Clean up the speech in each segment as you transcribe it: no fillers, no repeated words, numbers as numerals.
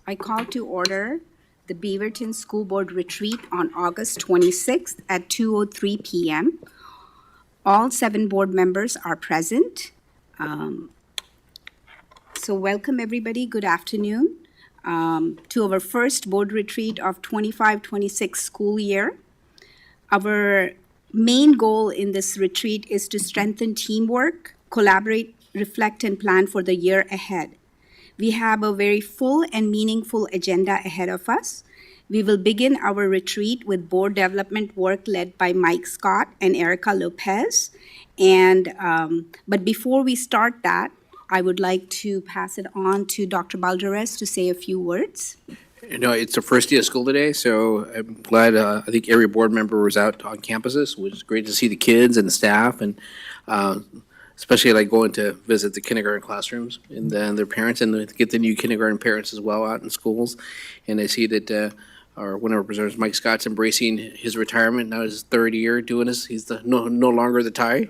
I call to order the Beaverton School Board Retreat on August 26th at 2:03 p.m. All 7 board members are present. So welcome, everybody. Good afternoon to our first board retreat of 25-26 school year. Our main goal in this retreat is to strengthen teamwork, collaborate, reflect, and plan for the year ahead. We have a very full and meaningful agenda ahead of us. We will begin our retreat with board development work led by Mike Scott and Erica Lopez. But before we start that, I would like to pass it on to Dr. Balderas to say a few words. You know, it's the first day of school today, so I'm glad. I think every board member was out on campuses, which is great to see the kids and the staff, and especially like going to visit the kindergarten classrooms and then their parents, and get the new kindergarten parents as well out in schools. And I see that one of our presenters, Mike Scott's embracing his retirement. Now his 3rd year doing this. He's no longer the tie.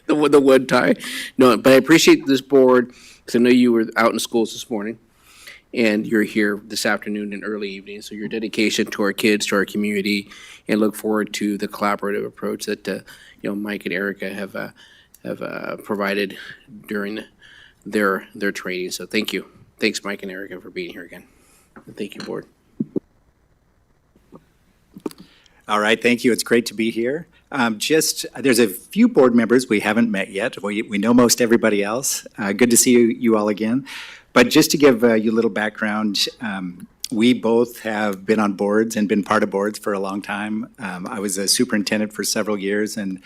the wood tie. No, but I appreciate this board because I know you were out in schools this morning and you're here this afternoon and early evening. So your dedication to our kids, to our community, and look forward to the collaborative approach that Mike and Erica have provided during their training. So thank you. Thanks, Mike and Erica, for being here again. And thank you, board. All right, thank you. It's great to be here. There's a few board members we haven't met yet. We know most everybody else. Good to see you all again. But just to give you a little background, we both have been on boards and been part of boards for a long time. I was a superintendent for several years and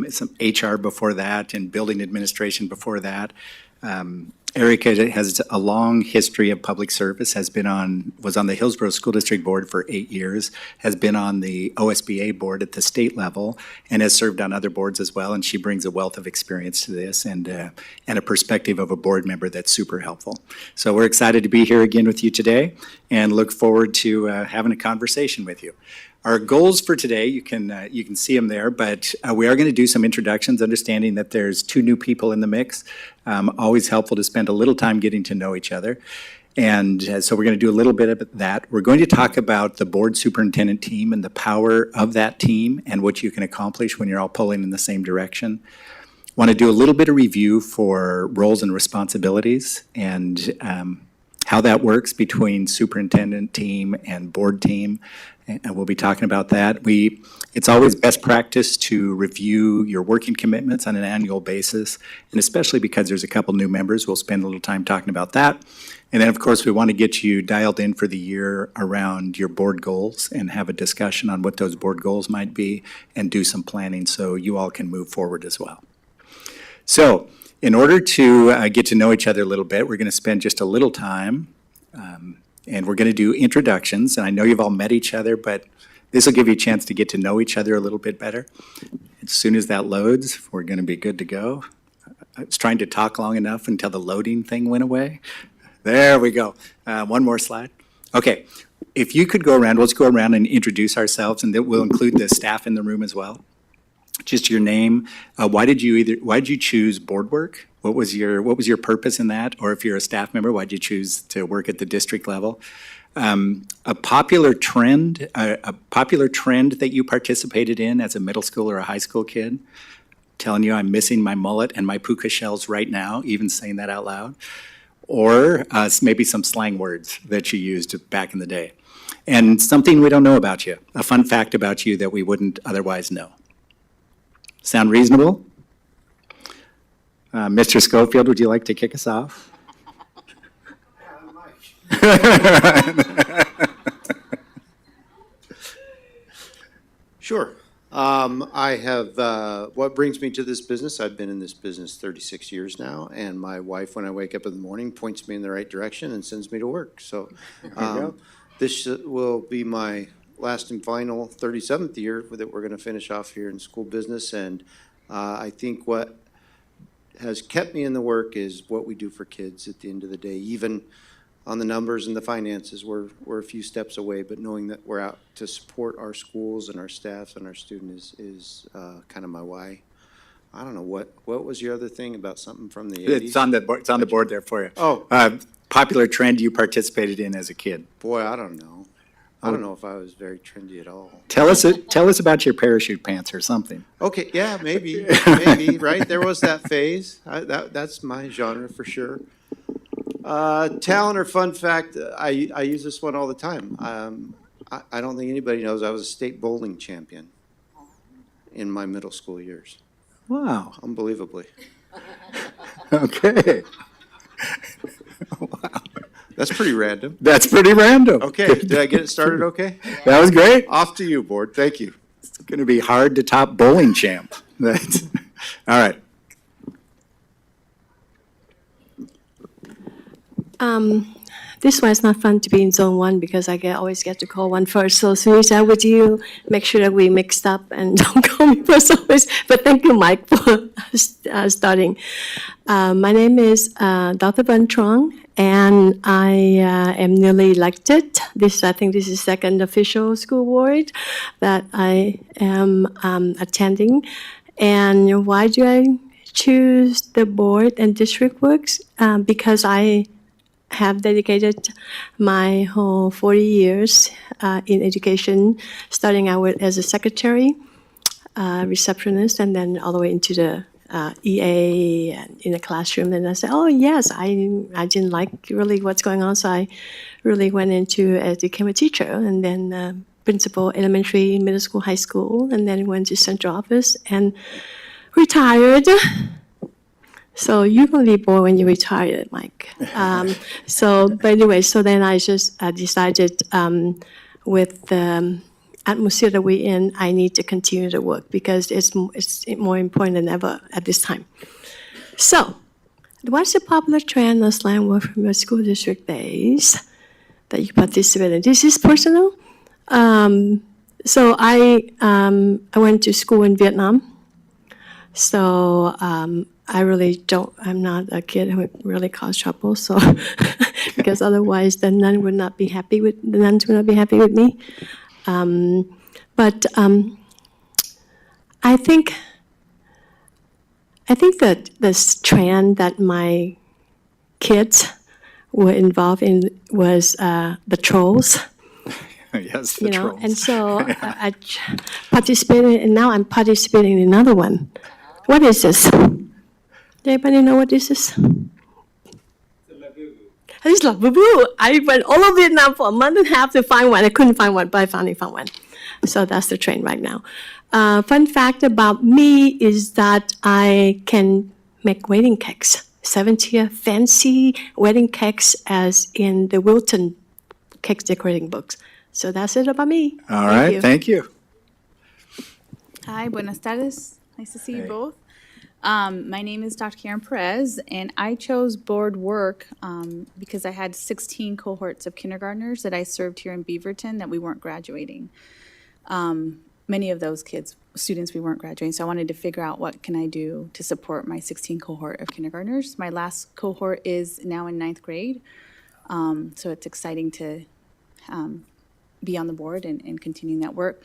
some HR before that and building administration before that. Erica has a long history of public service, was on the Hillsborough School District Board for 8 years, has been on the OSBA board at the state level, and has served on other boards as well, and she brings a wealth of experience to this and a perspective of a board member that's super helpful. So we're excited to be here again with you today and look forward to having a conversation with you. Our goals for today, you can see them there, but we are going to do some introductions, understanding that there's 2 new people in the mix. Always helpful to spend a little time getting to know each other. And so we're going to do a little bit of that. We're going to talk about the board superintendent team and the power of that team and what you can accomplish when you're all pulling in the same direction. Want to do a little bit of review for roles and responsibilities and how that works between superintendent team and board team. And we'll be talking about that. It's always best practice to review your working commitments on an annual basis, and especially because there's a couple new members, we'll spend a little time talking about that. And then, of course, we want to get you dialed in for the year around your board goals and have a discussion on what those board goals might be and do some planning so you all can move forward as well. So, in order to get to know each other a little bit, we're going to spend just a little time and we're going to do introductions. And I know you've all met each other, but this will give you a chance to get to know each other a little bit better. As soon as that loads, we're going to be good to go. I was trying to talk long enough until the loading thing went away. There we go. One more slide. Okay, if you could go around, let's go around and introduce ourselves, and then we'll include the staff in the room as well. Just your name. Why did you choose board work? What was your purpose in that? Or if you're a staff member, why did you choose to work at the district level? A popular trend that you participated in as a middle school or a high school kid. Telling you I'm missing my mullet and my puka shells right now, even saying that out loud. Or maybe some slang words that you used back in the day. And something we don't know about you, a fun fact about you that we wouldn't otherwise know. Sound reasonable? Mr. Schofield, would you like to kick us off? Sure. I have, what brings me to this business, I've been in this business 36 years now, and my wife, when I wake up in the morning, points me in the right direction and sends me to work. So this will be my last and final 37th year that we're going to finish off here in school business. And I think what has kept me in the work is what we do for kids at the end of the day. Even on the numbers and the finances, we're a few steps away, but knowing that we're out to support our schools and our staffs and our students is kind of my why. I don't know, what was your other thing about something from the It's 80s? it's on the board there for you. Oh. Popular trend you participated in as a kid. Boy, I don't know. I don't know if I was very trendy at all. Tell us about your parachute pants or something. Okay, yeah, maybe, right? There was that phase. That's my genre for sure. Talent or fun fact, I use this one all the time. I don't think anybody knows I was a state bowling champion in my middle school years, Wow. unbelievably. Okay. That's pretty random. That's pretty random. Okay, did I get it started okay? That was great. Off to you, board. Thank you. It's going to be hard to top bowling champ. That's, all right. This one is not fun to be in zone one because always get to call one first. So Sunita, would you make sure that we mixed up and don't call me first always? But thank you, Mike, for starting. My name is Dr. Van Trong, and I am newly elected. I think this is second official school board that I am attending. And why do I choose the board and district works? Because I have dedicated my whole 40 years in education, starting out as a secretary, receptionist, and then all the way into the EA and in the classroom. And I said, oh, yes, I didn't like really what's going on, so I really went into became a teacher, and then principal elementary, middle school, high school, and then went to central office and retired. So you're going to be bored when you retire, Mike. But anyway, so then I just decided with the atmosphere that we're in, I need to continue to work because it's more important than ever at this time. So what's the popular trend of slang word from your school district days that you participate in? This is personal. So I went to school in Vietnam. So I'm not a kid who would really cause trouble. So, because otherwise the nuns would not be happy with me. I think that this trend that my kids were involved in was the trolls. Yes, the trolls. And so I participated, and now I'm participating in another one. What is this? Anybody know what this is? It's Labubu. I went all over Vietnam for a month and a half to find one. I couldn't find one, but I finally found one. So that's the trend right now. Fun fact about me is that I can make wedding cakes. 70 fancy wedding cakes as in the Wilton cake decorating books. So that's it about me. All right. Thank you. Hi, buenas tardes. Nice to see you Hey. both. My name is Dr. Karen Perez, and I chose board work because I had 16 cohorts of kindergartners that I served here in Beaverton that we weren't graduating. Many of those students, we weren't graduating, so I wanted to figure out what can I do to support my 16 cohort of kindergartnners. My last cohort is now in 9th grade, so it's exciting to be on the board and continuing that work.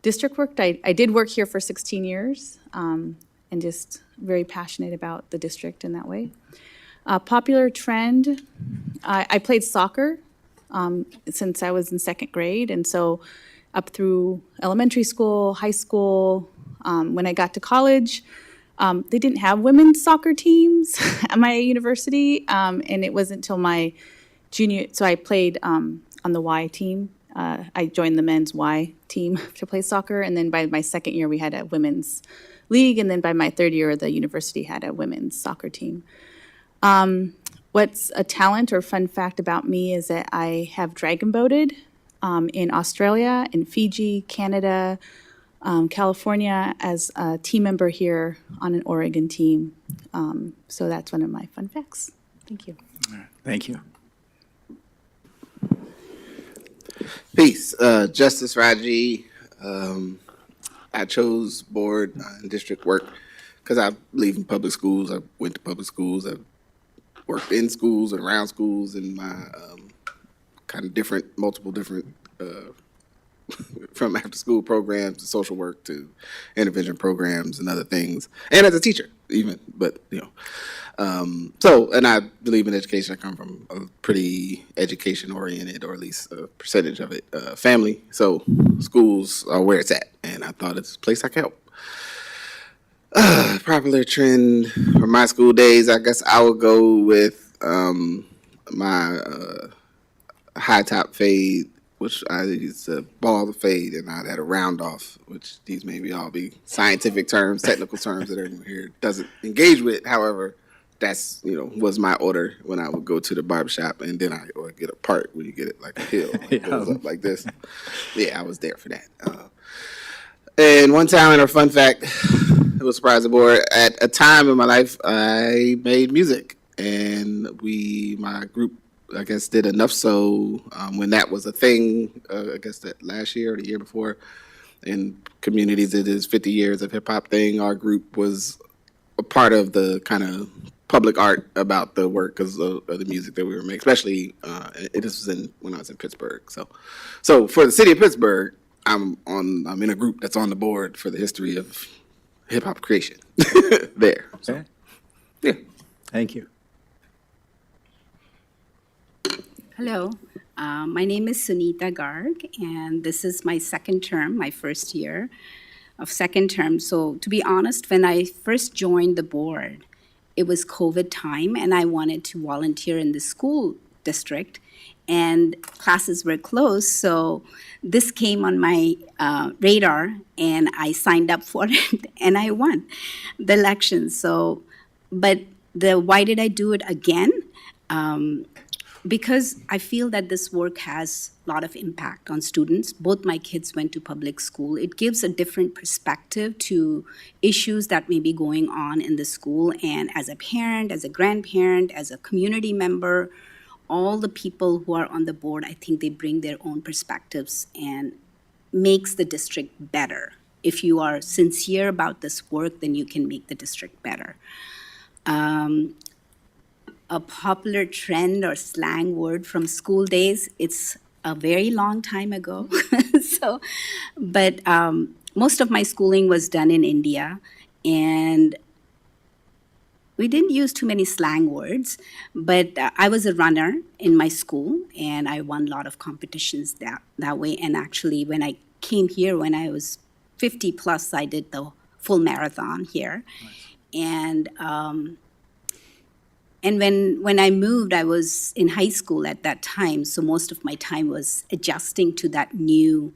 District work, I did work here for 16 years, and just very passionate about the district in that way. Popular trend, I played soccer since I was in 2nd grade, and so up through elementary school, high school, when I got to college, they didn't have women's soccer teams at my university, and it wasn't until my junior, so I played on the Y team. I joined the men's Y team to play soccer, and then by my 2nd year, we had a women's league, and then by my 3rd year, the university had a women's soccer team. What's a talent or fun fact about me is that I have dragon boated in Australia, in Fiji, Canada, California, as a team member here on an Oregon team. So that's one of my fun facts. Thank you. Thank you. Peace. Justice Raji. I chose board and district work because I believe in public schools. I went to public schools. I worked in schools and around schools in my kind of multiple different from after-school programs to social work to intervention programs and other things, and as a teacher even. But and I believe in education. I come from a pretty education-oriented, or at least a percentage of it, family. So schools are where it's at, and I thought it's a place I could help. Popular trend from my school days, I guess I would go with my high top fade, which I used to ball the fade, and I had a round off, which these maybe all be scientific terms, technical terms that everyone here doesn't engage with. However, that's, was my order when I would go to the barbershop, and then I would get a part where you get it like a hill, it goes up like this. Yeah, I was there for that. And one time, and a fun fact, it was surprise the board. At a time in my life, I made music, and my group, I guess, did enough so when that was a thing. I guess that last year or the year before, in communities, it is 50 years of hip hop thing. Our group was a part of the kind of public art about the work because of the music that we were making. Especially, this was when I was in Pittsburgh. So for the city of Pittsburgh, I'm in a group that's on the board for the history of hip hop creation there. So, Okay. yeah. Thank you. Hello, my name is Sunita Garg, and this is my second term, my first year of second term. So to be honest, when I first joined the board, it was COVID time, and I wanted to volunteer in the school district, and classes were closed. So this came on my radar, and I signed up for it, and I won the election. So, but why did I do it again? Because I feel that this work has a lot of impact on students. Both my kids went to public school. It gives a different perspective to issues that may be going on in the school. And as a parent, as a grandparent, as a community member, all the people who are on the board, I think they bring their own perspectives and makes the district better. If you are sincere about this work, then you can make the district better. A popular trend or slang word from school days, it's a very long time ago. But most of my schooling was done in India, and we didn't use too many slang words, but I was a runner in my school, and I won a lot of competitions that way. And actually, when I came here, when I was 50 plus, I did the full marathon here. Nice. And when I moved, I was in high school at that time, so most of my time was adjusting to that new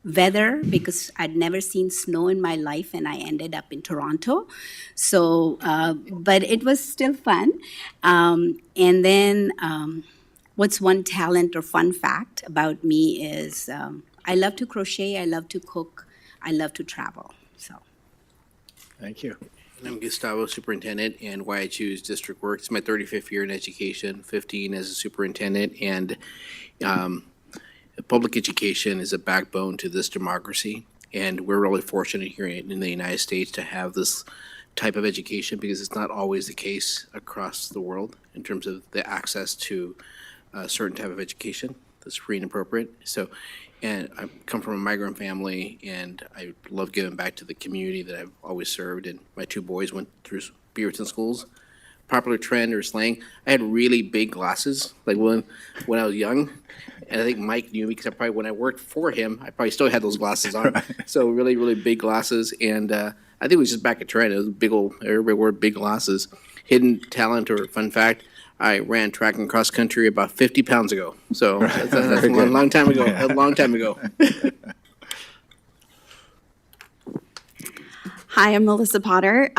weather, because I'd never seen snow in my life, and I ended up in Toronto. So, but it was still fun. And then what's one talent or fun fact about me is I love to crochet, I love to cook, I love to travel, so. Thank you. I'm Gustavo, superintendent, and why I choose district work. It's my 35th year in education, 15 as a superintendent, and public education is a backbone to this democracy. And we're really fortunate here in the United States to have this type of education, because it's not always the case across the world in terms of the access to a certain type of education that's free and appropriate. So, and I come from a migrant family, and I love giving back to the community that I've always served. And my two boys went through Beaverton schools. Popular trend or slang, I had really big glasses, like when I was young. And I think Mike knew me, because when I worked for him, I probably still had those glasses on. Right. So really, really big glasses. And I think it was just back a trend. It was big old, everybody wore big glasses. Hidden talent or fun fact, I ran track and cross country about 50 pounds ago. So that's a long time ago, a long time ago. Hi, I'm Melissa Potter,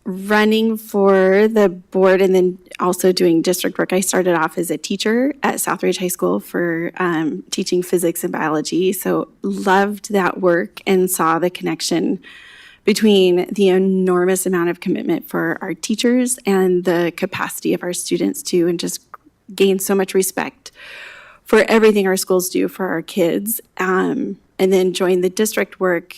running for the board and then also doing district work. I started off as a teacher at Southridge High School for teaching physics and biology, so loved that work and saw the connection between the enormous amount of commitment for our teachers and the capacity of our students to, and just gain so much respect for everything our schools do for our kids. And then join the district work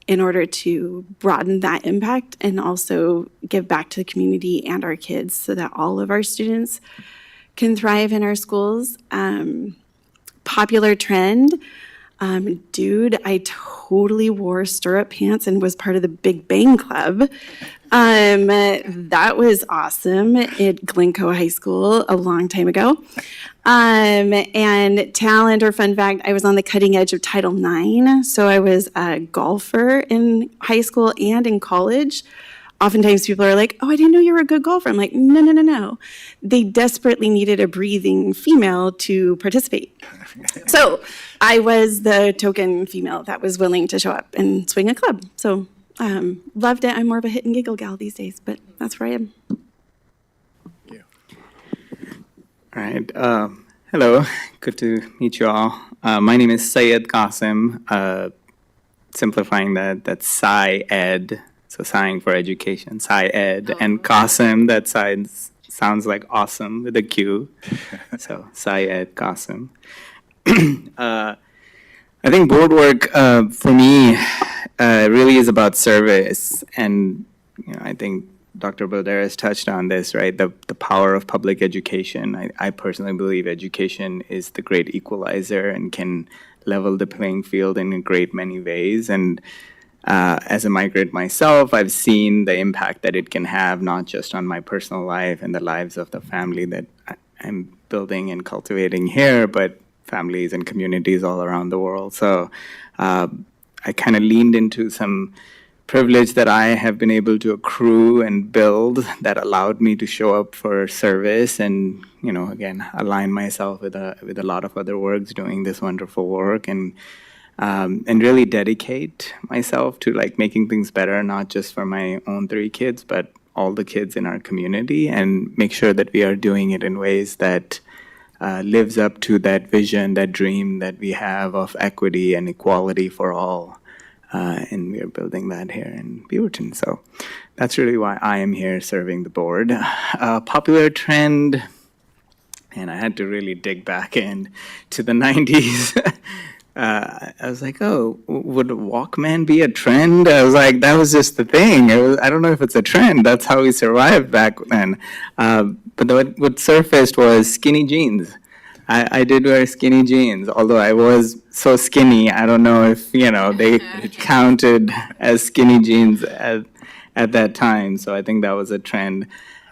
in order to broaden that impact and also give back to the community and our kids so that all of our students can thrive in our schools. Popular trend, Dude, I totally wore stirrup pants and was part of the Big Bang Club. That was awesome at Glencoe High School a long time ago. And talent or fun fact, I was on the cutting edge of Title IX. So I was a golfer in high school and in college. Oftentimes people are like, oh, I didn't know you were a good golfer. I'm like, no, no, no, no. They desperately needed a breathing female to participate. So I was the token female that was willing to show up and swing a club. So loved it. I'm more of a hit and giggle gal these days, but that's where I am. All right. Hello. Good to meet you all. My name is Syed Qasim. Simplifying that's Psy-Ed, so sighing for education, Psy-Ed, and Qasim, that sounds like awesome with a Q. So Syed Qasim. I think board work for me really is about service, and I think Dr. Balderas touched on this, right? The power of public education. I personally believe education is the great equalizer and can level the playing field in a great many ways. And as a migrant myself, I've seen the impact that it can have, not just on my personal life and the lives of the family that I'm building and cultivating here, but families and communities all around the world. So I kind of leaned into some privilege that I have been able to accrue and build that allowed me to show up for service and, again, align myself with a lot of other works doing this wonderful work and really dedicate myself to like making things better, not just for my own 3 kids, but all the kids in our community, and make sure that we are doing it in ways that lives up to that vision, that dream that we have of equity and equality for all. And we are building that here in Beaverton. So that's really why I am here serving the board. Popular trend, and I had to really dig back in to the 90s. I was like, oh, would Walkman be a trend? I was like, that was just the thing. I don't know if it's a trend. That's how we survived back then. But what surfaced was skinny jeans. I did wear skinny jeans, although I was so skinny, I don't know if, they counted as skinny jeans at that time. So I think that was a trend.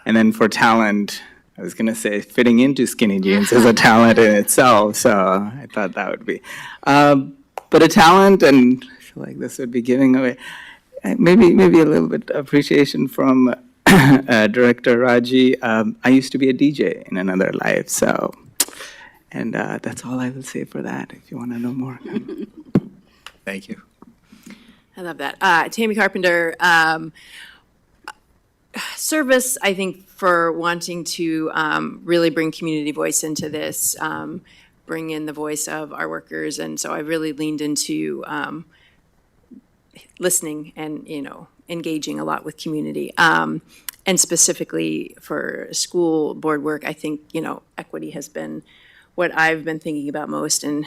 And then for talent, I was going to say fitting into skinny jeans is a talent in itself. So I thought that would be. But a talent, and I feel like this would be giving away, maybe a little bit appreciation from Director Raji. I used to be a DJ in another life, so. And that's all I will say for that, if you want to know more. Thank you. I love that. Tammy Carpenter, service, I think, for wanting to really bring community voice into this, bring in the voice of our workers. And so I really leaned into listening and, engaging a lot with community. And specifically for school board work, I think, equity has been what I've been thinking about most, and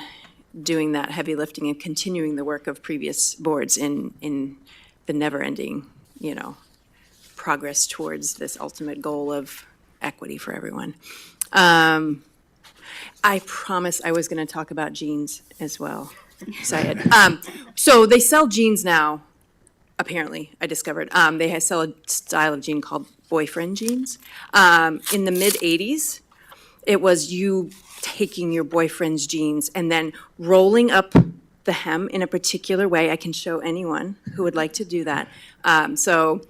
doing that heavy lifting and continuing the work of previous boards in the never-ending, progress towards this ultimate goal of equity for everyone. I promise I was going to talk about jeans as well, Syed. So they sell jeans now, apparently, I discovered. They sell a style of jean called boyfriend jeans. In the mid-'80s, it was you taking your boyfriend's jeans and then rolling up the hem in a particular way. I can show anyone who would like to do that. So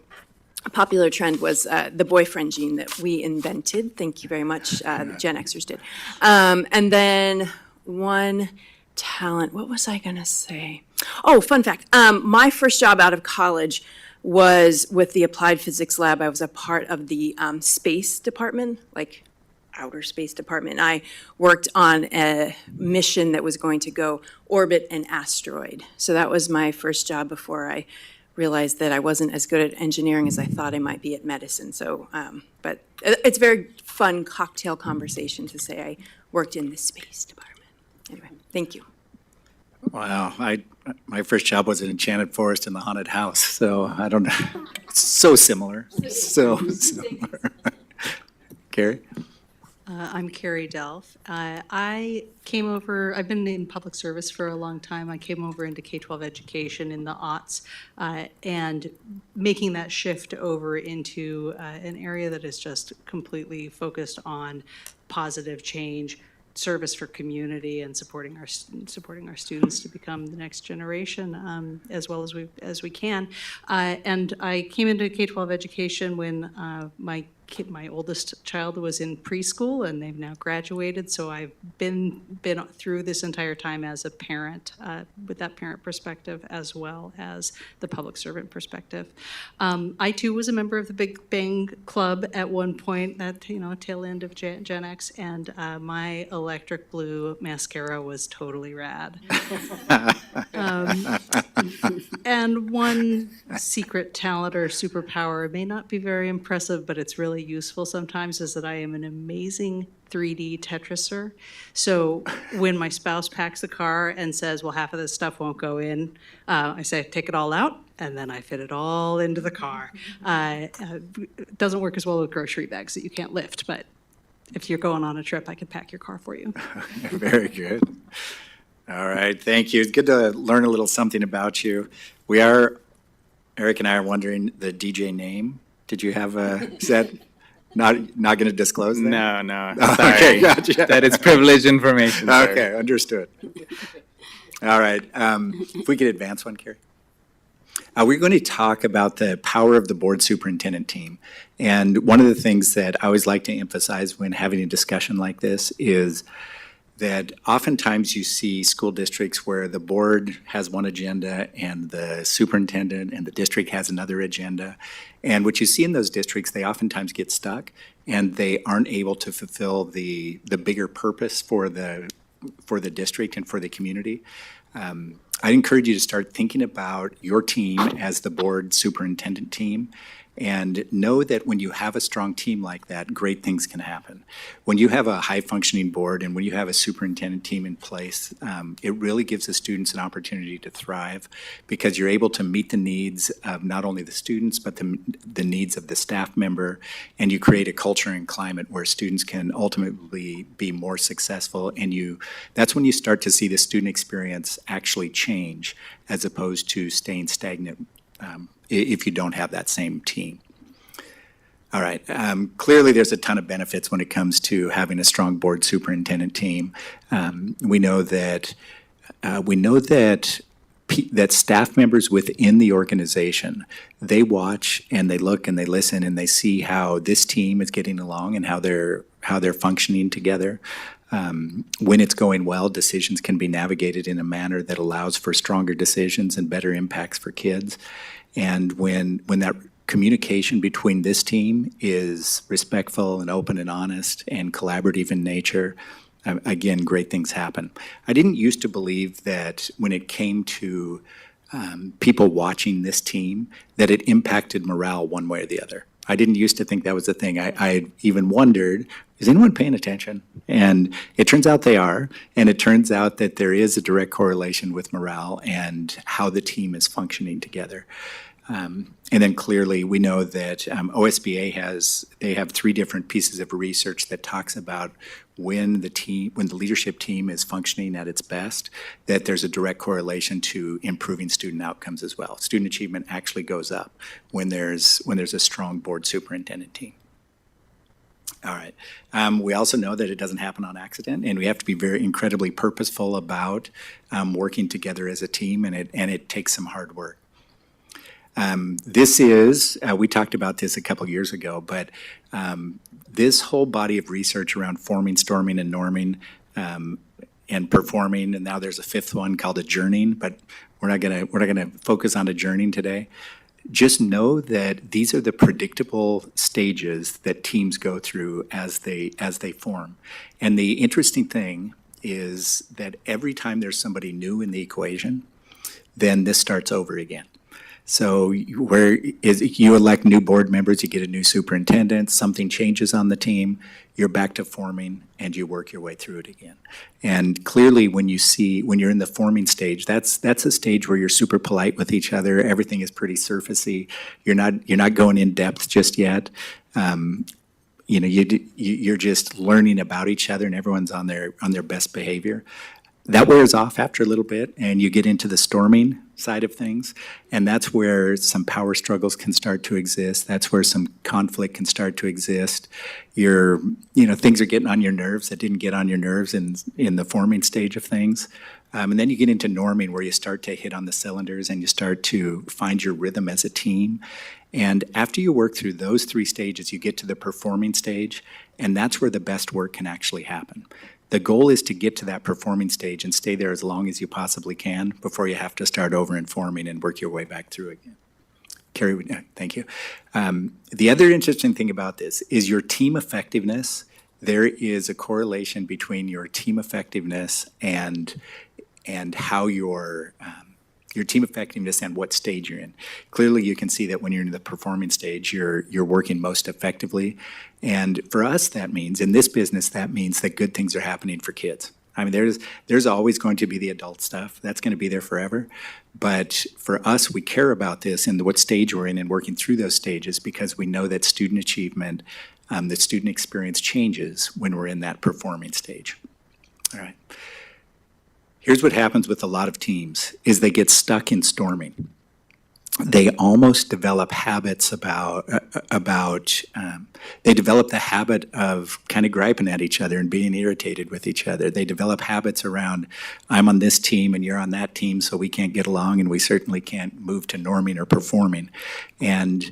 a popular trend was the boyfriend jean that we invented. Thank you very much. The Gen Xers did. And then one talent, what was I going to say? Oh, fun fact. My first job out of college was with the Applied Physics Lab. I was a part of the space department, like outer space department. I worked on a mission that was going to go orbit an asteroid. So that was my first job before I realized that I wasn't as good at engineering as I thought I might be at medicine. So, but it's a very fun cocktail conversation to say I worked in the space department. Anyway, thank you. Wow, my first job was in Enchanted Forest in the haunted house, so I don't know. It's so similar, so similar. Gary? I'm Carrie Delph. I came over, I've been in public service for a long time. I came over into K-12 education in the aughts, and making that shift over into an area that is just completely focused on positive change, service for community, and supporting our students to become the next generation as well as we can. And I came into K-12 education when my oldest child was in preschool, and they've now graduated. So I've been through this entire time as a parent, with that parent perspective as well as the public servant perspective. I too was a member of the Big Bang Club at one point, at tail end of Gen X, and my electric blue mascara was totally rad. And one secret talent or superpower, it may not be very impressive, but it's really useful sometimes, is that I am an amazing 3D Tetriser. So when my spouse packs the car and says, well, half of this stuff won't go in, I say, take it all out, and then I fit it all into the car. It doesn't work as well with grocery bags that you can't lift, but if you're going on a trip, I could pack your car for you. Very good. All right, thank you. It's good to learn a little something about you. Eric and I are wondering the DJ name. Did you have is that not going to disclose that? No, Oh, sorry. okay, gotcha. That is privileged information. sir. Okay, understood. All right, if we could advance one, Carrie. We're going to talk about the power of the board superintendent team. And one of the things that I always like to emphasize when having a discussion like this is that oftentimes you see school districts where the board has one agenda and the superintendent and the district has another agenda. And what you see in those districts, they oftentimes get stuck and they aren't able to fulfill the bigger purpose for the district and for the community. I'd encourage you to start thinking about your team as the board superintendent team, and know that when you have a strong team like that, great things can happen. When you have a high-functioning board and when you have a superintendent team in place, it really gives the students an opportunity to thrive, because you're able to meet the needs of not only the students, but the needs of the staff member, and you create a culture and climate where students can ultimately be more successful, and that's when you start to see the student experience actually change as opposed to staying stagnant if you don't have that same team. All right, clearly there's a ton of benefits when it comes to having a strong board superintendent team. We know that that staff members within the organization, they watch and they look and they listen and they see how this team is getting along and how they're functioning together. When it's going well, decisions can be navigated in a manner that allows for stronger decisions and better impacts for kids. And when that communication between this team is respectful and open and honest and collaborative in nature, again, great things happen. I didn't used to believe that when it came to people watching this team, that it impacted morale one way or the other. I didn't used to think that was the thing. I even wondered, is anyone paying attention? And it turns out they are, and it turns out that there is a direct correlation with morale and how the team is functioning together. And then clearly, we know that OSBA have 3 different pieces of research that talks about when the leadership team is functioning at its best, that there's a direct correlation to improving student outcomes as well. Student achievement actually goes up when there's a strong board superintendent team. All right. We also know that it doesn't happen on accident, and we have to be very incredibly purposeful about working together as a team, and it takes some hard work. We talked about this a couple years ago, but this whole body of research around forming, storming, and norming and performing, and now there's a 5th one called adjourning, but we're not gonna focus on adjourning today. Just know that these are the predictable stages that teams go through as they form. And the interesting thing is that every time there's somebody new in the equation, then this starts over again. So you elect new board members, you get a new superintendent, something changes on the team, you're back to forming, and you work your way through it again. And clearly, when you're in the forming stage, that's a stage where you're super polite with each other. Everything is pretty surfacey. You're not going in depth just yet. you're just learning about each other and everyone's on their best behavior. That wears off after a little bit, and you get into the storming side of things, and that's where some power struggles can start to exist. That's where some conflict can start to exist. Things are getting on your nerves that didn't get on your nerves in the forming stage of things. And then you get into norming, where you start to hit on the cylinders and you start to find your rhythm as a team. And after you work through those three stages, you get to the performing stage, and that's where the best work can actually happen. The goal is to get to that performing stage and stay there as long as you possibly can before you have to start over and forming and work your way back through again. Carrie, thank you. The other interesting thing about this is your team effectiveness. There is a correlation between your team effectiveness and how your team effectiveness and what stage you're in. Clearly, you can see that when you're in the performing stage, you're working most effectively. And for us, that means, in this business, that means that good things are happening for kids. I mean, there's always going to be the adult stuff. That's going to be there forever. But for us, we care about this and what stage we're in and working through those stages, because we know that student achievement, the student experience changes when we're in that performing stage. All right. Here's what happens with a lot of teams, is they get stuck in storming. They almost develop habits they develop the habit of kind of griping at each other and being irritated with each other. They develop habits around, I'm on this team and you're on that team, so we can't get along, and we certainly can't move to norming or performing. And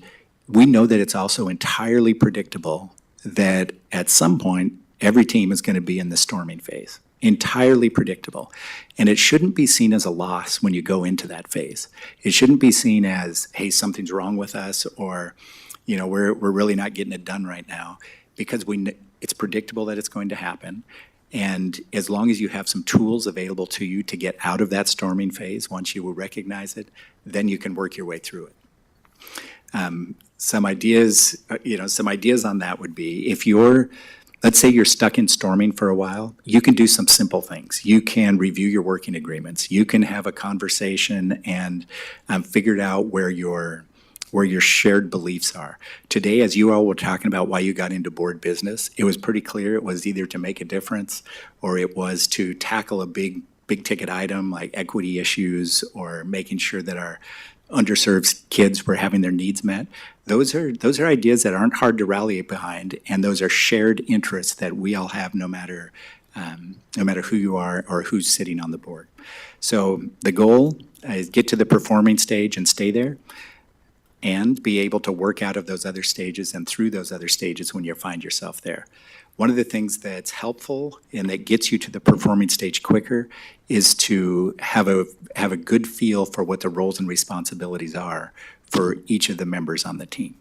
we know that it's also entirely predictable that at some point, every team is going to be in the storming phase. Entirely predictable. And it shouldn't be seen as a loss when you go into that phase. It shouldn't be seen as, hey, something's wrong with us, or, we're really not getting it done right now, because it's predictable that it's going to happen. And as long as you have some tools available to you to get out of that storming phase, once you will recognize it, then you can work your way through it. Some ideas on that would be, let's say you're stuck in storming for a while, you can do some simple things. You can review your working agreements. You can have a conversation and figure out where your shared beliefs are. Today, as you all were talking about why you got into board business, it was pretty clear it was either to make a difference, or it was to tackle a big ticket item like equity issues, or making sure that our underserved kids were having their needs met. Those are ideas that aren't hard to rally behind, and those are shared interests that we all have, no matter who you are or who's sitting on the board. So the goal is get to the performing stage and stay there, and be able to work out of those other stages and through those other stages when you find yourself there. One of the things that's helpful and that gets you to the performing stage quicker is to have a good feel for what the roles and responsibilities are for each of the members on the team.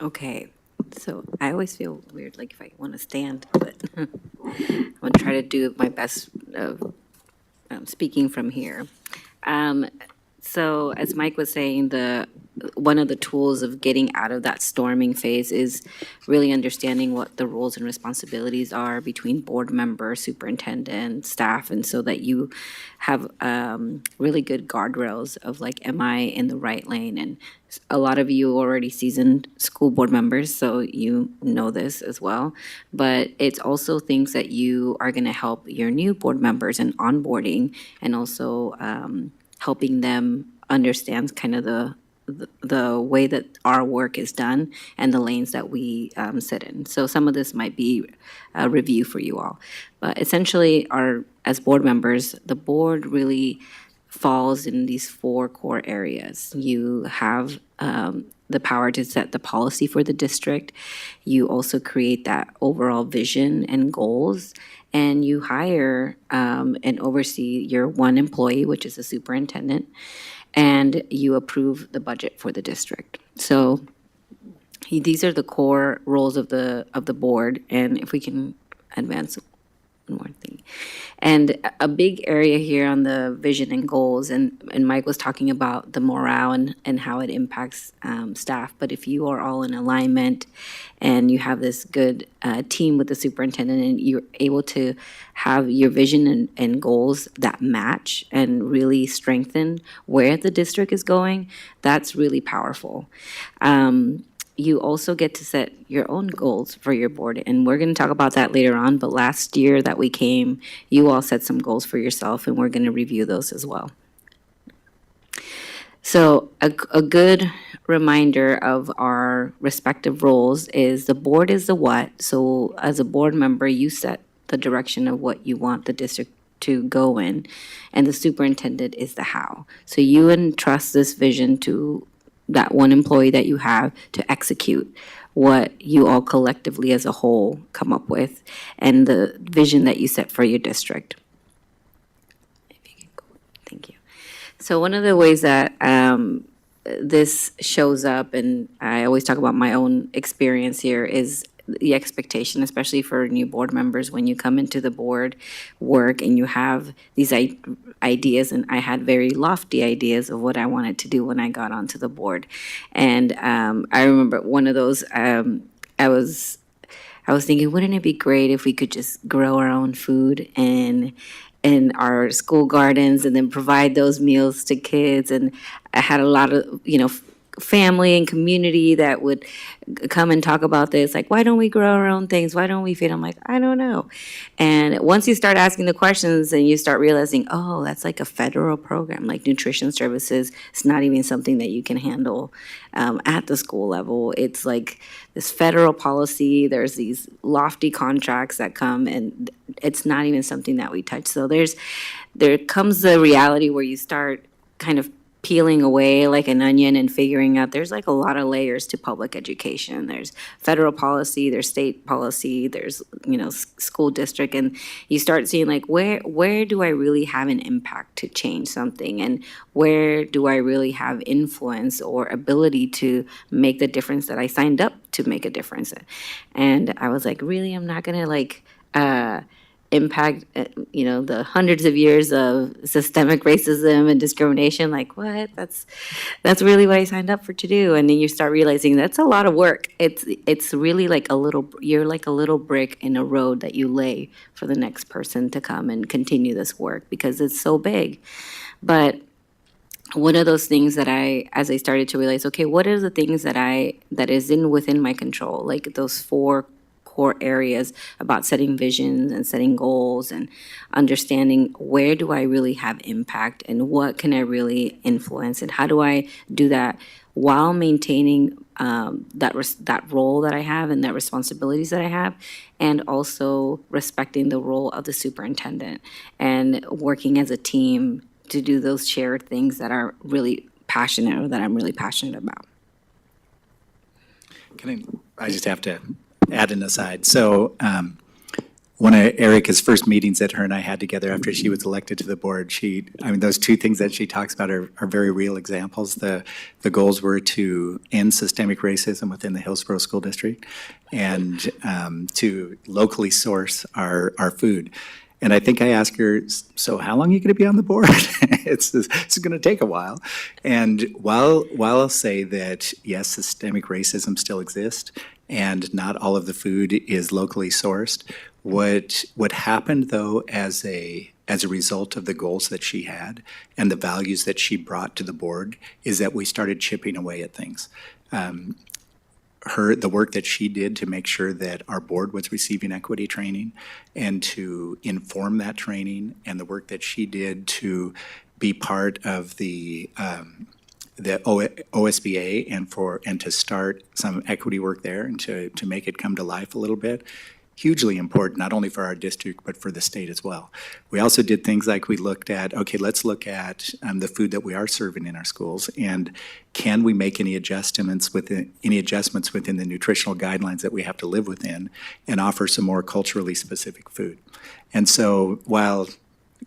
Okay, so I always feel weird, like if I want to stand, but I'm going to try to do my best of speaking from here. So as Mike was saying, one of the tools of getting out of that storming phase is really understanding what the roles and responsibilities are between board member, superintendent, staff, and so that you have really good guardrails of like, am I in the right lane? And a lot of you already seasoned school board members, so you know this as well. But it's also things that you are going to help your new board members in onboarding, and also helping them understand kind of the way that our work is done and the lanes that we sit in. So some of this might be a review for you all. But essentially, as board members, the board really falls in these 4 core areas. You have the power to set the policy for the district. You also create that overall vision and goals, and you hire and oversee your one employee, which is the superintendent, and you approve the budget for the district. So these are the core roles of the board, and if we can advance one more thing. And a big area here on the vision and goals, and Mike was talking about the morale and how it impacts staff. But if you are all in alignment and you have this good team with the superintendent, and you're able to have your vision and goals that match and really strengthen where the district is going, that's really powerful. you also get to set your own goals for your board. And we're going to talk about that later on. But last year that we came, you all set some goals for yourself, and we're going to review those as well. So a good reminder of our respective roles is the board is the what. So as a board member, you set the direction of what you want the district to go in, and the superintendent is the how. So you entrust this vision to that one employee that you have to execute what you all collectively as a whole come up with and the vision that you set for your district. If you can go, thank you. So one of the ways that this shows up, and I always talk about my own experience here, is the expectation, especially for new board members, when you come into the board work and you have these ideas, and I had very lofty ideas of what I wanted to do when I got onto the board. And I remember one of those, I was thinking, wouldn't it be great if we could just grow our own food in our school gardens and then provide those meals to kids? And I had a lot of, family and community that would come and talk about this, like, why don't we grow our own things? Why don't we feed? I'm like, I don't know. And once you start asking the questions and you start realizing, oh, that's like a federal program, like nutrition services. It's not even something that you can handle at the school level. It's like this federal policy. There's these lofty contracts that come, and it's not even something that we touch. So there comes the reality where you start kind of peeling away like an onion and figuring out there's like a lot of layers to public education. There's federal policy, there's state policy, there's, school district, and you start seeing like where do I really have an impact to change something, and where do I really have influence or ability to make the difference that I signed up to make a difference. And I was like, really, I'm not gonna impact, the hundreds of years of systemic racism and discrimination. Like, what? That's really what I signed up for to do. And then you start realizing that's a lot of work. It's really like you're like a little brick in a road that you lay for the next person to come and continue this work, because it's so big. But one of those things that as I started to realize, okay, what are the things that is within my control? Like those 4 core areas about setting visions and setting goals and understanding where do I really have impact and what can I really influence, and how do I do that while maintaining that role that I have and that responsibilities that I have, and also respecting the role of the superintendent and working as a team to do those shared things that are really passionate, or that I'm really passionate about. I just have to add an aside. So one of Erica's first meetings that her and I had together after she was elected to the board, those 2 things that she talks about are very real examples. The goals were to end systemic racism within the Hillsborough School District, and to locally source our food. And I think I asked her, so how long are you going to be on the board? It's going to take a while. And while I'll say that, yes, systemic racism still exists, and not all of the food is locally sourced, what happened, though, as a result of the goals that she had and the values that she brought to the board, is that we started chipping away at things. The work that she did to make sure that our board was receiving equity training and to inform that training, and the work that she did to be part of the OSBA and to start some equity work there and to make it come to life a little bit. Hugely important, not only for our district, but for the state as well. We also did things like we looked at, okay, let's look at the food that we are serving in our schools, and can we make any adjustments within the nutritional guidelines that we have to live within, and offer some more culturally specific food. And so while,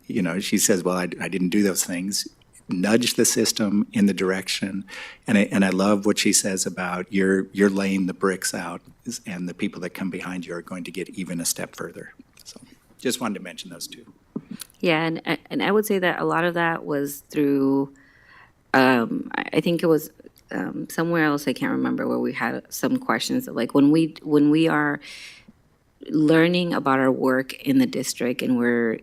she says, well, I didn't do those things, nudge the system in the direction. And I love what she says about you're laying the bricks out, and the people that come behind you are going to get even a step further. So just wanted to mention those 2. Yeah, and I would say that a lot of that was through, I think it was somewhere else, I can't remember, where we had some questions of like when we are learning about our work in the district, and we're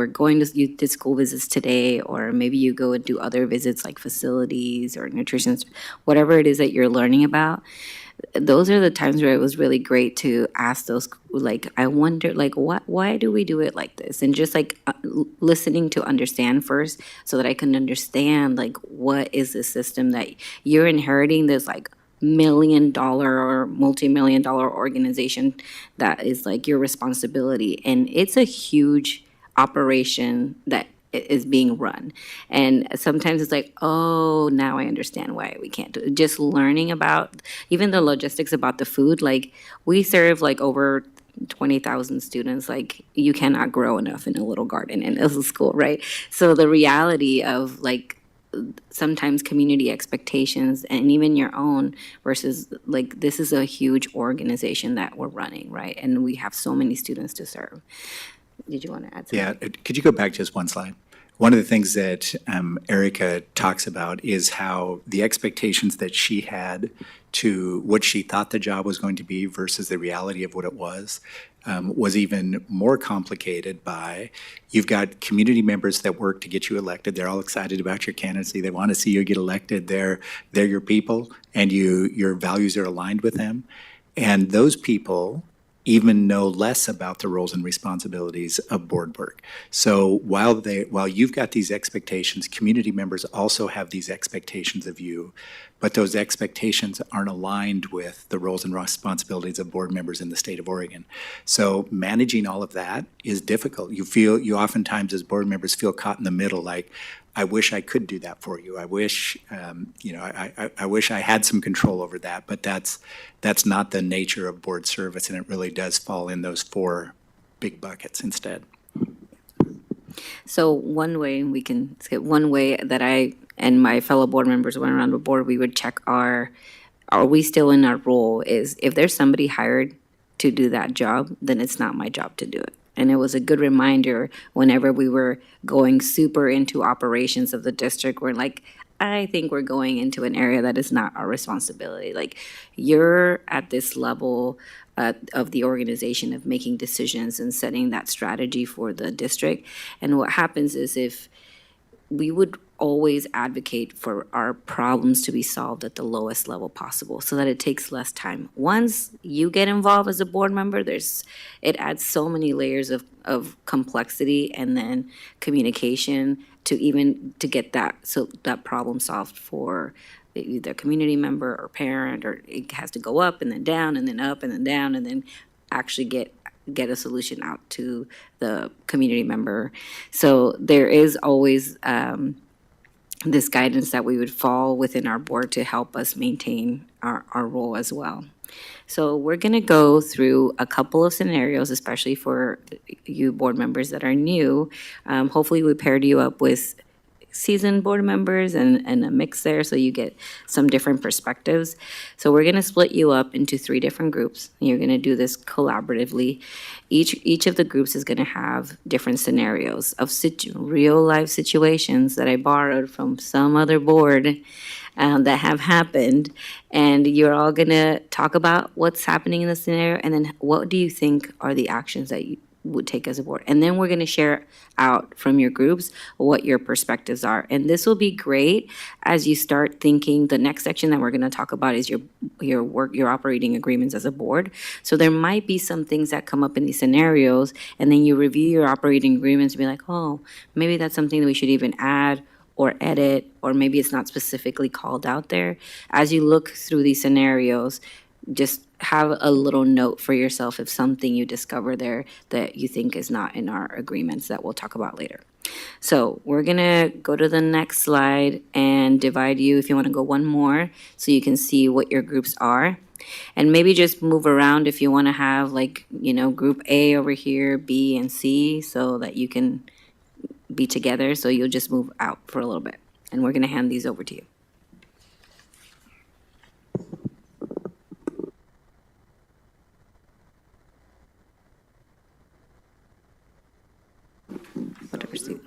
going to, you did school visits today, or maybe you go and do other visits like facilities or nutrition, whatever it is that you're learning about. Those are the times where it was really great to ask those, like, I wonder, like, why do we do it like this? And just like listening to understand first, so that I can understand, like, what is the system that you're inheriting, this like $1 million or multi-million dollar organization that is like your responsibility. And it's a huge operation that is being run. And sometimes it's like, oh, now I understand why we can't do it. Just learning about even the logistics about the food. Like, we serve like over 20,000 students. Like, you cannot grow enough in a little garden in a school, right? So the reality of like sometimes community expectations and even your own versus, like, this is a huge organization that we're running, right? And we have so many students to serve. Did you want to add something? Yeah, could you go back just one slide? One of the things that Erica talks about is how the expectations that she had to what she thought the job was going to be versus the reality of what it was even more complicated by, you've got community members that work to get you elected. They're all excited about your candidacy. They want to see you get elected. They're your people, and your values are aligned with them. And those people even know less about the roles and responsibilities of board work. So while you've got these expectations, community members also have these expectations of you, but those expectations aren't aligned with the roles and responsibilities of board members in the state of Oregon. So managing all of that is difficult. You oftentimes as board members feel caught in the middle, like, I wish I could do that for you. I wish, I wish I had some control over that, but that's not the nature of board service, and it really does fall in those 4 big buckets instead. So one way that I and my fellow board members went around the board, we would check are we still in our role, is if there's somebody hired to do that job, then it's not my job to do it. And it was a good reminder whenever we were going super into operations of the district, we're like, I think we're going into an area that is not our responsibility. Like, you're at this level of the organization of making decisions and setting that strategy for the district. And what happens is, if we would always advocate for our problems to be solved at the lowest level possible so that it takes less time. Once you get involved as a board member, it adds so many layers of complexity and then communication to get that problem solved for either community member or parent, or it has to go up and then down and then up and then down and then actually get a solution out to the community member. So there is always this guidance that we would fall within our board to help us maintain our role as well. So we're going to go through a couple of scenarios, especially for you board members that are new. Hopefully we paired you up with seasoned board members and a mix there, so you get some different perspectives. So we're going to split you up into 3 different groups. You're going to do this collaboratively. Each of the groups is going to have different scenarios of real life situations that I borrowed from some other board that have happened, and you're all going to talk about what's happening in the scenario, and then what do you think are the actions that you would take as a board. And then we're going to share out from your groups what your perspectives are. And this will be great as you start thinking. The next section that we're going to talk about is your operating agreements as a board. So there might be some things that come up in these scenarios, and then you review your operating agreements and be like, oh, maybe that's something that we should even add or edit, or maybe it's not specifically called out there. As you look through these scenarios, just have a little note for yourself if something you discover there that you think is not in our agreements that we'll talk about later. So we're gonna go to the next slide and divide you, if you wanna go one more, so you can see what your groups are. And maybe just move around if you wanna have, like, group A over here, B and C, so that you can be together. So you'll just move out for a little bit. And we're gonna hand these over to you. Whatever suit.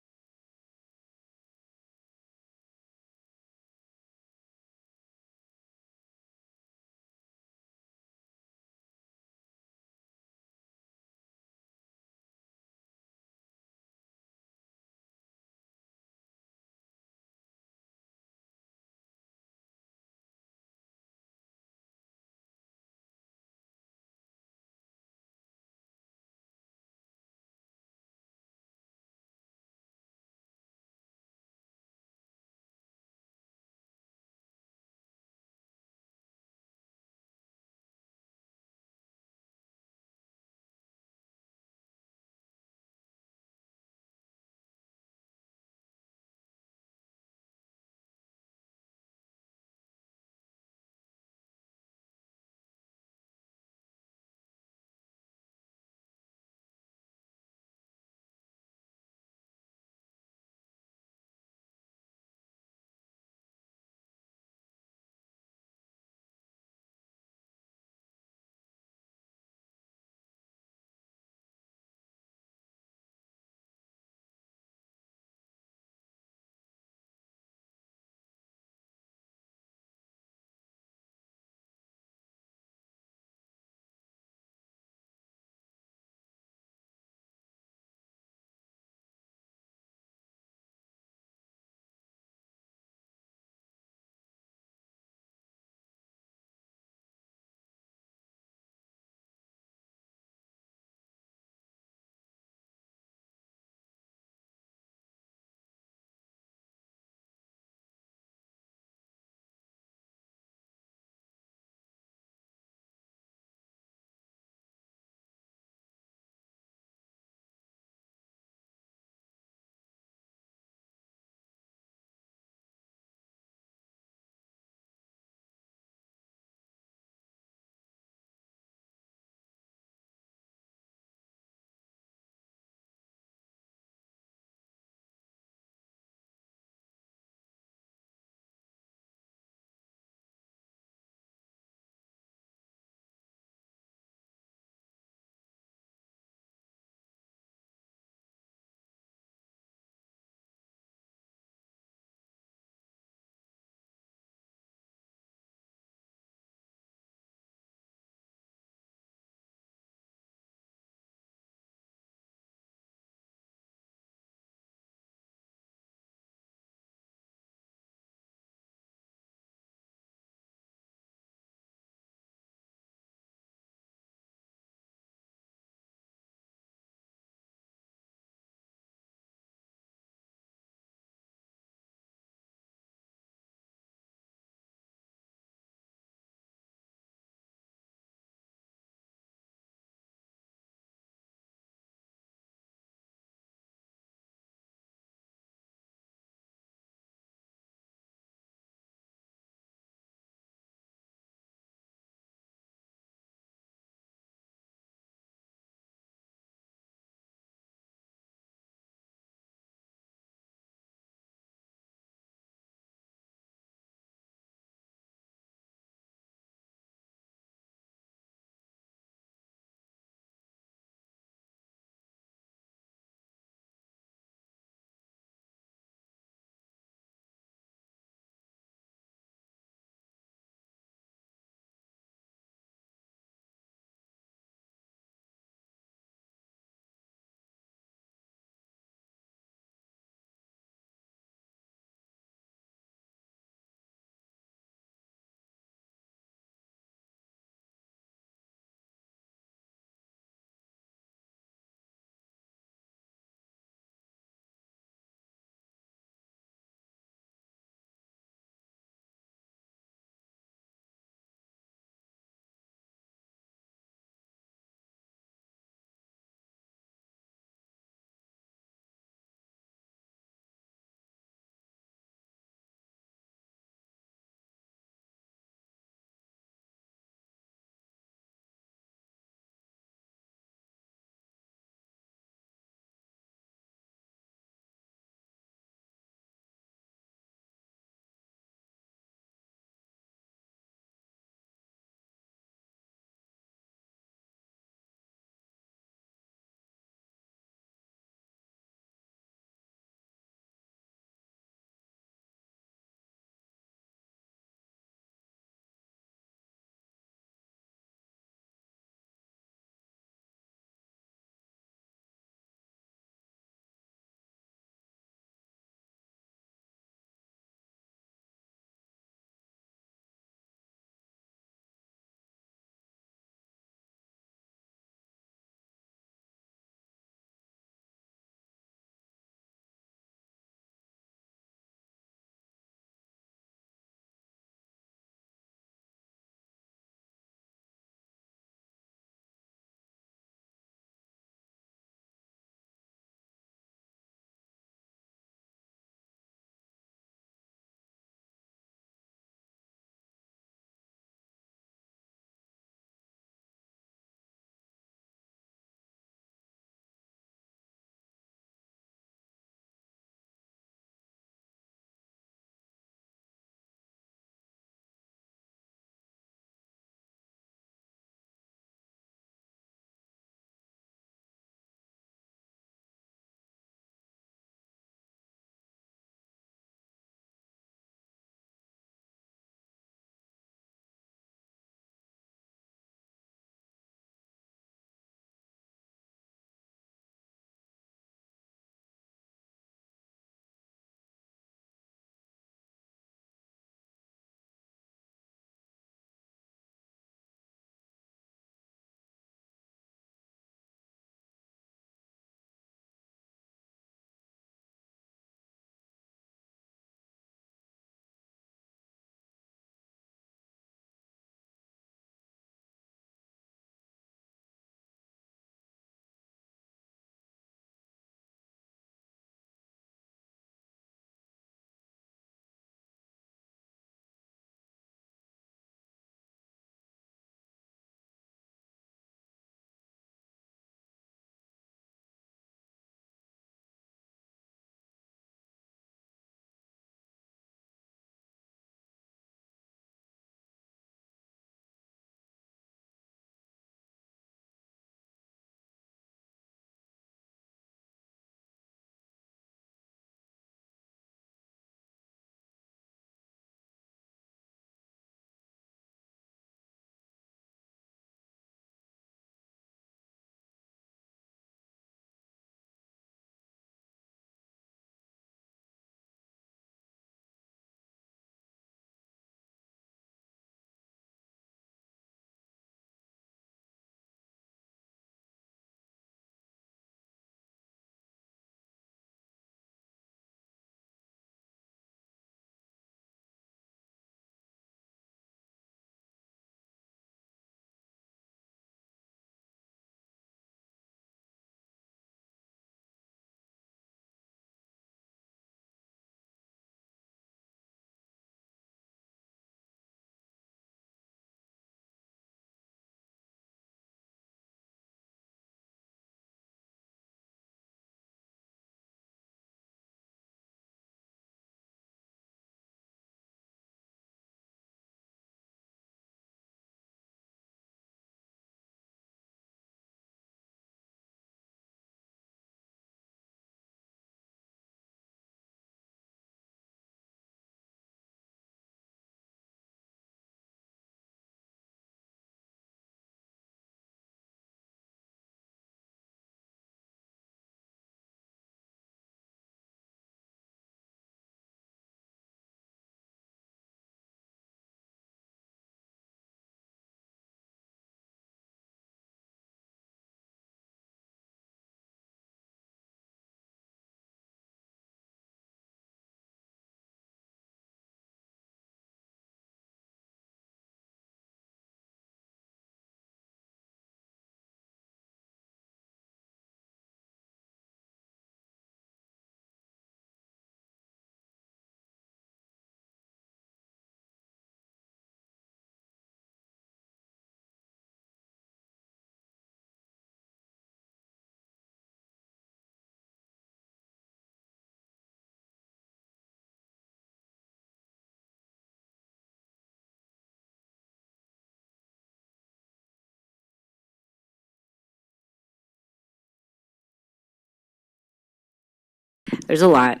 There's a lot.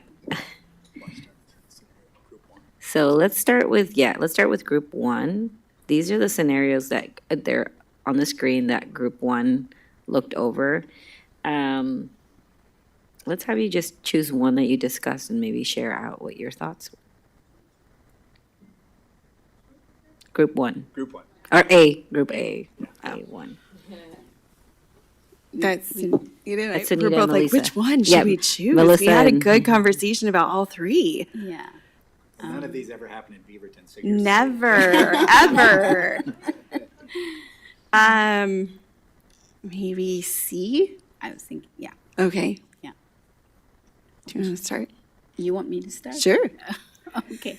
So let's start with group one. These are the scenarios that they're on the screen that group one looked over. Let's have you just choose one that you discussed and maybe share out what your thoughts were. Group one. Group one. Or group A, A1. That's, That's we're Anita both and like, Melissa. which one should Yep, we choose? Melissa We had a and- good conversation about all three. Yeah. None of these ever happen in Beaverton, so you're safe. Never, ever. Maybe C? I was thinking, yeah. Okay. Yeah. Do you want to start? You want me to start? Sure. Okay.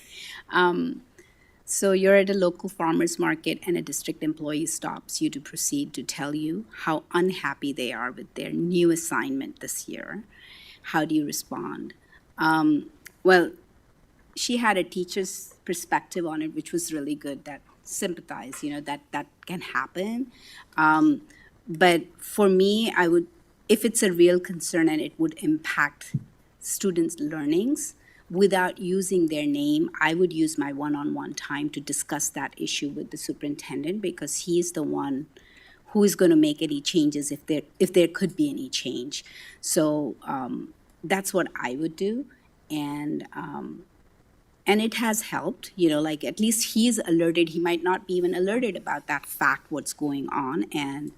So you're at a local farmer's market and a district employee stops you to proceed to tell you how unhappy they are with their new assignment this year. How do you respond? Well, she had a teacher's perspective on it, which was really good, that sympathize, that can happen. But for me, I would, if it's a real concern and it would impact students' learnings, without using their name, I would use my one-on-one time to discuss that issue with the superintendent, because he's the one who is going to make any changes if there could be any change. So that's what I would do, and it has helped. Like at least he's alerted. He might not be even alerted about that fact, what's going on, and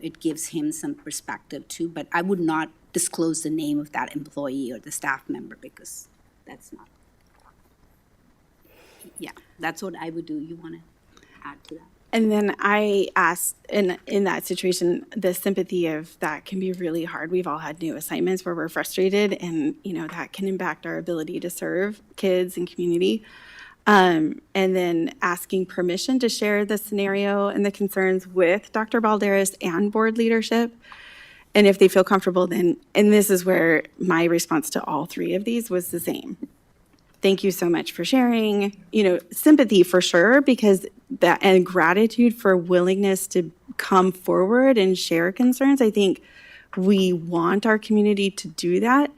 it gives him some perspective too. But I would not disclose the name of that employee or the staff member, because that's not. Yeah, that's what I would do. You want to add to that? And then I asked, in that situation, the sympathy of that can be really hard. We've all had new assignments where we're frustrated, and that can impact our ability to serve kids and community. And then asking permission to share the scenario and the concerns with Dr. Balderas and board leadership. And if they feel comfortable, then, and this is where my response to all three of these was the same. Thank you so much for sharing, sympathy for sure, because that, and gratitude for willingness to come forward and share concerns. I think we want our community to do that.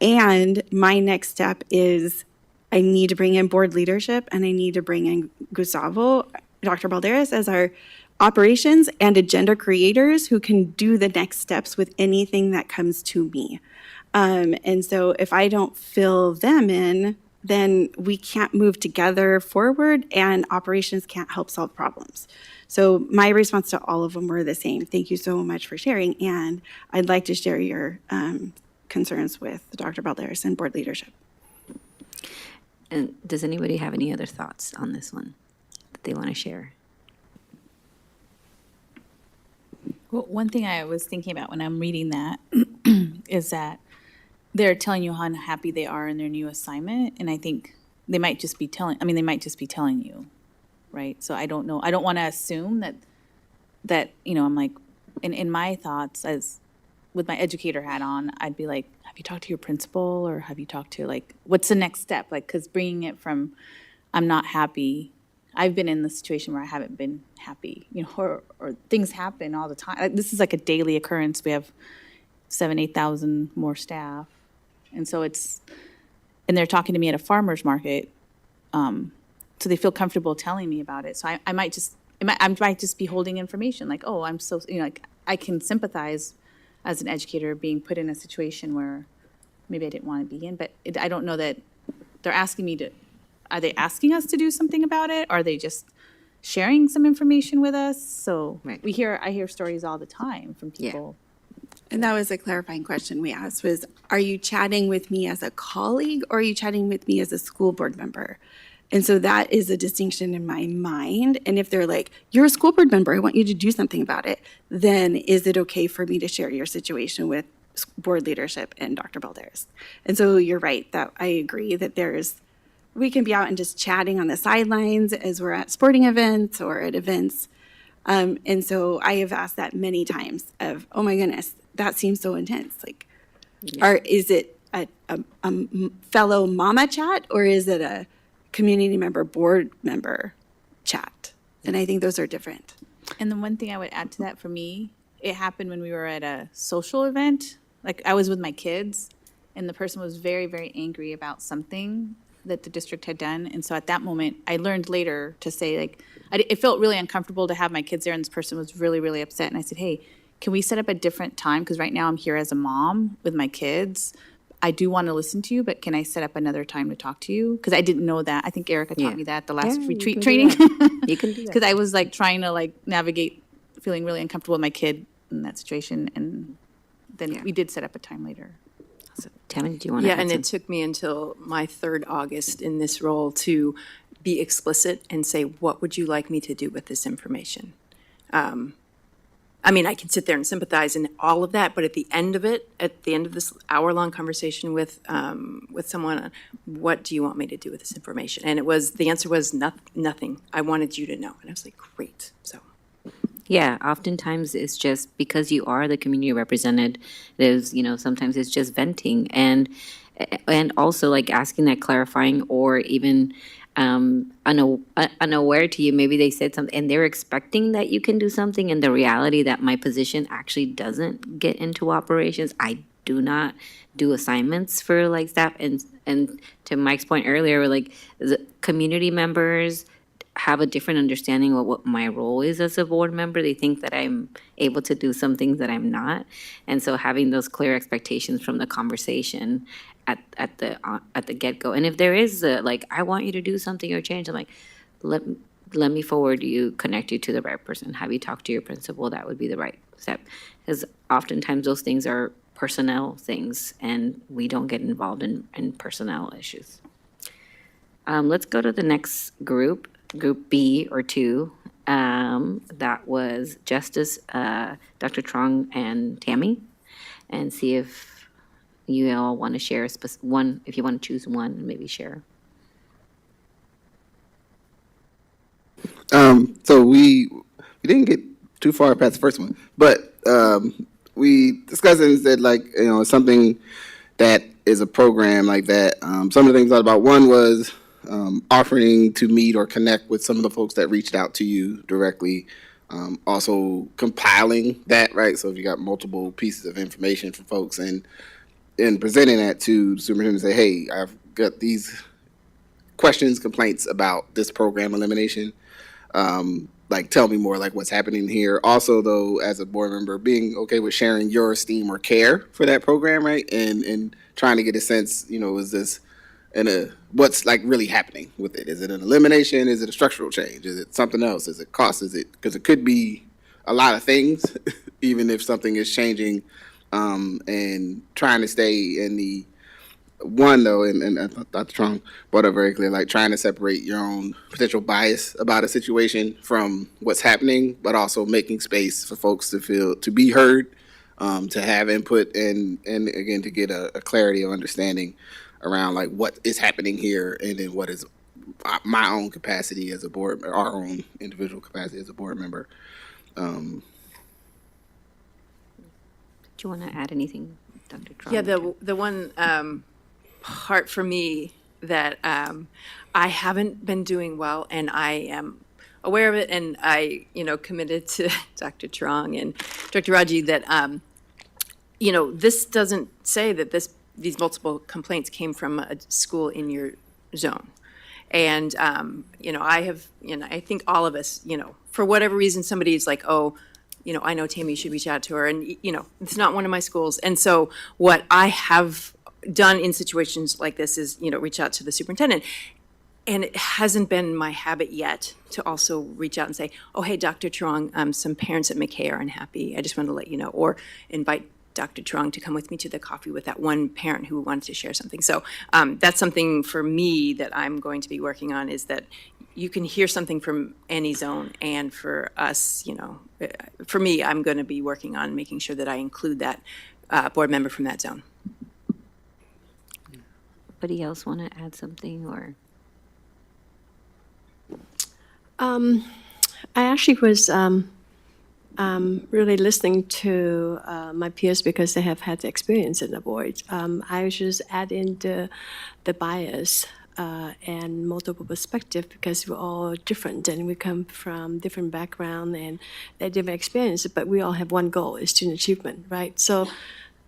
And my next step is I need to bring in board leadership, and I need to bring in Gustavo, Dr. Balderas, as our operations and agenda creators who can do the next steps with anything that comes to me. And so if I don't fill them in, then we can't move together forward, and operations can't help solve problems. So my response to all of them were the same. Thank you so much for sharing, and I'd like to share your concerns with Dr. Balderas and board leadership. And does anybody have any other thoughts on this one that they want to share? Well, one thing I was thinking about when I'm reading that is that they're telling you how unhappy they are in their new assignment, and I think they might just be telling you, right? So I don't know. I don't want to assume that I'm like, in my thoughts, as with my educator hat on, I'd be like, have you talked to your principal, or have you talked to, like, what's the next step? Like, because bringing it from, I'm not happy. I've been in the situation where I haven't been happy, or things happen all the time. Like, this is like a daily occurrence. We have 8,000 more staff. And so and they're talking to me at a farmer's market. So they feel comfortable telling me about it. So I might just be holding information like, oh, I'm so, like I can sympathize as an educator being put in a situation where maybe I didn't want to be in, but I don't know that they're asking me to, are they asking us to do something about it? Are they just sharing some information with us? So Right. I hear stories all the time from people. And that was a clarifying question we asked was, are you chatting with me as a colleague, or are you chatting with me as a school board member? And so that is a distinction in my mind. And if they're like, you're a school board member, I want you to do something about it, then is it okay for me to share your situation with board leadership and Dr. Balderas? And so you're right, that I agree that we can be out and just chatting on the sidelines as we're at sporting events or at events. And so I have asked that many times of, oh my goodness, that seems so intense. Like, is it a fellow mama chat, or is it a community member, board member chat? And I think those are different. And the one thing I would add to that, for me, it happened when we were at a social event. Like, I was with my kids, and the person was very, very angry about something that the district had done. And so at that moment, I learned later to say, like, it felt really uncomfortable to have my kids there, and this person was really, really upset. And I said, hey, can we set up a different time? Because right now I'm here as a mom with my kids. I do want to listen to you, but can I set up another time to talk to you? Because I didn't know that. I think Erica taught Yeah. me that at the last Yeah, you retreat can do training. that. You can do that. Because I was like trying to like navigate feeling really uncomfortable with my kid in that situation. And then we did set up a time later. Tammy, do you want to Yeah, add and something? it took me until my 3rd August in this role to be explicit and say, what would you like me to do with this information? I mean, I can sit there and sympathize and all of that, but at the end of it, at the end of this hour-long conversation with someone, what do you want me to do with this information? And the answer was nothing. I wanted you to know. And I was like, great, so. Yeah, oftentimes it's just because you are the community representatives, sometimes it's just venting and also like asking that clarifying or even unaware to you, maybe they said something and they're expecting that you can do something, and the reality that my position actually doesn't get into operations. I do not do assignments for like staff, and to Mike's point earlier, like the community members have a different understanding of what my role is as a board member. They think that I'm able to do some things that I'm not. And so having those clear expectations from the conversation at the get-go. And if there is like, I want you to do something or change, I'm like, let me connect you to the right person. Have you talk to your principal? That would be the right step. Because oftentimes those things are personnel things, and we don't get involved in personnel issues. Let's go to the next group B or 2. That was Justice, Dr. Trong and Tammy, and see if you all want to share one, if you want to choose one, maybe share. So we didn't get too far past the first one, but we discussed it and said, like, something that is a program like that. Some of the things I thought about, one was offering to meet or connect with some of the folks that reached out to you directly. Also compiling that, right? So if you got multiple pieces of information from folks and presenting that to the superintendent, say, hey, I've got these questions, complaints about this program elimination. Like, tell me more, like, what's happening here. Also, though, as a board member, being okay with sharing your esteem or care for that program, right? And trying to get a sense, is this what's like really happening with it? Is it an elimination? Is it a structural change? Is it something else? Is it cost? Is it, because it could be a lot of things, even if something is changing, and trying to stay in the one, though, and I thought Dr. Trong brought up very clear, like trying to separate your own potential bias about a situation from what's happening, but also making space for folks to be heard, to have input, and again, to get a clarity of understanding around like what is happening here, and then what is my own capacity as a board, our own individual capacity as a board member. Do you want to add anything, Dr. Trong? Yeah, the one part for me that I haven't been doing well, and I am aware of it, and I, committed to Dr. Trong and Dr. Raji that, this doesn't say that these multiple complaints came from a school in your zone. And, I have, I think all of us, for whatever reason, somebody is like, oh, I know Tammy, you should reach out to her. And, it's not one of my schools. And so what I have done in situations like this is, reach out to the superintendent. And it hasn't been my habit yet to also reach out and say, oh, hey, Dr. Trong, some parents at McKay are unhappy. I just wanted to let you know. Or invite Dr. Trong to come with me to the coffee with that one parent who wanted to share something. So that's something for me that I'm going to be working on, is that you can hear something from any zone. And for us, for me, I'm going to be working on making sure that I include that board member from that zone. Anybody else want to add something, or? I actually was really listening to my peers because they have had experience in the board. I just add in the bias and multiple perspective, because we're all different and we come from different background and different experience, but we all have one goal, is student achievement, right? So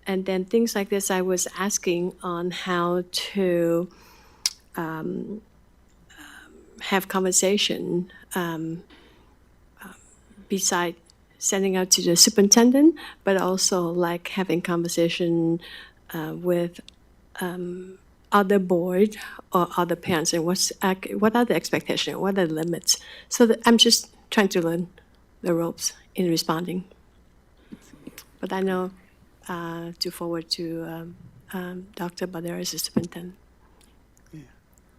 And then things like this, I was asking on how to have conversation beside sending out to the superintendent, but also like having conversation with other board or other parents, and what are the expectations, what are the limits? So that I'm just trying to learn the ropes in responding. But I know to forward to Dr. Balderas, the superintendent.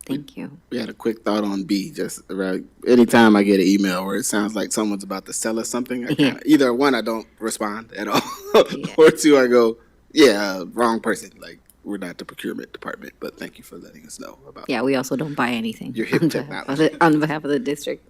Thank you. We had a quick thought on B. Just around anytime I get an email where it sounds like someone's about to sell us something, I kinda, either one, I don't respond at all, or two, I go, yeah, wrong person. Like, we're not the procurement department, but thank you for letting us know about. Yeah, we also don't buy anything. Your hip on behalf of technology. on behalf of the district.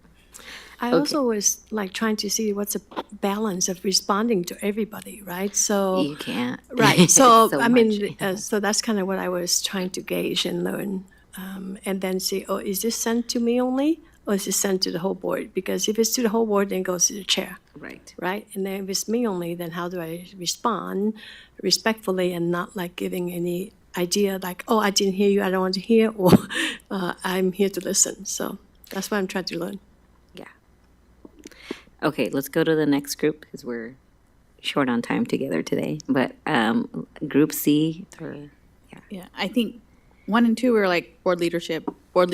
I also was like trying to see what's a balance of responding to everybody, right? So You can't. right. So, So I mean, much. so that's kind of what I was trying to gauge and learn, and then see, oh, is this sent to me only, or is it sent to the whole board? Because if it's to the whole board, then it goes to the chair, Right. right? And then if it's me only, then how do I respond respectfully and not like giving any idea like, oh, I didn't hear you, I don't want to hear, or I'm here to listen. So that's what I'm trying to learn. Yeah. Okay, let's go to the next group because we're short on time together today. But Group C, or Yeah, I think 1 and 2 were like board leadership, send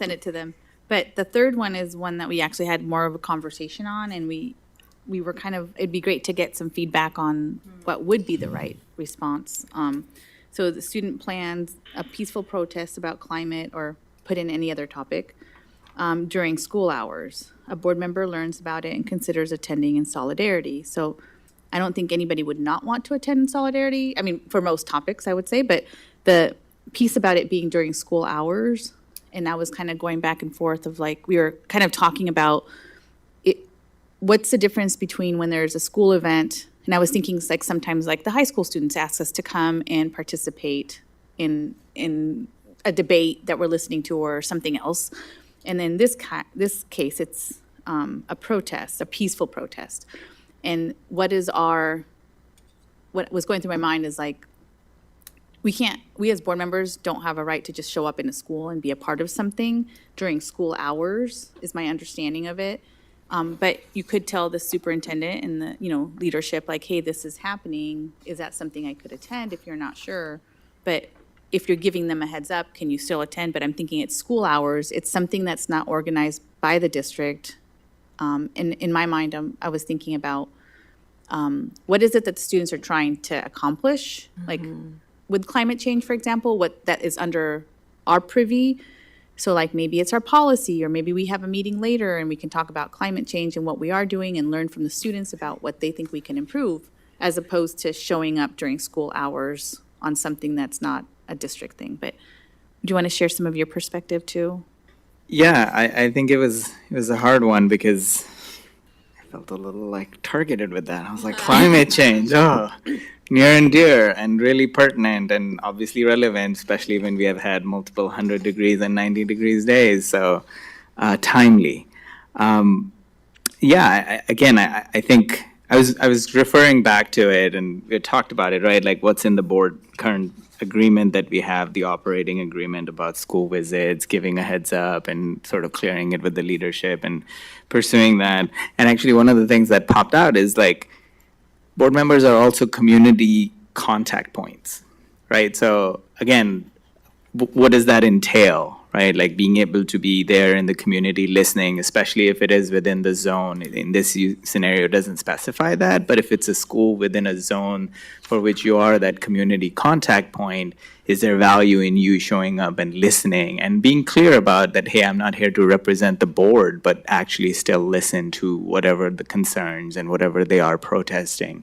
it to them. But the third one is one that we actually had more of a conversation on, and we were kind of, it'd be great to get some feedback on what would be the right response. So the student plans a peaceful protest about climate or put in any other topic during school hours. A board member learns about it and considers attending in solidarity. So I don't think anybody would not want to attend in solidarity. I mean, for most topics, I would say, but the piece about it being during school hours, and I was kind of going back and forth of like, we were kind of talking about it, what's the difference between when there's a school event, and I was thinking like sometimes like the high school students ask us to come and participate in a debate that we're listening to or something else. And in this case, it's a protest, a peaceful protest. And what was going through my mind is like, we as board members don't have a right to just show up in a school and be a part of something during school hours, is my understanding of it. But you could tell the superintendent and the, leadership, like, hey, this is happening. Is that something I could attend if you're not sure? But if you're giving them a heads up, can you still attend? But I'm thinking it's school hours. It's something that's not organized by the district. And in my mind, I was thinking about what is it that the students are trying to accomplish? Like with climate change, for example, what that is under our privy. So like maybe it's our policy, or maybe we have a meeting later and we can talk about climate change and what we are doing and learn from the students about what they think we can improve, as opposed to showing up during school hours on something that's not a district thing. But do you want to share some of your perspective too? Yeah, I think it was a hard one because I felt a little like targeted with that. I was like, climate change, near and dear and really pertinent and obviously relevant, especially when we have had multiple 100 degrees and 90 degrees days. So timely. I think I was referring back to it, and we talked about it, right? Like what's in the board current agreement that we have, the operating agreement about school visits, giving a heads up and sort of clearing it with the leadership and pursuing that. And actually one of the things that popped out is like board members are also community contact points, right? So again, what does that entail? Right, like being able to be there in the community listening, especially if it is within the zone. In this scenario, it doesn't specify that, but if it's a school within a zone for which you are that community contact point, is there value in you showing up and listening and being clear about that, hey, I'm not here to represent the board, but actually still listen to whatever the concerns and whatever they are protesting.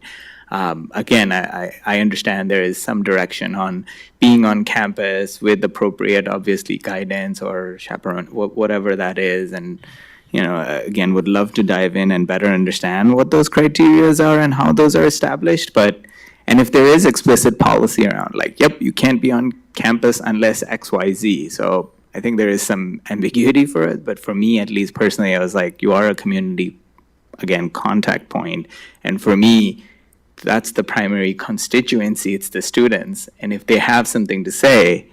Again, I understand there is some direction on being on campus with appropriate, obviously, guidance or chaperone, whatever that is. And, again, would love to dive in and better understand what those criteria are and how those are established. And if there is explicit policy around, like, yep, you can't be on campus unless X, Y, Z. So I think there is some ambiguity for it. But for me, at least personally, I was like, you are a community, again, contact point. And for me, that's the primary constituency, it's the students. And if they have something to say,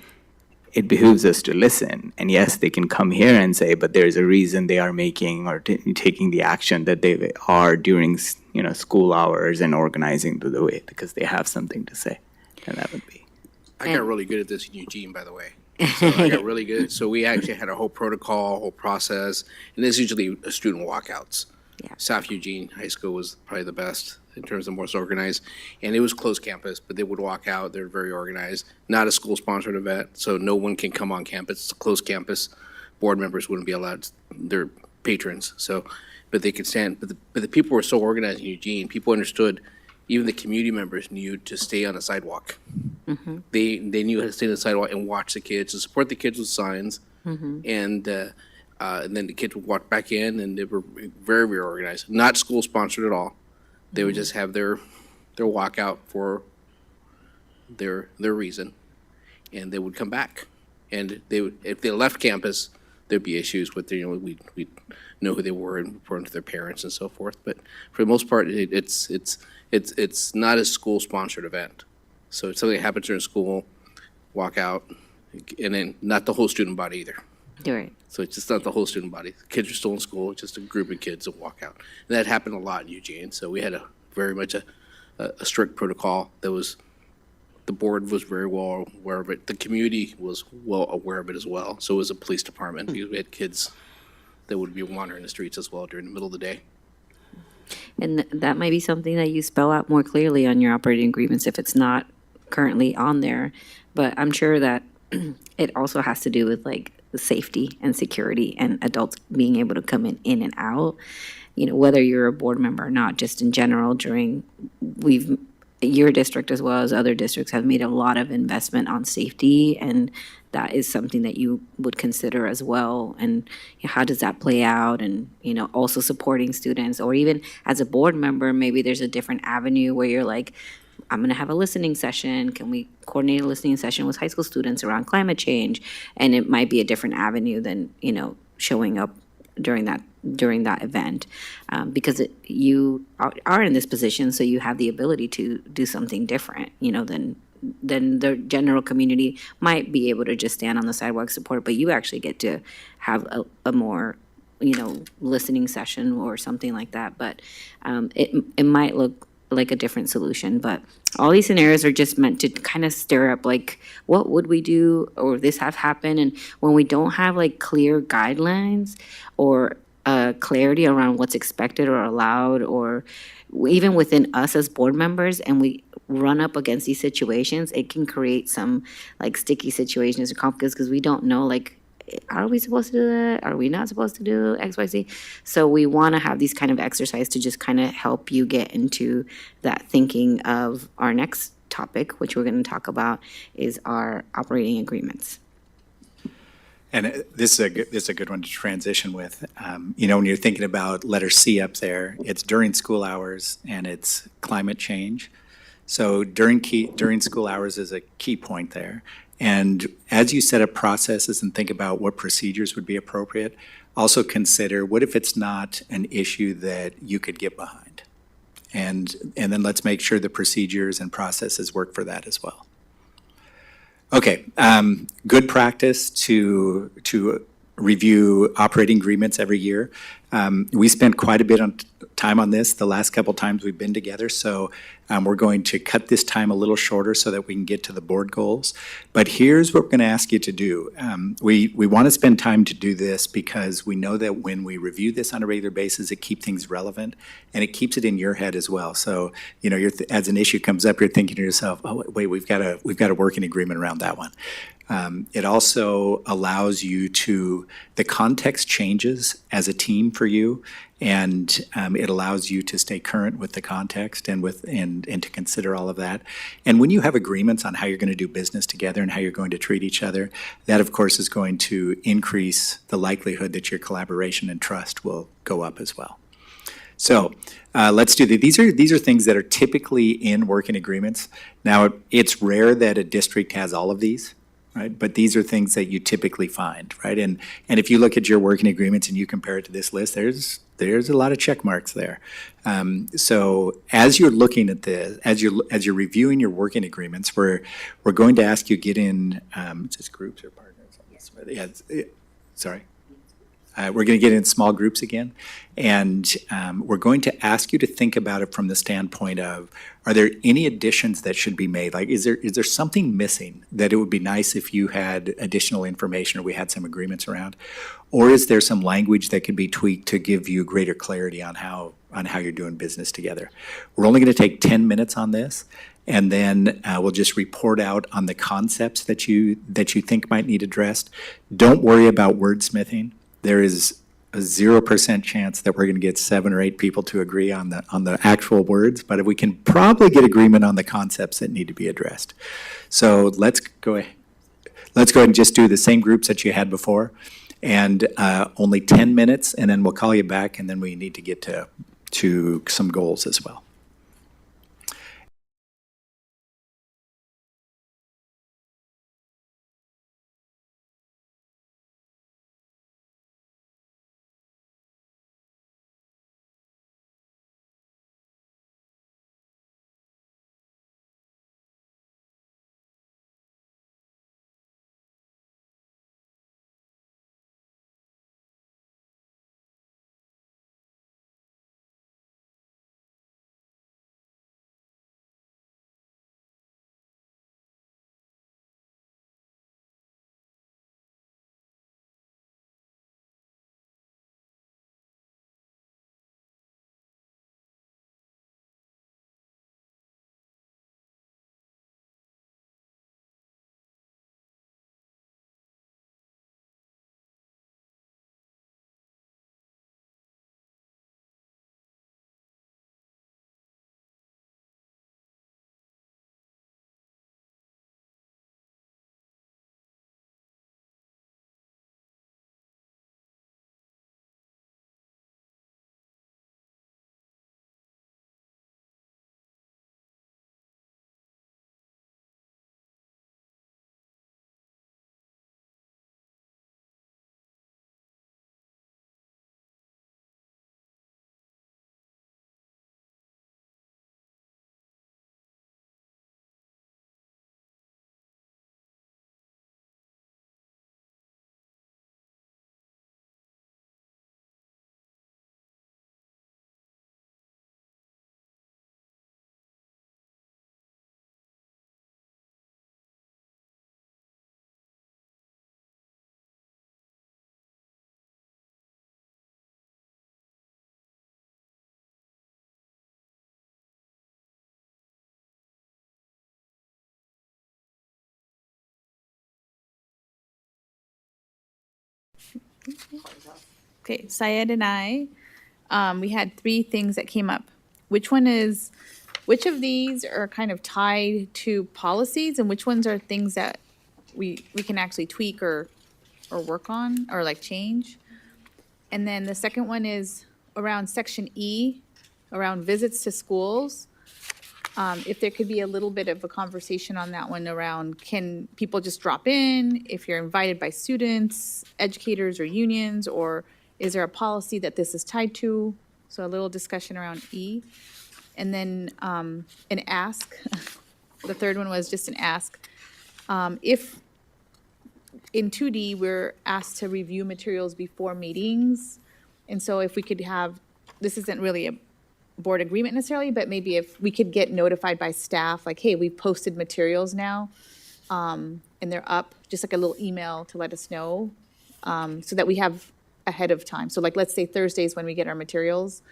it behooves us to listen. And yes, they can come here and say, but there's a reason they are making or taking the action that they are during, school hours and organizing the way because they have something to say. And that would be. I got really good at this in Eugene, by the way. So I got really good. So we actually had a whole protocol, whole process, and there's usually student walkouts. Yeah. South Eugene High School was probably the best in terms of most organized, and it was closed campus, but they would walk out. They're very organized. Not a school-sponsored event, so no one can come on campus. It's a closed campus. Board members wouldn't be allowed. They're patrons, so but they could stand. But the people were so organized in Eugene. People understood. Even the community members knew to stay on the sidewalk. Mm-hmm. They knew how to stay on the sidewalk and watch the kids and support the kids with signs. Mm-hmm. And then the kids would walk back in, and they were very, very organized. Not school sponsored at all. They would just have their walkout for their reason, and they would come back. And they would, if they left campus, there'd be issues with we'd know who they were and report them to their parents and so forth. But for the most part, it's not a school sponsored event. So it's something that happens during school, walk out, and then not the whole student body either. You're right. So it's just not the whole student body. Kids are still in school, it's just a group of kids that walk out. And that happened a lot in Eugene. So we had very much a strict protocol that was, the board was very well aware of it. The community was well aware of it as well. So was the police department, because we had kids that would be wandering the streets as well during the middle of the day. And that might be something that you spell out more clearly on your operating agreements if it's not currently on there. But I'm sure that it also has to do with like the safety and security and adults being able to come in and out, whether you're a board member or not, just in general your district as well as other districts have made a lot of investment on safety, and that is something that you would consider as well. And how does that play out? And, also supporting students, or even as a board member, maybe there's a different avenue where you're like, I'm going to have a listening session. Can we coordinate a listening session with high school students around climate change? And it might be a different avenue than, showing up during that event, because you are in this position, so you have the ability to do something different, than the general community might be able to just stand on the sidewalk support, but you actually get to have a more, listening session or something like that. But it might look like a different solution, but all these scenarios are just meant to kind of stir up, like, what would we do, or this have happened? And when we don't have like clear guidelines or clarity around what's expected or allowed, or even within us as board members, and we run up against these situations, it can create some like sticky situations or conflicts because we don't know, like, are we supposed to do that? Are we not supposed to do X, Y, Z? So we want to have these kind of exercise to just kind of help you get into that thinking of our next topic, which we're going to talk about, is our operating agreements. And this is a good one to transition with. When you're thinking about letter C up there, it's during school hours and it's climate change. So during school hours is a key point there. And as you set up processes and think about what procedures would be appropriate, also consider, what if it's not an issue that you could get behind? And then let's make sure the procedures and processes work for that as well. Okay, good practice to review operating agreements every year. We spent quite a bit of time on this the last couple times we've been together, so we're going to cut this time a little shorter so that we can get to the board goals. But here's what we're going to ask you to do. We want to spend time to do this because we know that when we review this on a regular basis, it keeps things relevant and it keeps it in your head as well. So, as an issue comes up, you're thinking to yourself, oh, wait, we've got a working agreement around that one. It also allows you the context changes as a team for you, and it allows you to stay current with the context and to consider all of that. And when you have agreements on how you're going to do business together and how you're going to treat each other, that of course is going to increase the likelihood that your collaboration and trust will go up as well. So let's do these are things that are typically in working agreements. Now, it's rare that a district has all of these. Right, but these are things that you typically find, right? And if you look at your working agreements and you compare it to this list, there's there's a lot of check marks there. So as you're looking at this, as you're reviewing your working agreements, we're going to ask you get in, just groups or partners. Yeah, sorry. We're going to get in small groups again, and we're going to ask you to think about it from the standpoint of, are there any additions that should be made? Like, is there something missing that it would be nice if you had additional information or we had some agreements around? Or is there some language that could be tweaked to give you greater clarity on how you're doing business together? We're only going to take 10 minutes on this, and then we'll just report out on the concepts that you think might need addressed. Don't worry about wordsmithing. There is a 0% chance that we're going to get 7 or 8 people to agree on the actual words, but if we can probably get agreement on the concepts that need to be addressed. So let's go ahead and just do the same groups that you had before, and only 10 minutes, and then we'll call you back, and then we need to get to some goals as well. Okay, Syed and I, we had 3 things that came up. Which of these are kind of tied to policies, and which ones are things that we can actually tweak or work on, or like change? And then the second one is around section E, around visits to schools. If there could be a little bit of a conversation on that one around, can people just drop in if you're invited by students, educators, or unions, or is there a policy that this is tied to? So a little discussion around E. And then an ask. The third one was just an ask. If in 2D, we're asked to review materials before meetings, and so if we could have, this isn't really a board agreement necessarily, but maybe if we could get notified by staff, like, hey, we've posted materials now, and they're up, just like a little email to let us know, so that we have ahead of time. So like, let's say Thursdays when we get our materials,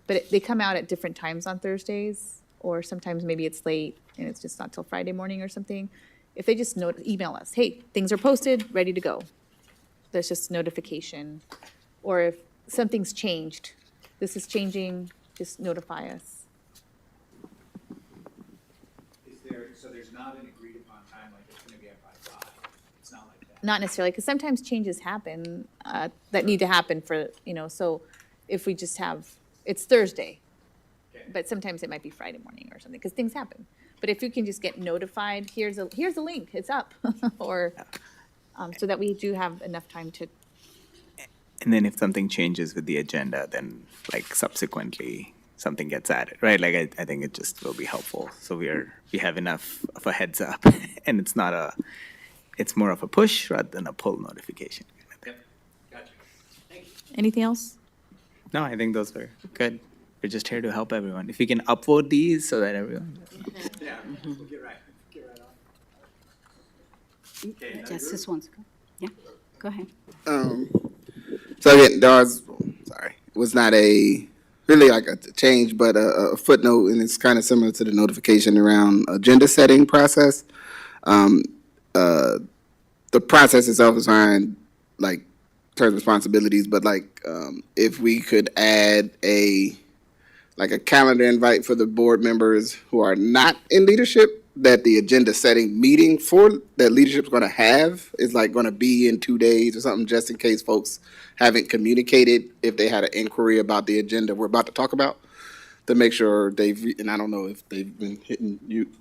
but they come out at different times on Thursdays, or sometimes maybe it's late and it's just not till Friday morning or something. If they just email us, hey, things are posted, ready to go. There's just notification. Or if something's changed, this is changing, just notify us. So there's not an agreed upon time, like it's gonna be at by 5? It's not like that? Not necessarily, because sometimes changes happen that need to happen for, so if we just have, it's Thursday, but sometimes it might be Friday morning or something, because things happen. But if you can just get notified, here's a link, it's up, or, so that we do have enough time to. And then if something changes with the agenda, then like subsequently something gets added, right? Like I think it just will be helpful. So we have enough of a heads up and it's more of a push rather than a pull notification. Anything else? No, I think those were good. We're just here to help everyone. If we can upvote these so that everyone. Justice wants to go. Yeah, go ahead. So again, there was, sorry, it was not a really like a change, but a footnote, and it's kind of similar to the notification around agenda setting process. The process itself is fine, like terms responsibilities, but like if we could add a calendar invite for the board members who are not in leadership, that the agenda setting meeting for that leadership's going to have is like going to be in 2 days or something, just in case folks haven't communicated if they had an inquiry about the agenda we're about to talk about, to make sure and I don't know if they've been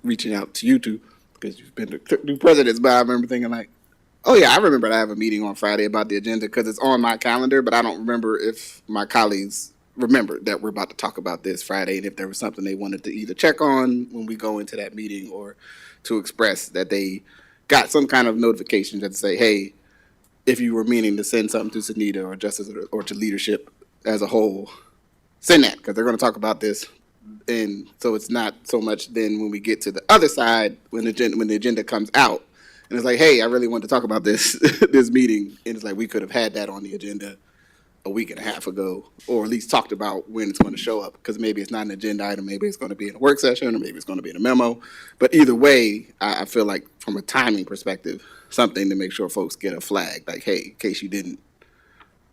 reaching out to you two because you've been the new presidents, but I remember thinking like, oh yeah, I remember I have a meeting on Friday about the agenda because it's on my calendar, but I don't remember if my colleagues remembered that we're about to talk about this Friday, and if there was something they wanted to either check on when we go into that meeting or to express that they got some kind of notification that say, hey, if you were meaning to send something to Sunita or Justice or to leadership as a whole, send that because they're going to talk about this. And so it's not so much then when we get to the other side, when the agenda comes out, and it's like, hey, I really want to talk about this this meeting, and it's like we could have had that on the agenda a week and a half ago, or at least talked about when it's going to show up, because maybe it's not an agenda item, maybe it's going to be in a work session, or maybe it's going to be in a memo. But either way, I feel like from a timing perspective, something to make sure folks get a flag, like, hey, in case you didn't,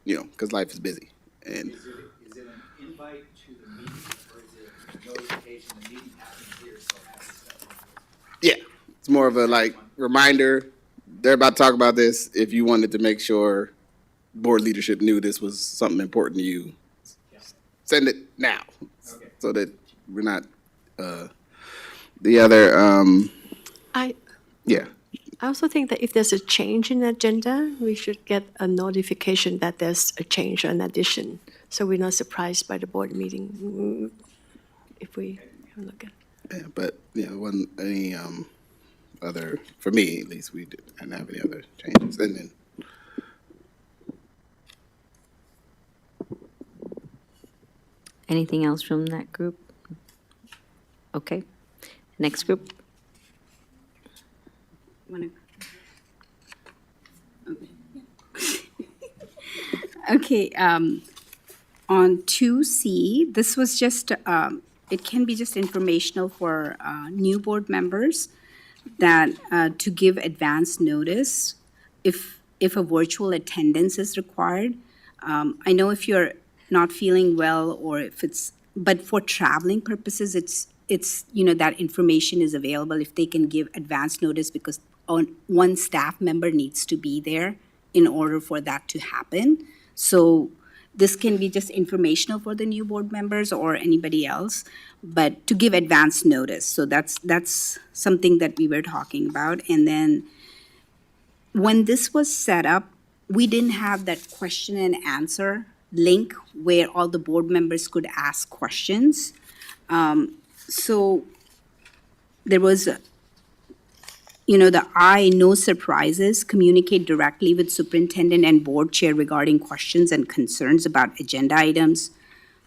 because life is busy. And Is it an invite to the meeting, or is it a notification the meeting happens here, so have this stuff? yeah, it's more of a like reminder, they're about to talk about this. If you wanted to make sure board leadership knew this was something important to you, send it now, so that we're not, the other, I yeah. I also think that if there's a change in the agenda, we should get a notification that there's a change or an addition, so we're not surprised by the board meeting if we look at. Yeah, but yeah, it wasn't any other, for me at least, we didn't have any other changes. And then Anything else from that group? Okay. Next group? Okay, on 2C, this was just, it can be just informational for new board members that to give advance notice if a virtual attendance is required. I know if you're not feeling well or if it's, but for traveling purposes, it's that information is available if they can give advance notice, because one staff member needs to be there in order for that to happen. So this can be just informational for the new board members or anybody else, but to give advance notice. So that's something that we were talking about. And then when this was set up, we didn't have that question and answer link where all the board members could ask questions. So there was, the no surprises, communicate directly with superintendent and board chair regarding questions and concerns about agenda items,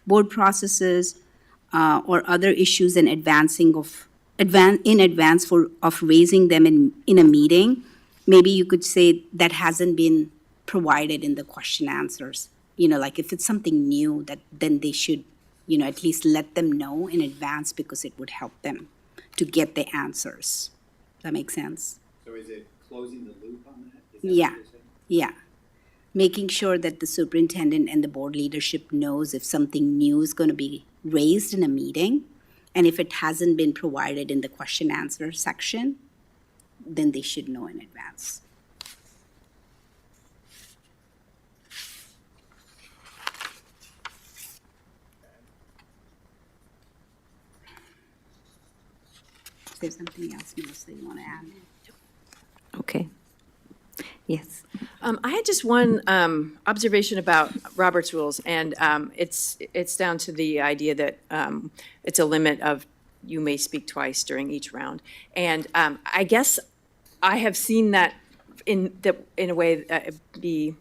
board processes, or other issues in advance of raising them in a meeting. Maybe you could say that hasn't been provided in the question answers. Like if it's something new, that then they should, at least let them know in advance, because it would help them to get the answers. That makes sense? So is it closing the loop on that? Is that what Yeah, you're saying? yeah. Making sure that the superintendent and the board leadership knows if something new is going to be raised in a meeting, and if it hasn't been provided in the question answer section, then they should know in advance. Is there something else, Melissa, you want to add? Okay. Yes. I had just one observation about Robert's rules, and it's down to the idea that it's a limit of you may speak twice during each round. And I guess I have seen that in a way be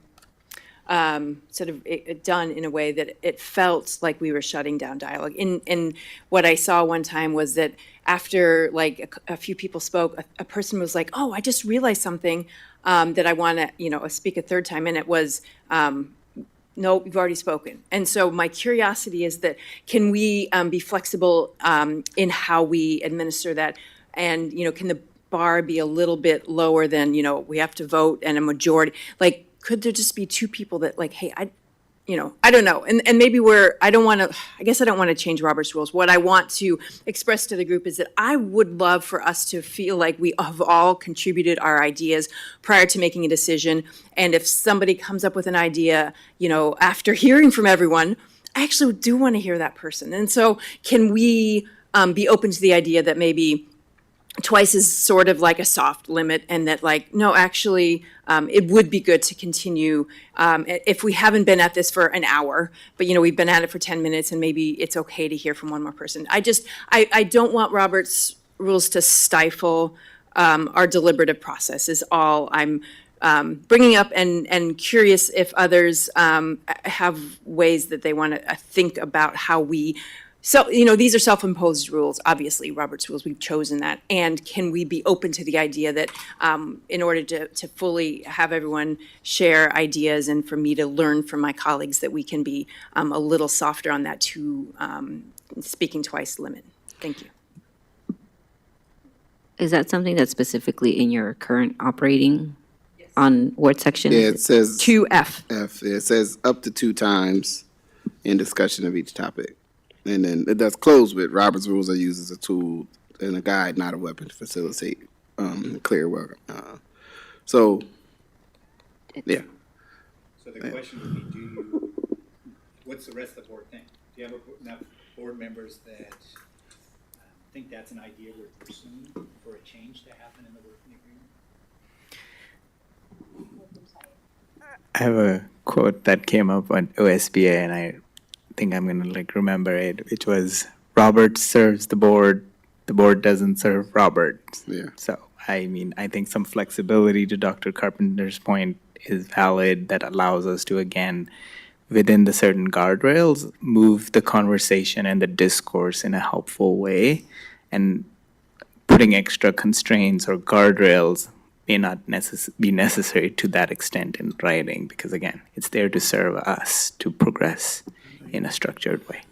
sort of done in a way that it felt like we were shutting down dialogue. In what I saw one time was that after like a few people spoke, a person was like, "Oh, I just realized something that I want to, speak a third time," and it was. No, you've already spoken. And so my curiosity is that can we be flexible in how we administer that? And, can the bar be a little bit lower than, we have to vote and a majority? Like, could there just be two people that like, hey, I don't know. And maybe I don't want to change Robert's rules. What I want to express to the group is that I would love for us to feel like we have all contributed our ideas prior to making a decision. And if somebody comes up with an idea, after hearing from everyone, I actually do want to hear that person. And so can we be open to the idea that maybe twice is sort of like a soft limit, and that like, no, actually, it would be good to continue if we haven't been at this for an hour, but we've been at it for 10 minutes, and maybe it's okay to hear from one more person. I don't want Robert's rules to stifle our deliberative process is all I'm bringing up, and curious if others have ways that they want to think about how we. So, these are self-imposed rules, obviously, Robert's rules, we've chosen that. And can we be open to the idea that in order to fully have everyone share ideas and for me to learn from my colleagues that we can be a little softer on that speaking twice limit? Thank you. Is that something that's specifically in your current operating on what section? Yeah, it says 2F. F. It says up to 2 times in discussion of each topic. And then it does close with Robert's rules are used as a tool and a guide, not a weapon, to facilitate clear work. So, yeah. So the question would be, what's the rest of the board think? Do you have enough board members that think that's an idea we're pursuing for a change to happen in the working agreement? I have a quote that came up on OSBA, and I think I'm going to remember it, which was, Robert serves the board doesn't serve Robert. Yeah. So, I think some flexibility, to Dr. Carpenter's point, is valid, that allows us to, again, within the certain guardrails, move the conversation and the discourse in a helpful way. And putting extra constraints or guardrails may not be necessary to that extent in writing, because again, it's there to serve us to progress in a structured way.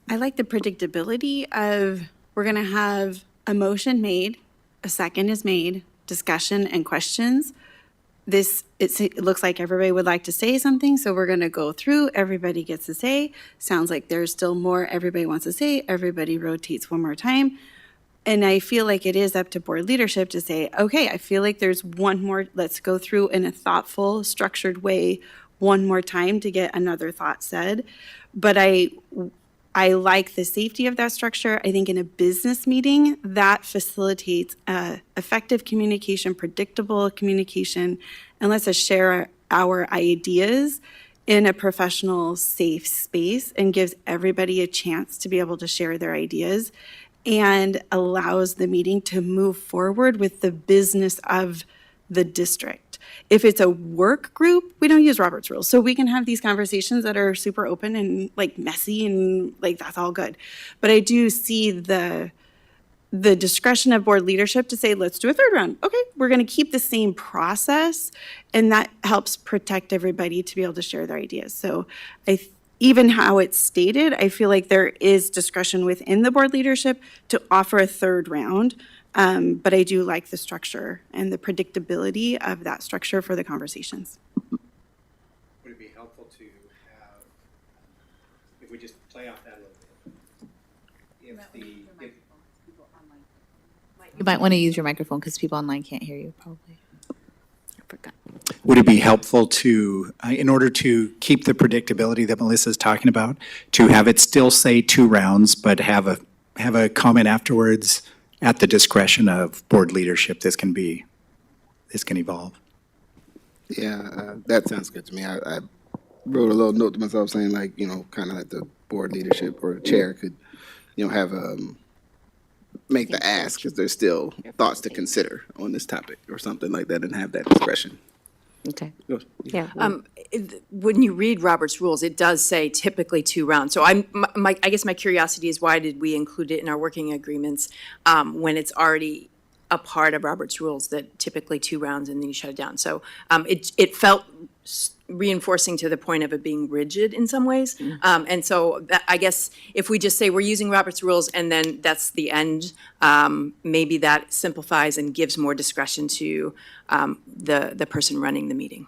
I like the predictability of, we're going to have a motion made, a second is made, discussion and questions. It looks like everybody would like to say something, so we're going to go through, everybody gets to say. Sounds like there's still more everybody wants to say, everybody rotates one more time. And I feel like it is up to board leadership to say, okay, I feel like there's one more, let's go through in a thoughtful, structured way one more time to get another thought said. But I like the safety of that structure. I think in a business meeting, that facilitates effective communication, predictable communication, and lets us share our ideas in a professional, safe space, and gives everybody a chance to be able to share their ideas, and allows the meeting to move forward with the business of the district. If it's a work group, we don't use Robert's rules. So we can have these conversations that are super open and messy, and that's all good. But I do see the discretion of board leadership to say, let's do a third round. Okay, we're going to keep the same process, and that helps protect everybody to be able to share their ideas. So even how it's stated, I feel like there is discretion within the board leadership to offer a third round. But I do like the structure and the predictability of that structure for the conversations. Would it be helpful to have, if we just play off that a little bit, You might want to use your microphone because people online can't hear you, probably. I forgot. would it be helpful to, in order to keep the predictability that Melissa's talking about, to have it still say 2 rounds, but have a comment afterwards at the discretion of board leadership, this can evolve. Yeah, that sounds good to me. I wrote a little note to myself saying like, kind of like the board leadership or the chair could, have, make the ask because there's still thoughts to consider on this topic or something like that and have that discretion. Okay. Go. Yeah. When you read Robert's rules, it does say typically 2 rounds. So I guess my curiosity is why did we include it in our working agreements when it's already a part of Robert's rules that typically 2 rounds and then you shut it down. So it felt reinforcing to the point of it being rigid in some ways. And so I guess if we just say we're using Robert's rules and then that's the end, maybe that simplifies and gives more discretion to the person running the meeting,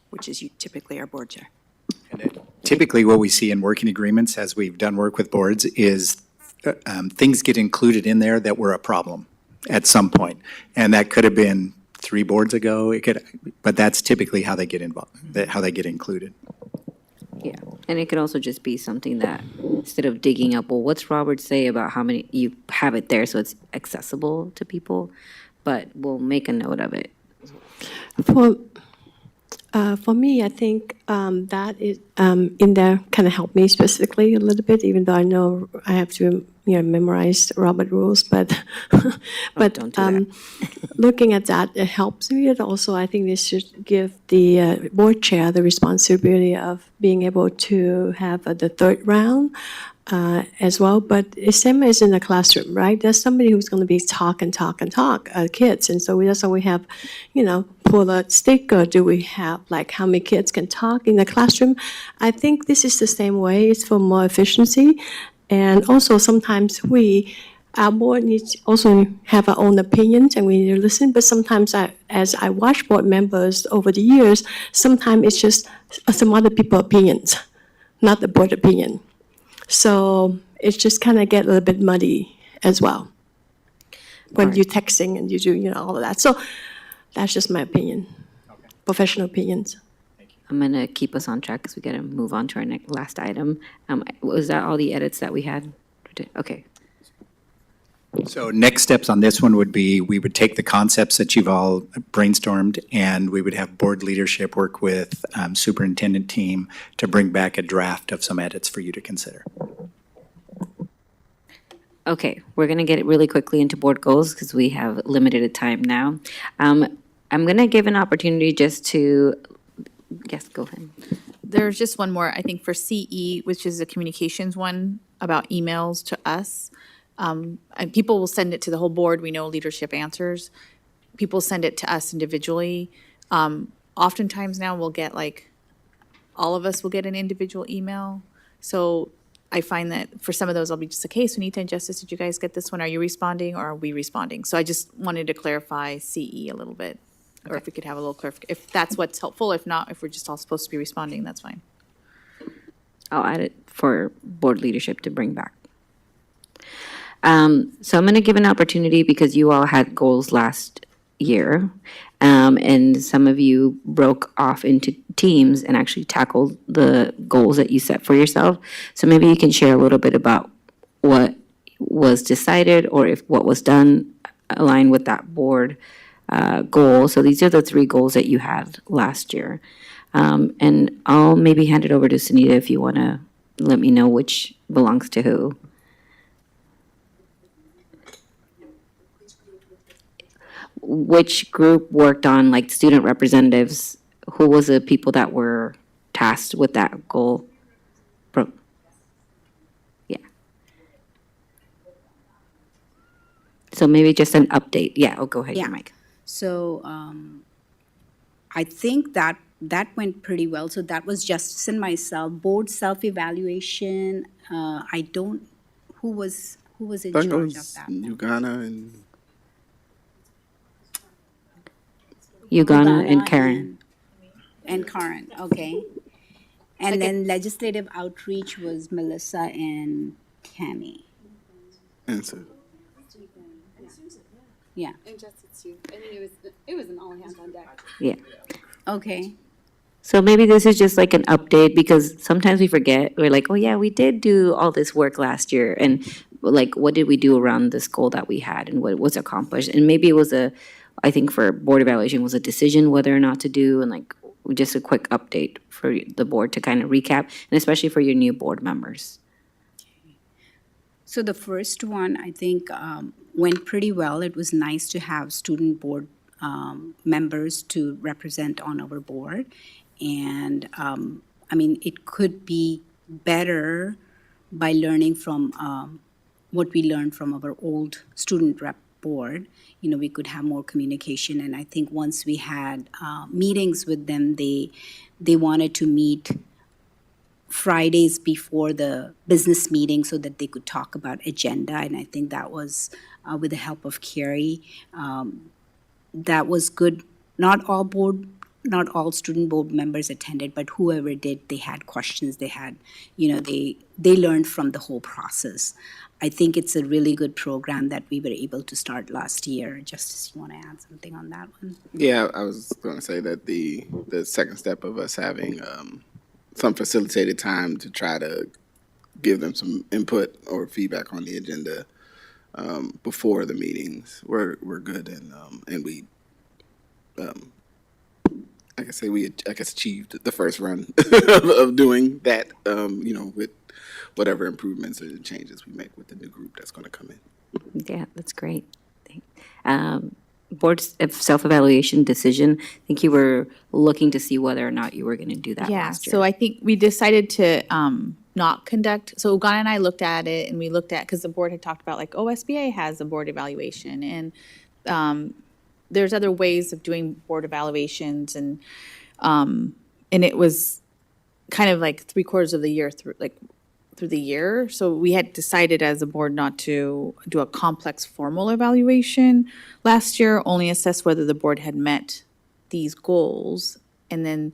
which is typically our board chair. Typically, what we see in working agreements, as we've done work with boards, is things get included in there that were a problem at some point. And that could have been 3 boards ago, but that's typically how they get involved, how they get included. Yeah, and it could also just be something that instead of digging up, well, what's Robert say about how many, you have it there so it's accessible to people, but we'll make a note of it. For me, I think that is in there kind of helped me specifically a little bit, even though I know I have to memorize Robert rules, but Don't do that. Looking at that, it helps me. And also, I think this should give the board chair the responsibility of being able to have the 3rd round as well. But it's same as in the classroom, right? There's somebody who's going to be talk, kids. And so that's why we have, pull a sticker. Do we have like how many kids can talk in the classroom? I think this is the same way. It's for more efficiency. And also sometimes our board needs also have our own opinions and we need to listen. But sometimes as I watch board members over the years, sometimes it's just some other people's opinions, not the board opinion. So it's just kind of get a little bit muddy as well when Right. you're texting and you do, all of that. So that's just my opinion, professional opinions. I'm going to keep us on track because we got to move on to our last item. Was that all the edits that we had? Okay. So next steps on this one would be, we would take the concepts that you've all brainstormed, and we would have board leadership work with superintendent team to bring back a draft of some edits for you to consider. Okay, we're going to get it really quickly into board goals because we have limited time now. I'm going to give an opportunity just to, yes, go ahead. There's just one more, I think, for CE, which is a communications one about emails to us. And people will send it to the whole board. We know leadership answers. People send it to us individually. Oftentimes now we'll get all of us will get an individual email. So I find that for some of those, I'll be just like, hey, Sunita and Justice, did you guys get this one? Are you responding or are we responding? So I just wanted to clarify CE a little bit. Or if we could have a little clarification, if that's what's helpful. If not, if we're just all supposed to be responding, that's fine. I'll add it for board leadership to bring back. So I'm going to give an opportunity because you all had goals last year. And some of you broke off into teams and actually tackled the goals that you set for yourself. So maybe you can share a little bit about what was decided or if what was done aligned with that board goal. So these are the 3 goals that you had last year. And I'll maybe hand it over to Sunita if you want to let me know which belongs to who. Which group worked on, like, student representatives? Who was the people that were tasked with that goal? Yeah. So maybe just an update. Yeah, oh, go ahead, Yeah. Mike. So I think that went pretty well. So that was Justice and myself. Board self-evaluation. Who was in I know charge of it's that? Uganda and Ugana and Karen. And Karen, okay. And then legislative outreach was Melissa and Tammy. and so Yeah, And Justice too. I mean, it was an all hands on deck. Yeah. okay. So maybe this is just like an update, because sometimes we forget. We're like, oh yeah, we did do all this work last year, and like, what did we do around this goal that we had, and what was accomplished? And maybe it was I think for board evaluation was a decision whether or not to do, and like just a quick update for the board to kind of recap, and especially for your new board members. So the first one, I think, went pretty well. It was nice to have student board members to represent on our board. And, I mean, it could be better by learning from what we learned from our old student rep board. You know, we could have more communication. And I think once we had meetings with them, they wanted to meet Fridays before the business meeting so that they could talk about agenda. And I think that was, with the help of Carrie, that was good. Not all student board members attended, but whoever did, they had questions. They had, you know, they learned from the whole process. I think it's a really good program that we were able to start last year. Justice, you want to add something on that one? Yeah, I was going to say that the second step of us having some facilitated time to try to give them some input or feedback on the agenda before the meetings were good, and we I guess we achieved the first run of doing that, you know, with whatever improvements and changes we make with the new group that's going to come in. Yeah, that's great. Board of self-evaluation decision, I think you were looking to see whether or not you were going to do that Yeah, last year. so I think we decided to not conduct, so Ugana and I looked at it, and we looked at, because the board had talked about like, OSBA has a board evaluation, and there's other ways of doing board evaluations, and it was kind of like 3/4 of the year through the year. So we had decided as a board not to do a complex formal evaluation last year, only assess whether the board had met these goals. And then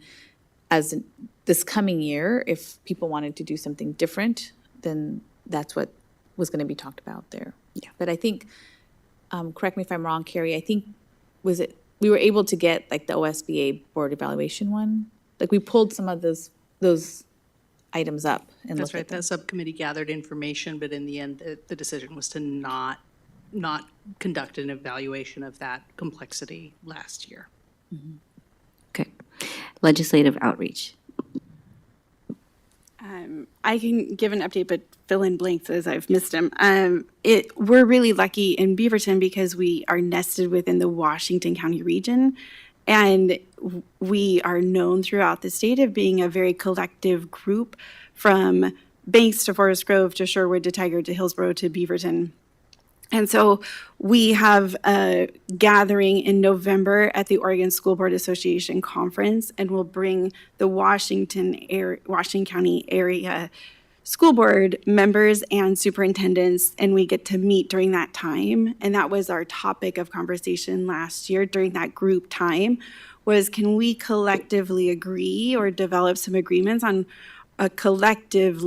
this coming year, if people wanted to do something different, then that's what was going to be talked about there. Yeah. But I think, correct me if I'm wrong, Carrie, I think, we were able to get like the OSBA board evaluation one? Like we pulled some of those items up and That's looked right, at them. that subcommittee gathered information, but in the end, the decision was to not conduct an evaluation of that complexity last year. Okay. Legislative outreach. I can give an update, but fill in blanks as I've missed them. We're really lucky in Beaverton because we are nested within the Washington County region, and we are known throughout the state of being a very collective group, from Banks to Forest Grove to Sherwood to Tigard to Hillsborough to Beaverton. And so we have a gathering in November at the Oregon School Board Association Conference, and we'll bring the Washington County area school board members and superintendents, and we get to meet during that time. And that was our topic of conversation last year during that group time, was can we collectively agree or develop some agreements on a collective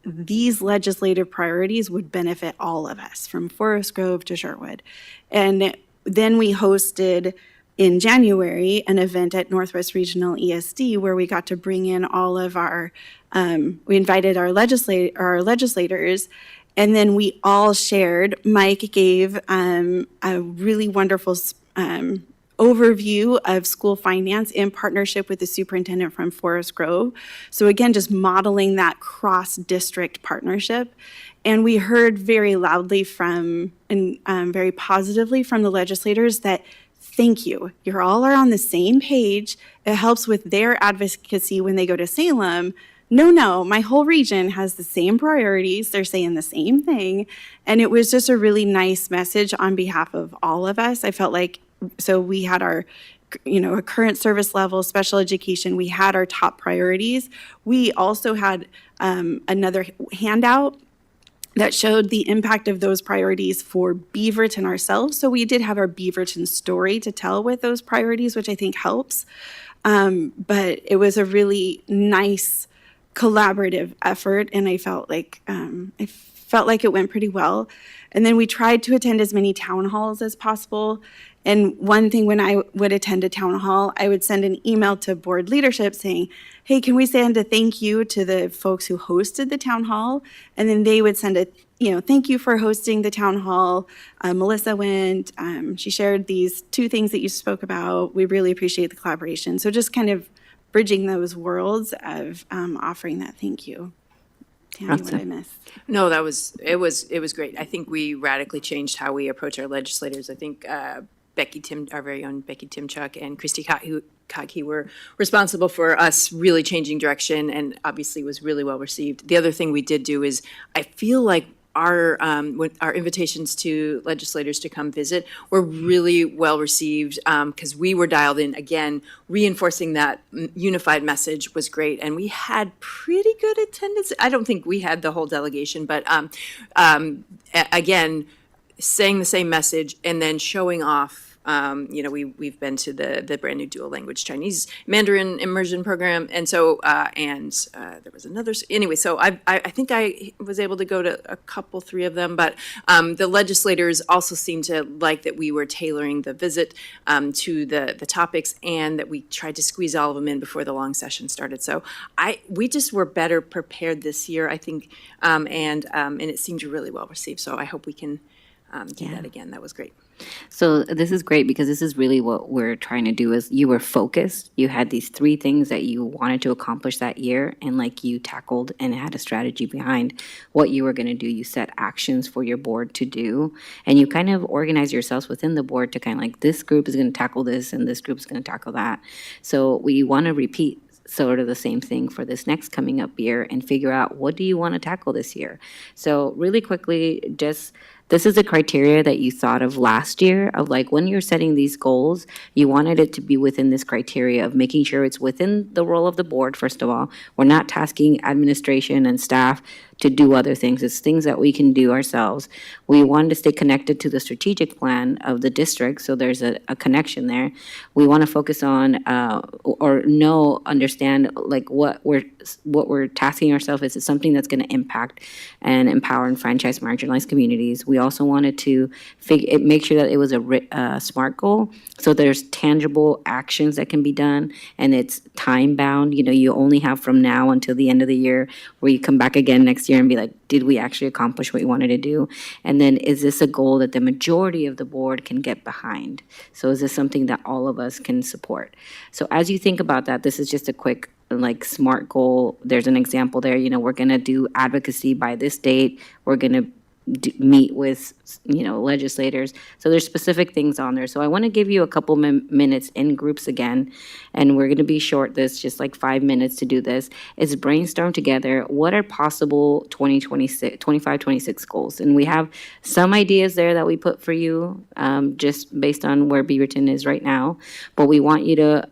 these legislative priorities would benefit all of us, from Forest Grove to Sherwood. And then we hosted in January an event at Northwest Regional ESD where we got to bring in all of we invited our legislators, and then we all shared. Mike gave a really wonderful overview of school finance in partnership with the superintendent from Forest Grove. So again, just modeling that cross-district partnership. And we heard very loudly and very positively from the legislators that, thank you, you all are on the same page. It helps with their advocacy when they go to Salem. No, my whole region has the same priorities. They're saying the same thing. And it was just a really nice message on behalf of all of us. I felt like, so we had our, a current service level, special education, we had our top priorities. We also had another handout that showed the impact of those priorities for Beaverton ourselves. So we did have our Beaverton story to tell with those priorities, which I think helps. But it was a really nice collaborative effort, and I felt like it went pretty well. And then we tried to attend as many town halls as possible. And one thing, when I would attend a town hall, I would send an email to board leadership saying, hey, can we send a thank you to the folks who hosted the town hall? And then they would send a, thank you for hosting the town hall. Melissa went, she shared these 2 things that you spoke about. We really appreciate the collaboration. So just kind of bridging those worlds of offering that thank you. Tammy, what did I miss? No, it was great. I think we radically changed how we approach our legislators. I think our very own Becky Timchuk and Christy Kotke were responsible for us really changing direction, and obviously was really well received. The other thing we did do is, I feel like our invitations to legislators to come visit were really well received, because we were dialed in. Again, reinforcing that unified message was great, and we had pretty good attendance. I don't think we had the whole delegation, but again, saying the same message and then showing off. We've been to the brand new dual language Chinese Mandarin immersion program, and so there was another. Anyway, so I think I was able to go to a couple, 3 of them, but the legislators also seemed to like that we were tailoring the visit to the topics, and that we tried to squeeze all of them in before the long session started. So we just were better prepared this year, I think, and it seemed really well received. So I hope we can do that again. That was great. So this is great because this is really what we're trying to do is you were focused. You had these 3 things that you wanted to accomplish that year, and like you tackled and had a strategy behind what you were going to do. You set actions for your board to do, and you kind of organize yourselves within the board to kind of like, this group is going to tackle this and this group is going to tackle that. So we want to repeat sort of the same thing for this next coming up year and figure out, what do you want to tackle this year? So really quickly, this is a criteria that you thought of last year of like, when you're setting these goals, you wanted it to be within this criteria of making sure it's within the role of the board. First of all, we're not tasking administration and staff to do other things. It's things that we can do ourselves. We wanted to stay connected to the strategic plan of the district, so there's a connection there. We want to focus on understand like what we're tasking ourselves is something that's going to impact and empower and franchise marginalized communities. We also wanted to make sure that it was a SMART goal, so there's tangible actions that can be done, and it's time bound. You only have from now until the end of the year, where you come back again next year and be like, did we actually accomplish what we wanted to do? And then, is this a goal that the majority of the board can get behind? So is this something that all of us can support? So as you think about that, this is just a quick like SMART goal. There's an example there. We're going to do advocacy by this date. We're going to meet with legislators. So there's specific things on there. So I want to give you a couple minutes in groups again, and we're going to be short this, just like 5 minutes to do this, is brainstorm together what are possible 25-26 goals. And we have some ideas there that we put for you, just based on where Beaverton is right now, but we want you to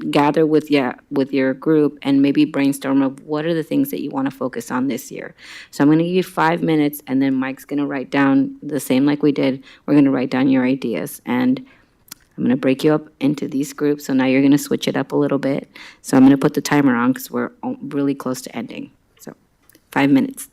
gather with your group and maybe brainstorm of what are the things that you want to focus on this year. So I'm going to give you 5 minutes, and then Mike's going to write down the same like we did. We're going to write down your ideas, and I'm going to break you up into these groups. So now you're going to switch it up a little bit. So I'm going to put the timer on because we're really close to ending. So 5 minutes.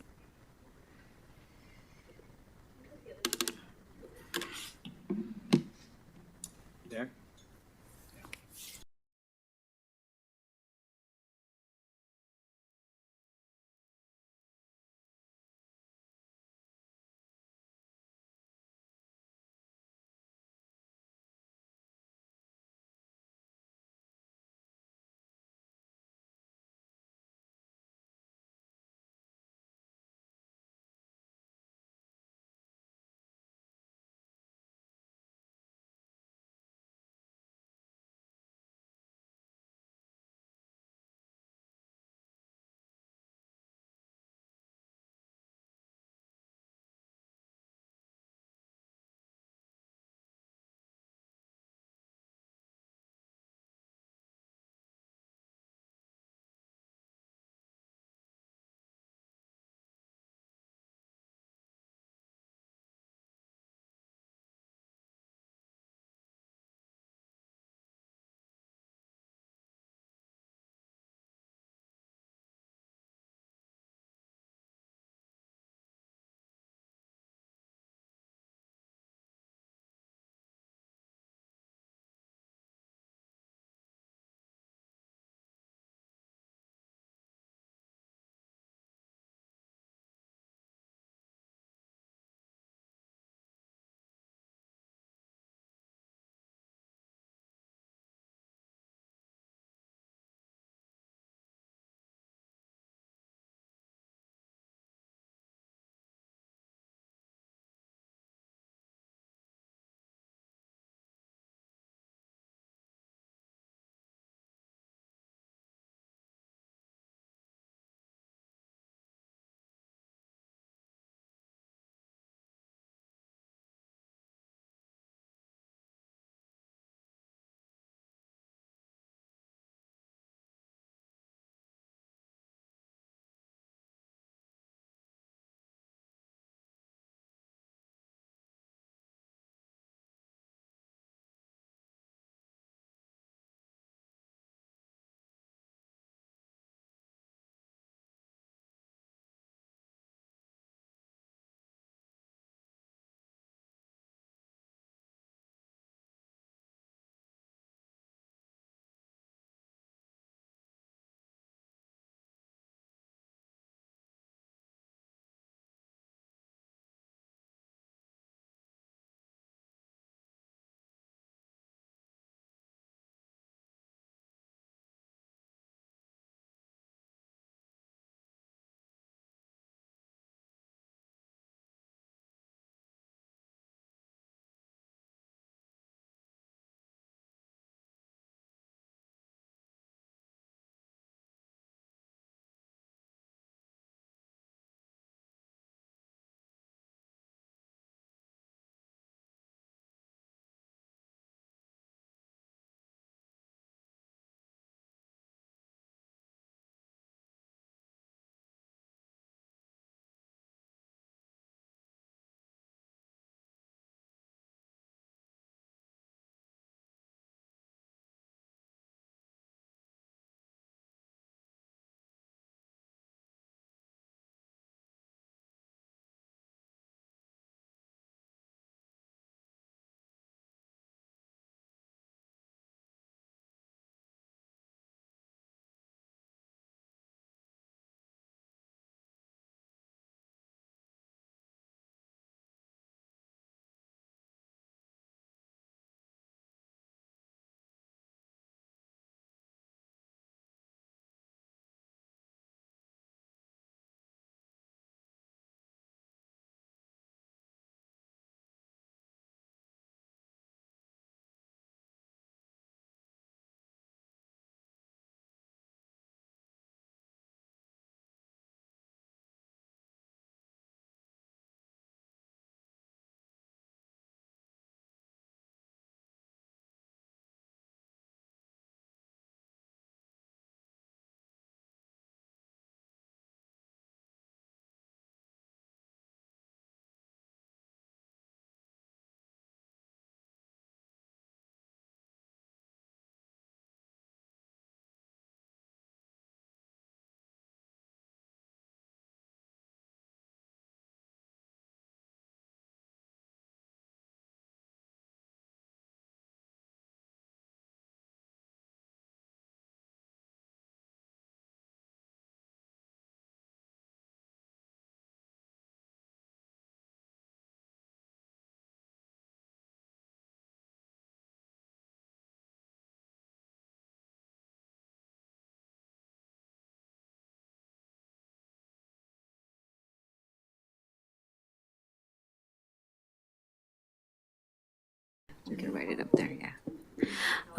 You can write it up there, yeah.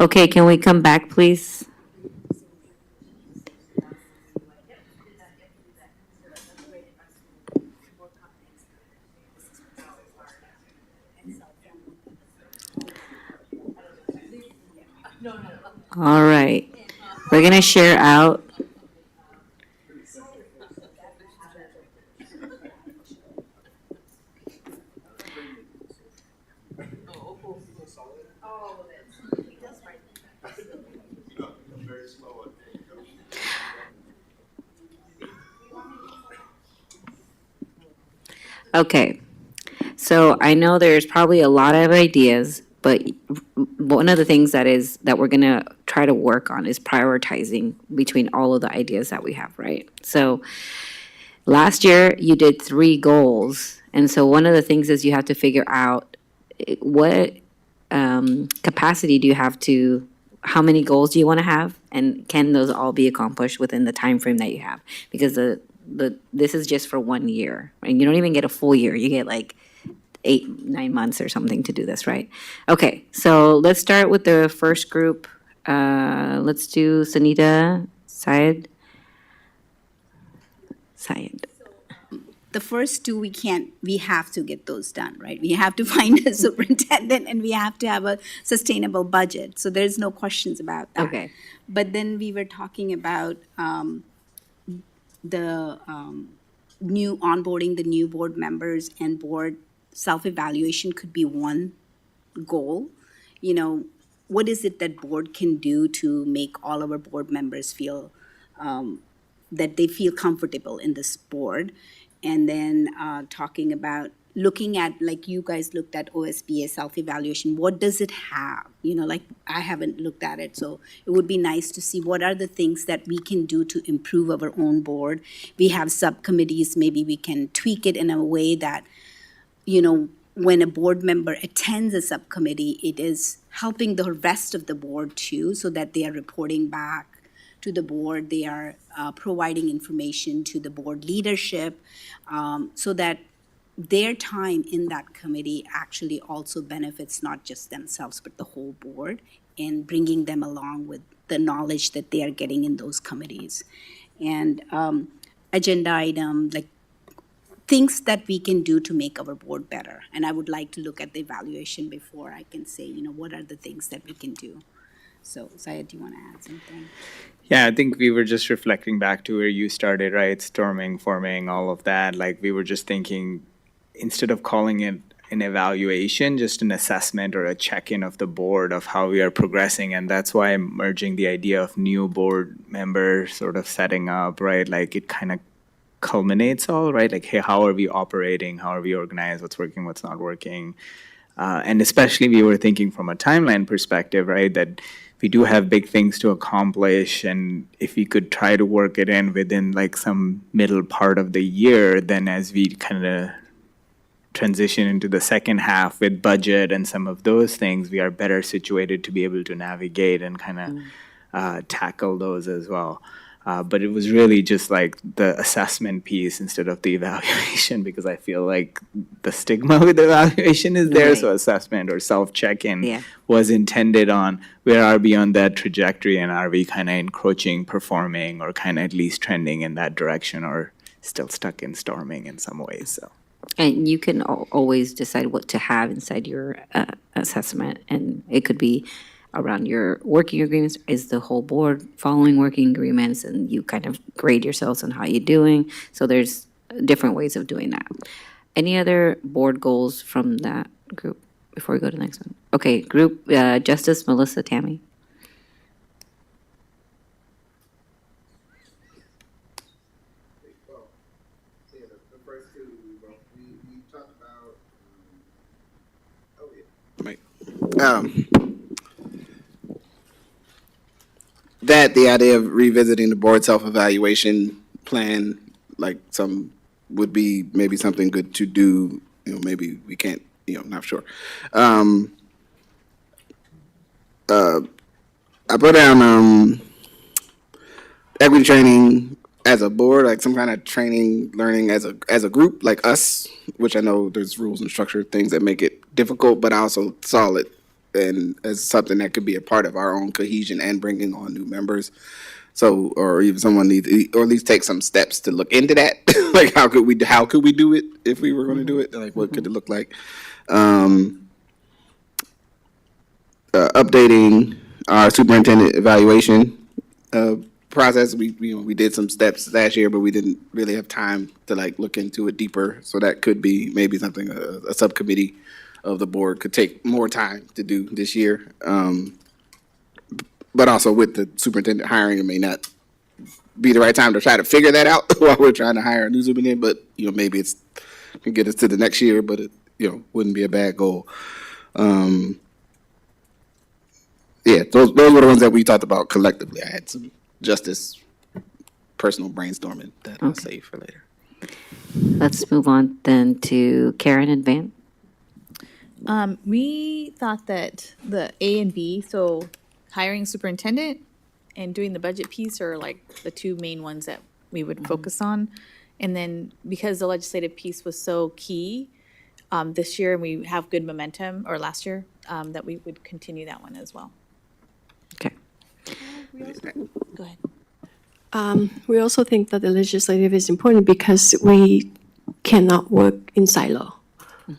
Okay, can we come back, please? All right, we're gonna share out. Okay, so I know there's probably a lot of ideas, but one of the things that we're gonna try to work on is prioritizing between all of the ideas that we have, right? So last year you did 3 goals, and so one of the things is you have to figure out what capacity do you have to, how many goals do you want to have, and can those all be accomplished within the time frame that you have? Because this is just for 1 year, and you don't even get a full year. You get like 8-9 months or something to do this, right? Okay, so let's start with the first group. Let's do Sunita, Syed. The first two, we have to get those done, right? We have to find a superintendent and we have to have a sustainable budget. So there's no questions about that. Okay. But then we were talking about the new onboarding, the new board members and board self-evaluation could be one goal. You know, what is it that board can do to make all of our board members feel that they feel comfortable in this board? And then talking about looking at, like you guys looked at OSBA self-evaluation, what does it have? You know, like I haven't looked at it, so it would be nice to see what are the things that we can do to improve our own board. We have subcommittees, maybe we can tweak it in a way that, you know, when a board member attends a subcommittee, it is helping the rest of the board too, so that they are reporting back to the board, they are providing information to the board leadership, so that their time in that committee actually also benefits not just themselves, but the whole board, and bringing them along with the knowledge that they are getting in those committees. And agenda item, like things that we can do to make our board better. And I would like to look at the evaluation before I can say, you know, what are the things that we can do. So, Syed, do you want to add something? Yeah, I think we were just reflecting back to where you started, right? Storming, forming, all of that. Like we were just thinking, instead of calling it an evaluation, just an assessment or a check-in of the board of how we are progressing. And that's why I'm merging the idea of new board member sort of setting up, right? Like it kind of culminates all, right? Like, hey, how are we operating? How are we organized? What's working? What's not working? And especially we were thinking from a timeline perspective, right? That we do have big things to accomplish, and if we could try to work it in within like some middle part of the year, then as we kind of transition into the second half with budget and some of those things, we are better situated to be able to navigate and kind of tackle those as well. But it was really just like the assessment piece instead of the evaluation, because I feel like the stigma with evaluation is there. Right. So assessment or self-check-in Yeah. was intended on where are we on that trajectory, and are we kind of encroaching, performing, or kind of at least trending in that direction, or still stuck in storming in some ways. So. And you can always decide what to have inside your assessment, and it could be around your working agreements. Is the whole board following working agreements? And you kind of grade yourselves on how you're doing. So there's different ways of doing that. Any other board goals from that group before we go to the next one? Okay, group, Justice, Melissa, Tammy. That the idea of revisiting the board self-evaluation plan, like some would be maybe something good to do. You know, maybe we can't. You know, not sure. I put down equity training as a board, like some kind of training, learning as a group, like us. Which I know there's rules and structure things that make it difficult, but I also saw it and as something that could be a part of our own cohesion and bringing on new members. So, or even someone needs, or at least take some steps to look into that. Like, how could we do it if we were going to do it? Like, what could it look like? Updating our superintendent evaluation process. We did some steps last year, but we didn't really have time to like look into it deeper. So that could be maybe something a subcommittee of the board could take more time to do this year. But also with the superintendent hiring, it may not be the right time to try to figure that out while we're trying to hire a new superintendent. But maybe it's can get us to the next year, but it wouldn't be a bad goal. Yeah, those were the ones that we talked about collectively. I had some justice personal brainstorming that I'll save for later. Let's move on then to Karen and Van. We thought that the A and B, so hiring superintendent and doing the budget piece are like the two main ones that we would focus on. And then because the legislative piece was so key this year, and we have good momentum, or last year, that we would continue that one as well. Okay. Go ahead. We also think that the legislative is important because we cannot work in silo,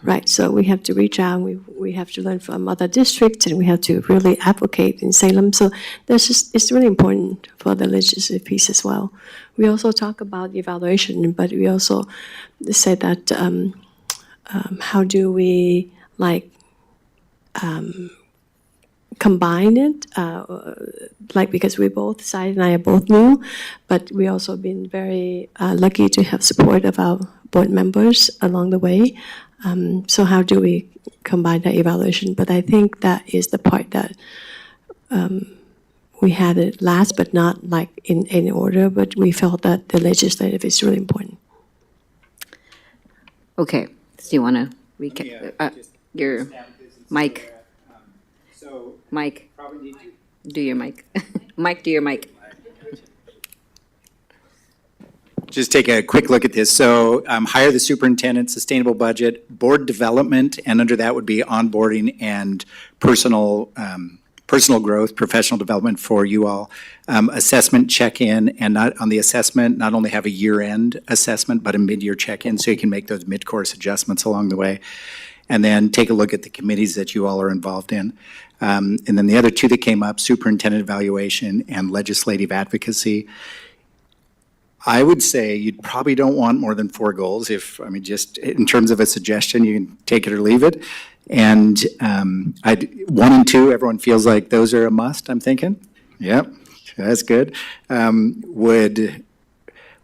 right? So we have to reach out, we have to learn from other districts, and we have to really advocate in Salem. So it's really important for the legislative piece as well. We also talk about evaluation, but we also say that how do we combine it, because we both, Sai and I are both new, but we also been very lucky to have support of our board members along the way. So how do we combine that evaluation? But I think that is the part that we had it last, but not like in any order, but we felt that the legislative is really important. Okay, so you want to recap? Your mic. Mike, do your mic. Mike, do your mic. Just take a quick look at this. So hire the superintendent, sustainable budget, board development, and under that would be onboarding and personal growth, professional development for you all. Assessment check-in, and not on the assessment, not only have a year-end assessment, but a mid-year check-in, so you can make those mid-course adjustments along the way. And then take a look at the committees that you all are involved in. And then the other two that came up, superintendent evaluation and legislative advocacy. I would say you probably don't want more than 4 goals. Just in terms of a suggestion, you can take it or leave it. And 1 and 2, everyone feels like those are a must, I'm thinking. Yep, that's good.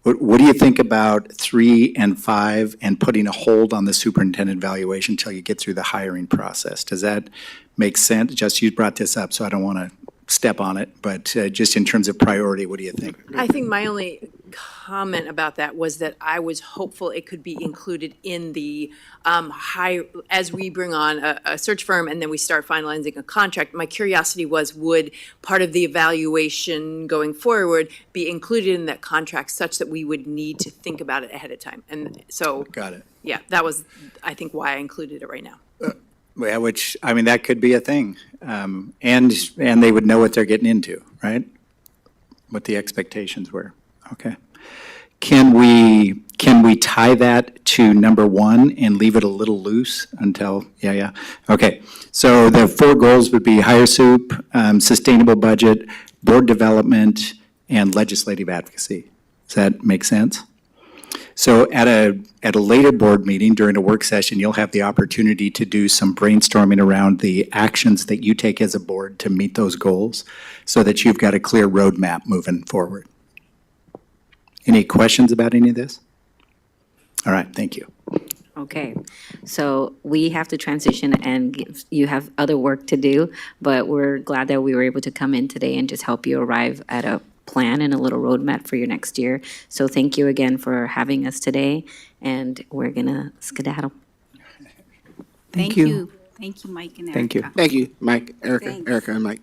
What do you think about 3 and 5 and putting a hold on the superintendent evaluation until you get through the hiring process? Does that make sense? Just you brought this up, so I don't want to step on it, but just in terms of priority, what do you think? I think my only comment about that was that I was hopeful it could be included in the as we bring on a search firm and then we start finalizing a contract. My curiosity was, would part of the evaluation going forward be included in that contract such that we would need to think about it ahead of time? And so, Got it. yeah, that was, I think, why I included it right now. Yeah, that could be a thing. And they would know what they're getting into, right? What the expectations were. Okay. Can we tie that to number 1 and leave it a little loose until, yeah. Okay. So the 4 goals would be hire soup, sustainable budget, board development, and legislative advocacy. Does that make sense? So at a later board meeting during a work session, you'll have the opportunity to do some brainstorming around the actions that you take as a board to meet those goals so that you've got a clear roadmap moving forward. Any questions about any of this? All right, thank you. Okay, so we have to transition and you have other work to do, but we're glad that we were able to come in today and just help you arrive at a plan and a little roadmap for your next year. So thank you again for having us today, and we're gonna skedaddle. Thank you. Thank you, Mike and Erica. Thank you. Thank you, Mike, Erica, Thanks. Erica, and Mike.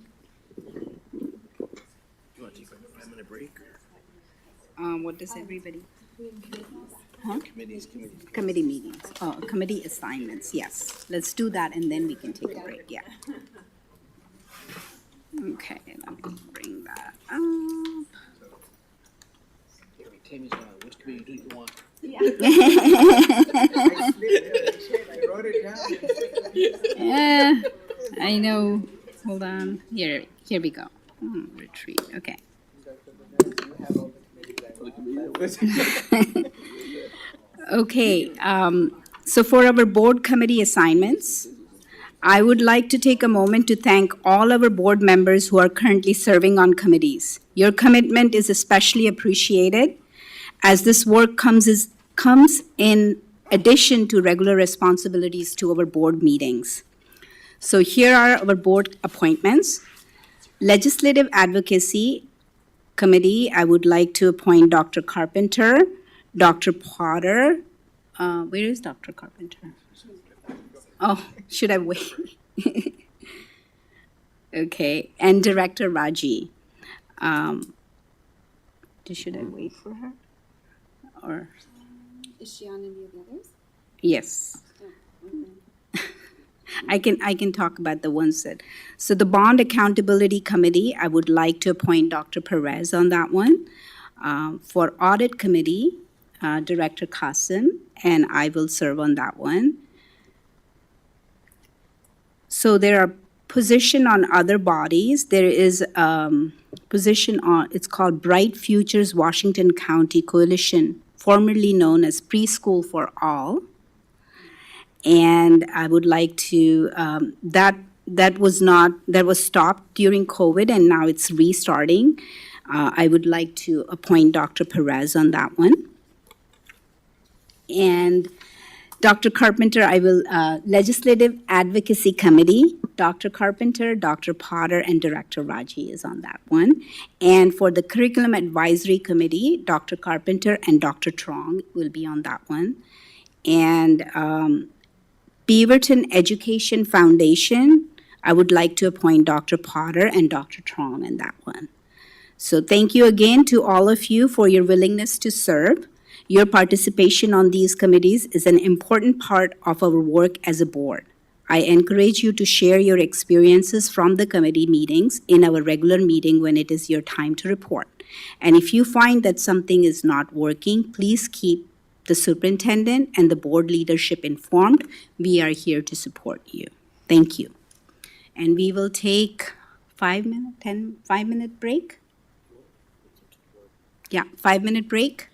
What does everybody? Huh? Committee meetings. Oh, committee assignments, yes. Let's do that and then we can take a break, yeah. Okay, let me bring that up. Tammy's on, which committee do you want? Yeah, I know. Hold on. Here we go. Retreat. Okay. Okay. So for our board committee assignments, I would like to take a moment to thank all our board members who are currently serving on committees. Your commitment is especially appreciated as this work comes in addition to regular responsibilities to our board meetings. So here are our board appointments. Legislative Advocacy Committee, I would like to appoint Dr. Carpenter, Dr. Potter. Where is Dr. Carpenter? Oh, should I wait? Okay, and Director Raji. Should I wait for her? Or? Is she on any of the others? Yes. I can talk about the ones that, so the Bond Accountability Committee, I would like to appoint Dr. Perez on that one. For Audit Committee, Director Kassim, and I will serve on that one. So there are position on other bodies. There is position on, it's called Bright Futures Washington County Coalition, formerly known as Preschool for All. And I would like to, that was stopped during COVID and now it's restarting. I would like to appoint Dr. Perez on that one. And Dr. Carpenter, I will, Legislative Advocacy Committee, Dr. Carpenter, Dr. Potter, and Director Raji is on that one. And for the Curriculum Advisory Committee, Dr. Carpenter and Dr. Trong will be on that one. And Beaverton Education Foundation, I would like to appoint Dr. Potter and Dr. Trong in that one. So thank you again to all of you for your willingness to serve. Your participation on these committees is an important part of our work as a board. I encourage you to share your experiences from the committee meetings in our regular meeting when it is your time to report. And if you find that something is not working, please keep the superintendent and the board leadership informed. We are here to support you. Thank you. And we will take 5-minute break. Yeah, 5-minute break.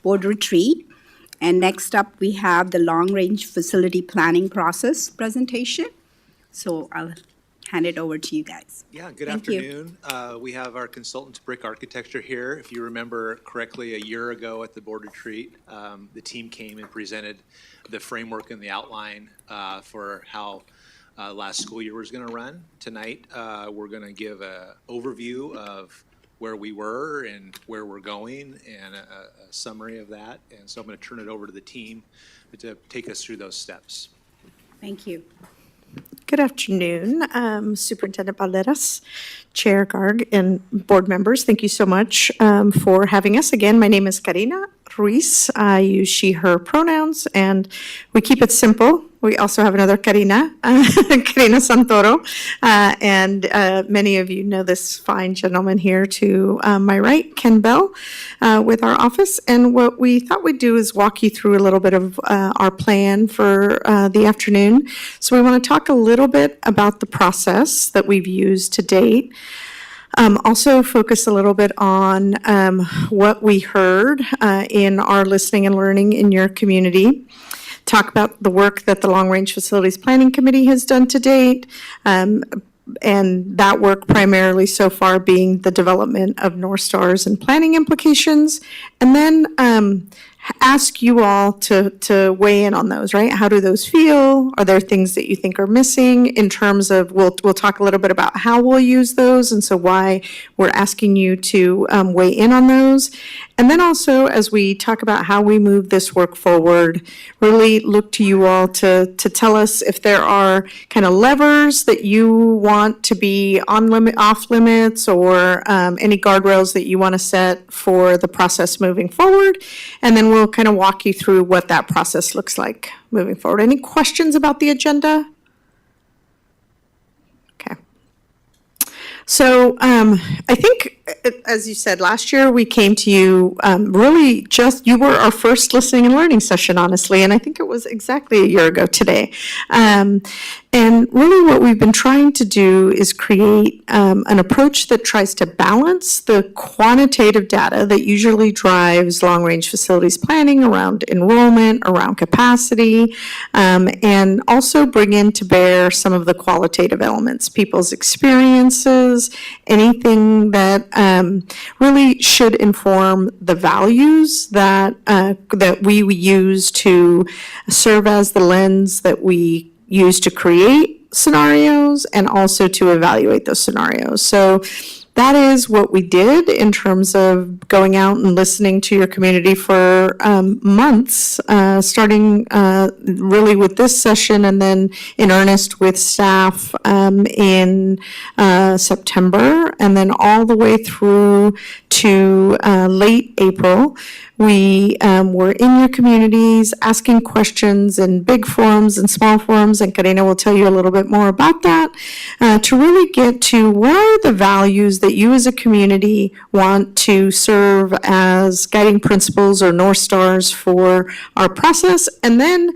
board retreat. And next up, we have the long-range facility planning process presentation. So I'll hand it over to you guys. Yeah, good Thank you. afternoon. We have our consultants, Brick Architecture, here. If you remember correctly, a year ago at the board retreat, the team came and presented the framework and the outline for how last school year was going to run. Tonight, we're going to give an overview of where we were and where we're going and a summary of that. And so I'm going to turn it over to the team to take us through those steps. Thank you. Good afternoon, Superintendent Balderas, Chair Garg, and board members. Thank you so much for having us. Again, my name is Karina Ruiz. I use she, her pronouns, and we keep it simple. We also have another Karina, Karina Santoro, and many of you know this fine gentleman here to my right, Ken Bell, with our office. And what we thought we'd do is walk you through a little bit of our plan for the afternoon. So we want to talk a little bit about the process that we've used to date. Also focus a little bit on what we heard in our listening and learning in your community. Talk about the work that the Long Range Facilities Planning Committee has done to date, and that work primarily so far being the development of North Stars and planning implications, and then ask you all to weigh in on those, right? How do those feel? Are there things that you think are missing in terms of, we'll talk a little bit about how we'll use those, and so why we're asking you to weigh in on those. And then also, as we talk about how we move this work forward, really look to you all to tell us if there are kind of levers that you want to be on limit, off limits, or any guardrails that you want to set for the process moving forward. And then we'll kind of walk you through what that process looks like moving forward. Any questions about the agenda? Okay. So I think, as you said, last year we came to you really just, you were our first listening and learning session, honestly, and I think it was exactly a year ago today. And really what we've been trying to do is create an approach that tries to balance the quantitative data that usually drives long-range facilities planning around enrollment, around capacity, and also bring in to bear some of the qualitative elements, people's experiences, anything that really should inform the values that we use to serve as the lens that we use to create scenarios and also to evaluate those scenarios. So that is what we did in terms of going out and listening to your community for months, starting really with this session and then in earnest with staff in September, and then all the way through to late April. We were in your communities asking questions in big forums and small forums, and Karina will tell you a little bit more about that, to really get to what are the values that you as a community want to serve as guiding principles or North Stars for our process, and then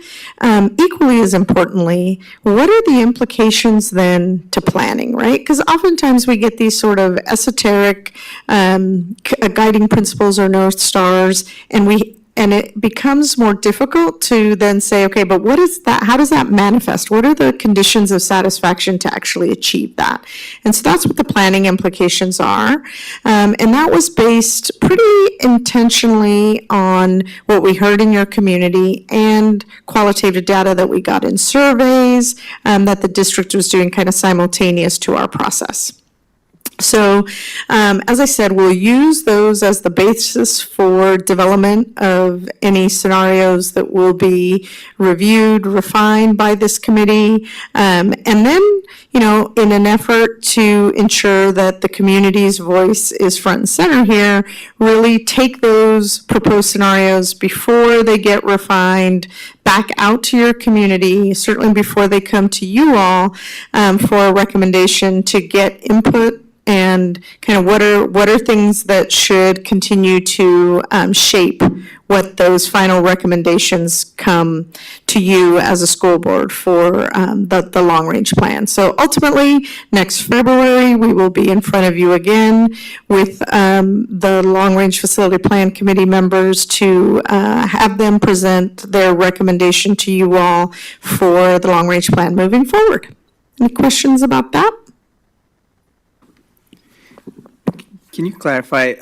equally as importantly, what are the implications then to planning, right? Because oftentimes we get these sort of esoteric guiding principles or North Stars, and it becomes more difficult to then say, okay, but what is that? How does that manifest? What are the conditions of satisfaction to actually achieve that? And so that's what the planning implications are. And that was based pretty intentionally on what we heard in your community and qualitative data that we got in surveys that the district was doing kind of simultaneous to our process. So, as I said, we'll use those as the basis for development of any scenarios that will be reviewed, refined by this committee. And then, you know, in an effort to ensure that the community's voice is front and center here, really take those proposed scenarios before they get refined back out to your community, certainly before they come to you all for a recommendation to get input and kind of what are things that should continue to shape what those final recommendations come to you as a school board for the long-range plan. So ultimately, next February, we will be in front of you again with the long-range facility plan committee members to have them present their recommendation to you all for the long-range plan moving forward. Any questions about that? Can you clarify,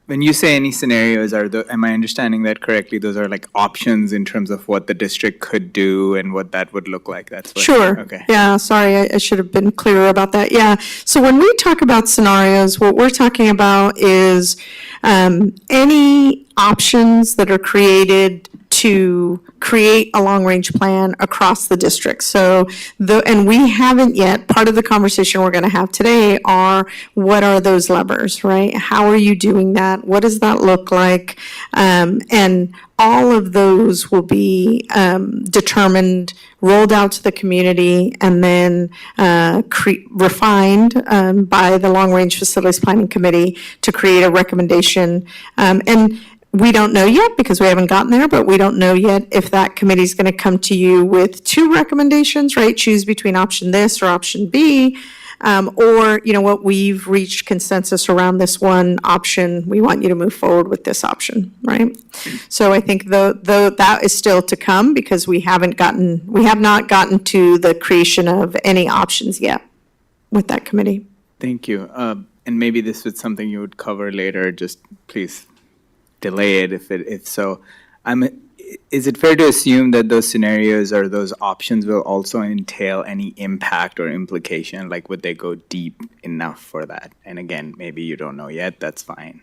when you say any scenarios, am I understanding that correctly? Those are like options in terms of what the district could do and what that would look like? That's what. Sure. Okay. Yeah, sorry, I should have been clearer about that. Yeah. So when we talk about scenarios, what we're talking about is any options that are created to create a long-range plan across the district. So and we haven't yet, part of the conversation we're going to have today are, what are those levers, right? How are you doing that? What does that look like? And all of those will be determined, rolled out to the community, and then refined by the Long Range Facilities Planning Committee to create a recommendation. And we don't know yet because we haven't gotten there, but we don't know yet if that committee is going to come to you with two recommendations, right? Choose between option this or option B. Or, you know what, we've reached consensus around this one option. We want you to move forward with this option, right? So I think that is still to come because we have not gotten to the creation of any options yet with that committee. Thank you. And maybe this was something you would cover later, just please delay it if so. Is it fair to assume that those scenarios or those options will also entail any impact or implication? Like, would they go deep enough for that? And again, maybe you don't know yet, that's fine.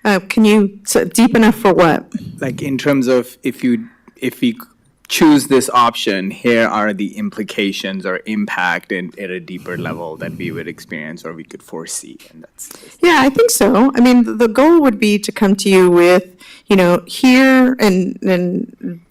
Deep enough for what? Like in terms of if we choose this option, here are the implications or impact at a deeper level that we would experience or we could foresee. And Yeah, I think so. I mean, the goal would be to come to you with, here and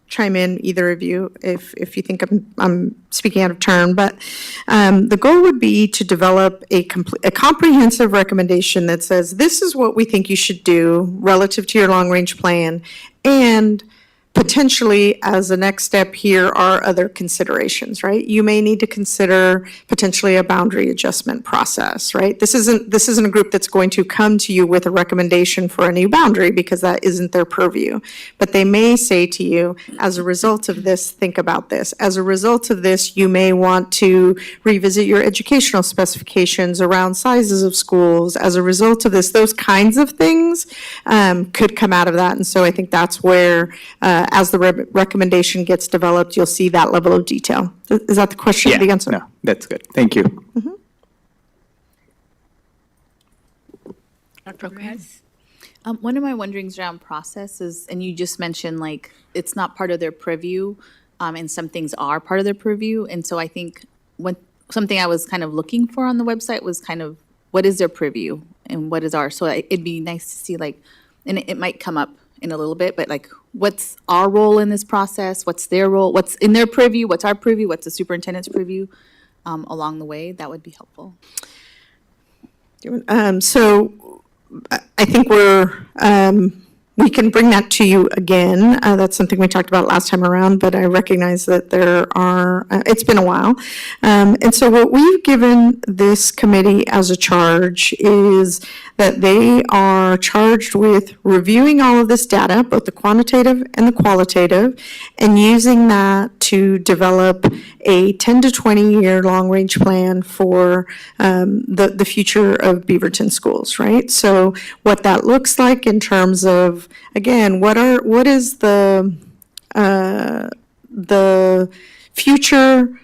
chime in, either of you, if you think I'm speaking out of turn. But the goal would be to develop a comprehensive recommendation that says, this is what we think you should do relative to your long-range plan, and potentially, as a next step, here are other considerations, right? You may need to consider potentially a boundary adjustment process, right? This isn't a group that's going to come to you with a recommendation for a new boundary because that isn't their purview. But they may say to you, as a result of this, think about this. As a result of this, you may want to revisit your educational specifications around sizes of schools. As a result of this, those kinds of things could come out of that. And so I think that's where as the recommendation gets developed, you'll see that level of detail. Is that the question? Yeah, the answer? no, that's good. Thank you. Mm-hmm. Dr. Perez? One of my wonderings around process is, and you just mentioned like it's not part of their purview, and some things are part of their purview. And so I think something I was kind of looking for on the website was kind of what is their purview and what is ours. So it'd be nice to see like, and it might come up in a little bit, but like, what's our role in this process? What's their role? What's in their purview? What's our purview? What's the superintendent's purview along the way? That would be helpful. So I think we can bring that to you again. That's something we talked about last time around, but I recognize that it's been a while. And so what we've given this committee as a charge is that they are charged with reviewing all of this data, both the quantitative and the qualitative, and using that to develop a 10 to 20 year long range plan for the future of Beaverton schools, right? So what that looks like in terms of, again, what is the future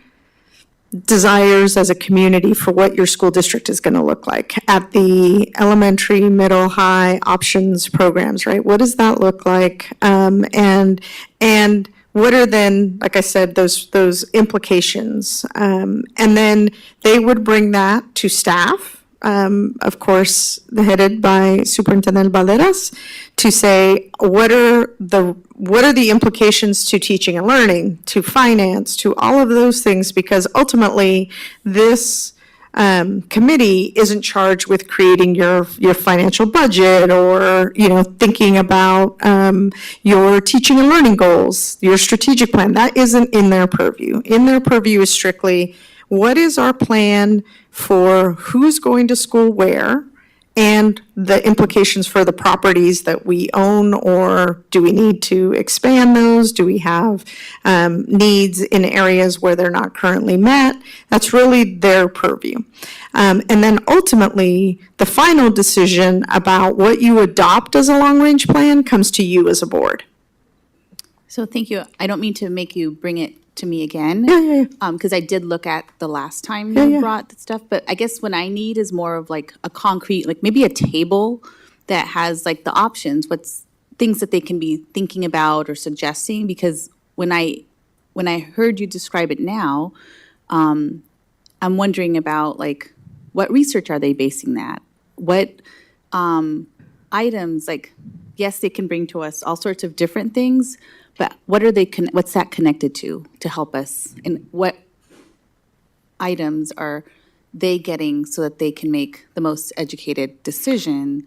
desires as a community for what your school district is going to look like at the elementary, middle, high options programs, right? What does that look like? And what are then, like I said, those implications? And then they would bring that to staff, of course, headed by Superintendent Valderas, to say, what are the implications to teaching and learning, to finance, to all of those things, because ultimately this committee isn't charged with creating your financial budget or, thinking about your teaching and learning goals, your strategic plan. That isn't in their purview. In their purview is strictly, what is our plan for who's going to school where, and the implications for the properties that we own, or do we need to expand those? Do we have needs in areas where they're not currently met? That's really their purview. And then ultimately, the final decision about what you adopt as a long-range plan comes to you as a board. So thank you. I don't mean to make you bring it to me again. Yeah. Because I did look at the last time Yeah. you brought the stuff, but I guess what I need is more of like a concrete, like maybe a table that has like the options, what's things that they can be thinking about or suggesting, because when I heard you describe it now, I'm wondering about like, what research are they basing that? What items, like, yes, they can bring to us all sorts of different things, but what are they, what's that connected to help us? And what items are they getting so that they can make the most educated decision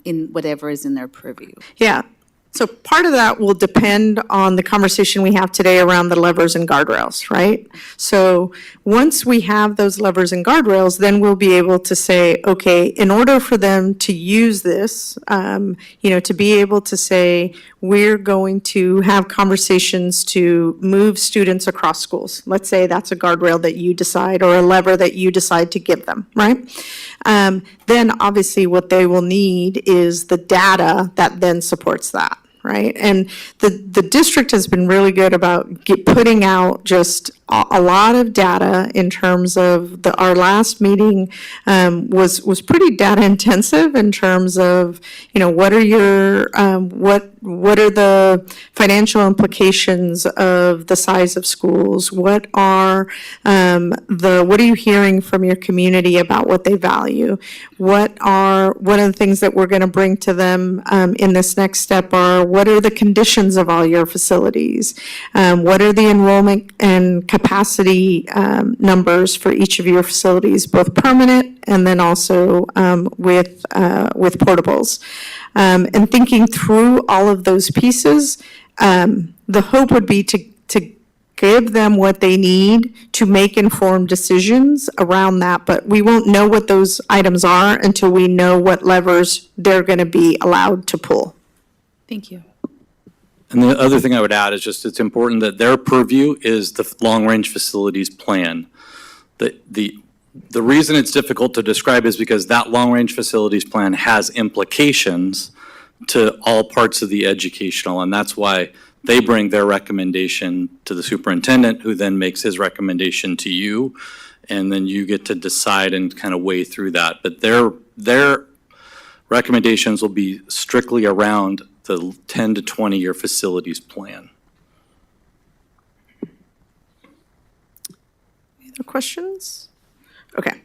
in whatever is in their purview? Yeah. So part of that will depend on the conversation we have today around the levers and guardrails, right? So once we have those levers and guardrails, then we'll be able to say, okay, in order for them to use this, to be able to say, we're going to have conversations to move students across schools. Let's say that's a guardrail that you decide, or a lever that you decide to give them, right? Then obviously what they will need is the data that then supports that. Right, and the district has been really good about putting out just a lot of data in terms of our last meeting was pretty data intensive in terms of, what are your what are the financial implications of the size of schools? What are what are you hearing from your community about what they value? What are the things that we're going to bring to them in this next step are, what are the conditions of all your facilities? What are the enrollment and capacity numbers for each of your facilities, both permanent and then also with portables? And thinking through all of those pieces, the hope would be to give them what they need to make informed decisions around that, but we won't know what those items are until we know what levers they're going to be allowed to pull. Thank you. And the other thing I would add is just it's important that their purview is the long-range facilities plan. The reason it's difficult to describe is because that long-range facilities plan has implications to all parts of the educational, and that's why they bring their recommendation to the superintendent, who then makes his recommendation to you, and then you get to decide and kind of weigh through that. But their recommendations will be strictly around the 10 to 20-year facilities plan. Any other questions? Okay.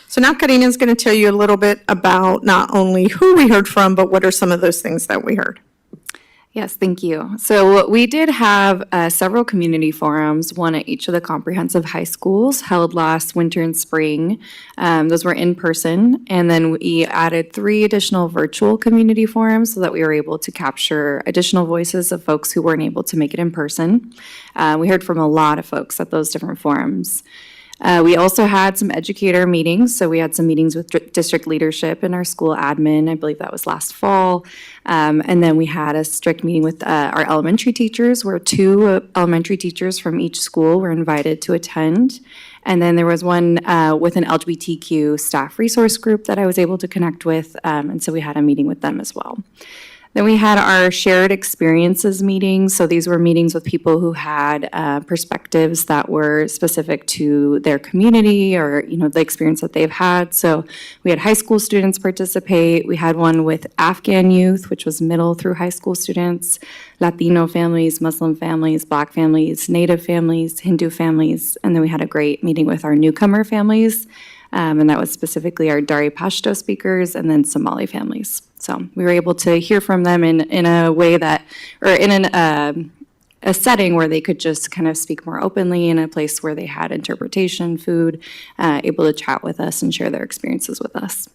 So now Karina's going to tell you a little bit about not only who we heard from, but what are some of those things that we heard. Yes, thank you. So we did have several community forums, one at each of the comprehensive high schools, held last winter and spring. Those were in person, and then we added 3 additional virtual community forums so that we were able to capture additional voices of folks who weren't able to make it in person. We heard from a lot of folks at those different forums. We also had some educator meetings, so we had some meetings with district leadership and our school admin. I believe that was last fall. And then we had a strict meeting with our elementary teachers, where 2 elementary teachers from each school were invited to attend. And then there was one with an LGBTQ staff resource group that I was able to connect with, and so we had a meeting with them as well. Then we had our shared experiences meetings. So these were meetings with people who had perspectives that were specific to their community or, the experience that they've had. So we had high school students participate. We had one with Afghan youth, which was middle through high school students, Latino families, Muslim families, Black families, Native families, Hindu families. And then we had a great meeting with our newcomer families. And that was specifically our Dari Pashto speakers and then Somali families. So we were able to hear from them in a way that, or in a setting where they could just kind of speak more openly in a place where they had interpretation, food, able to chat with us and share their experiences with us.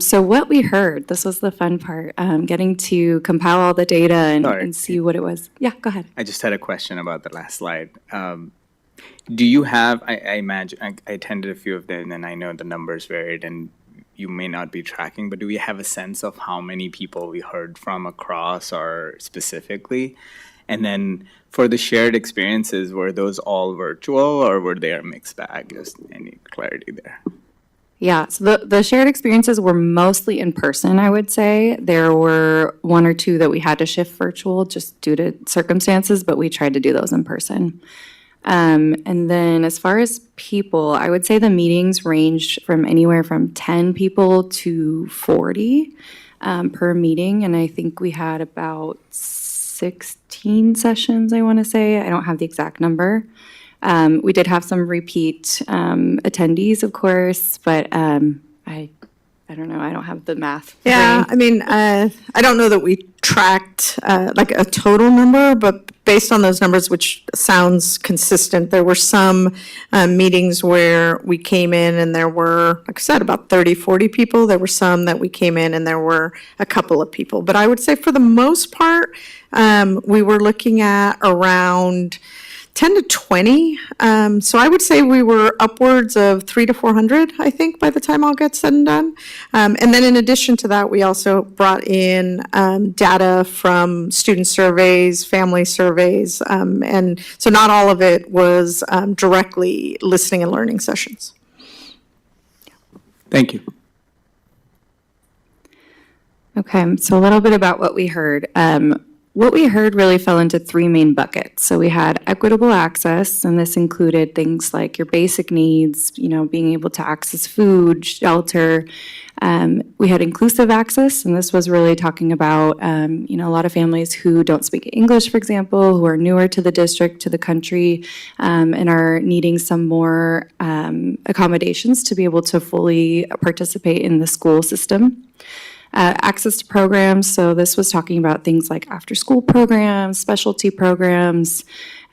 So what we heard, this was the fun part, getting to compile all the data and see what it was. Yeah, go ahead. I just had a question about the last slide. Do you have, I imagine, I attended a few of them and I know the numbers varied and you may not be tracking, but do we have a sense of how many people we heard from across or specifically? And then for the shared experiences, were those all virtual or were they a mixed bag? Just any clarity there? Yeah, so the shared experiences were mostly in person, I would say. There were one or two that we had to shift virtual just due to circumstances, but we tried to do those in person. And then as far as people, I would say the meetings ranged from anywhere from 10 people to 40 per meeting. And I think we had about 16 sessions, I want to say. I don't have the exact number. We did have some repeat attendees, of course, but I don't know. I don't have the math. Yeah, I mean, I don't know that we tracked like a total number, but based on those numbers, which sounds consistent, there were some meetings where we came in and there were, like I said, about 30, 40 people. There were some that we came in and there were a couple of people. But I would say for the most part, we were looking at around 10 to 20. So I would say we were upwards of 300 to 400, I think, by the time all gets said and done. And then in addition to that, we also brought in data from student surveys, family surveys. And so not all of it was directly listening and learning sessions. Thank you. Okay, so a little bit about what we heard. What we heard really fell into three main buckets. So we had equitable access, and this included things like your basic needs, you know, being able to access food, shelter. We had inclusive access, and this was really talking about, you know, a lot of families who don't speak English, for example, who are newer to the district, to the country, and are needing some more accommodations to be able to fully participate in the school system. Access to programs, so this was talking about things like after-school programs, specialty programs,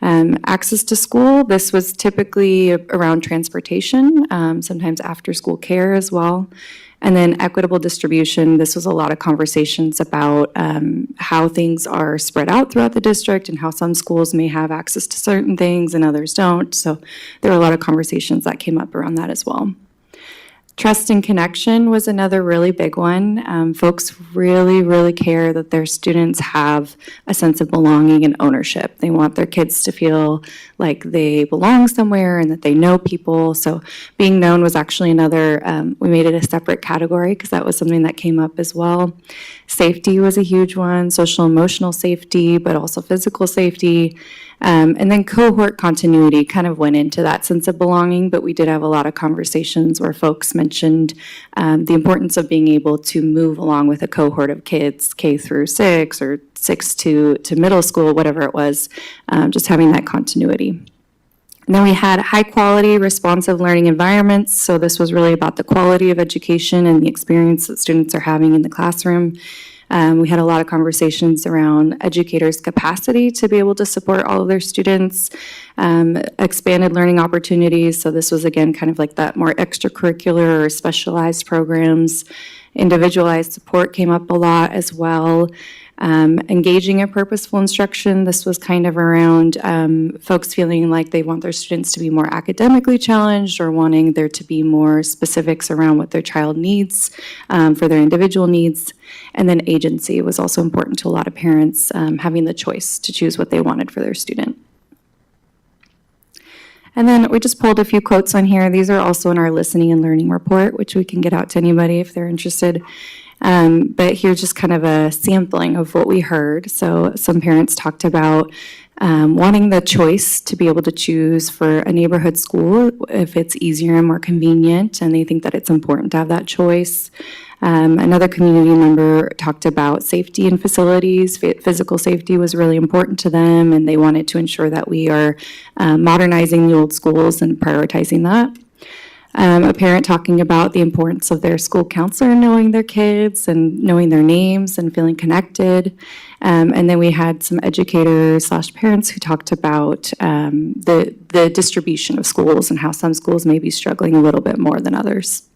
access to school. This was typically around transportation, sometimes after-school care as well. And then equitable distribution, this was a lot of conversations about how things are spread out throughout the district and how some schools may have access to certain things and others don't. So there were a lot of conversations that came up around that as well. Trust and connection was another really big one. Folks really, really care that their students have a sense of belonging and ownership. They want their kids to feel like they belong somewhere and that they know people. So being known was actually another, we made it a separate category because that was something that came up as well. Safety was a huge one, social emotional safety, but also physical safety. And then cohort continuity kind of went into that sense of belonging, but we did have a lot of conversations where folks mentioned the importance of being able to move along with a cohort of kids, K through 6 or 6 to middle school, whatever it was, just having that continuity. And then we had high-quality, responsive learning environments. So this was really about the quality of education and the experience that students are having in the classroom. We had a lot of conversations around educators' capacity to be able to support all of their students, expanded learning opportunities. So this was, again, kind of like that more extracurricular or specialized programs. Individualized support came up a lot as well. Engaging in purposeful instruction, this was kind of around folks feeling like they want their students to be more academically challenged or wanting there to be more specifics around what their child needs for their individual needs. And then agency was also important to a lot of parents, having the choice to choose what they wanted for their student. And then we just pulled a few quotes on here. These are also in our listening and learning report, which we can get out to anybody if they're interested. But here's just kind of a sampling of what we heard. So some parents talked about wanting the choice to be able to choose for a neighborhood school if it's easier and more convenient, and they think that it's important to have that choice. Another community member talked about safety in facilities. Physical safety was really important to them, and they wanted to ensure that we are modernizing the old schools and prioritizing that. a parent talking about the importance of their school counselor knowing their kids and knowing their names and feeling connected. And then we had some educators / parents who talked about the distribution of schools and how some schools may be struggling a little bit more than others.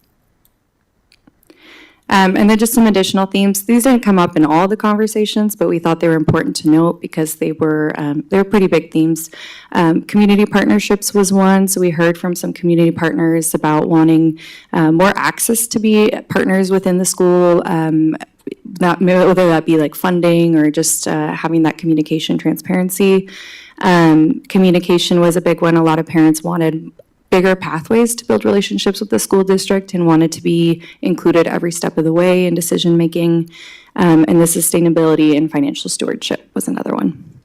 And then just some additional themes. These didn't come up in all the conversations, but we thought they were important to note because they were pretty big themes. Community partnerships was one, so we heard from some community partners about wanting more access to be partners within the school, whether that be like funding or just having that communication transparency. Communication was a big one. A lot of parents wanted bigger pathways to build relationships with the school district and wanted to be included every step of the way in decision making. And the sustainability and financial stewardship was another one.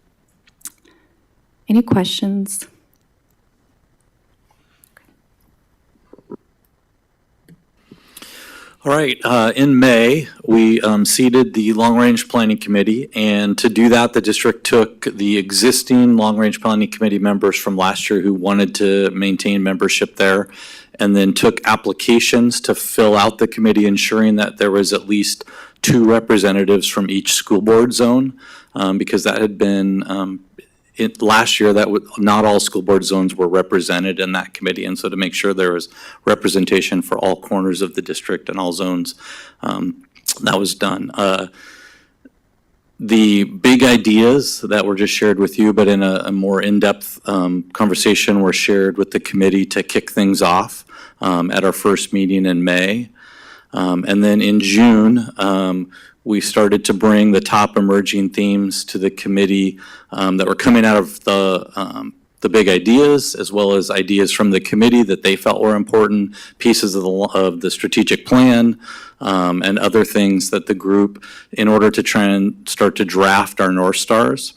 Any questions? All right, in May, we seated the Long Range Planning Committee, and to do that, the district took the existing Long Range Planning Committee members from last year who wanted to maintain membership there, and then took applications to fill out the committee, ensuring that there was at least 2 representatives from each school board zone, because that had been last year, not all school board zones were represented in that committee, and so to make sure there was representation for all corners of the district and all zones, that was done. The big ideas that were just shared with you, but in a more in-depth conversation, were shared with the committee to kick things off at our first meeting in May. And then in June, we started to bring the top emerging themes to the committee that were coming out of the big ideas, as well as ideas from the committee that they felt were important, pieces of the strategic plan, and other things that the group, in order to try and start to draft our North Stars.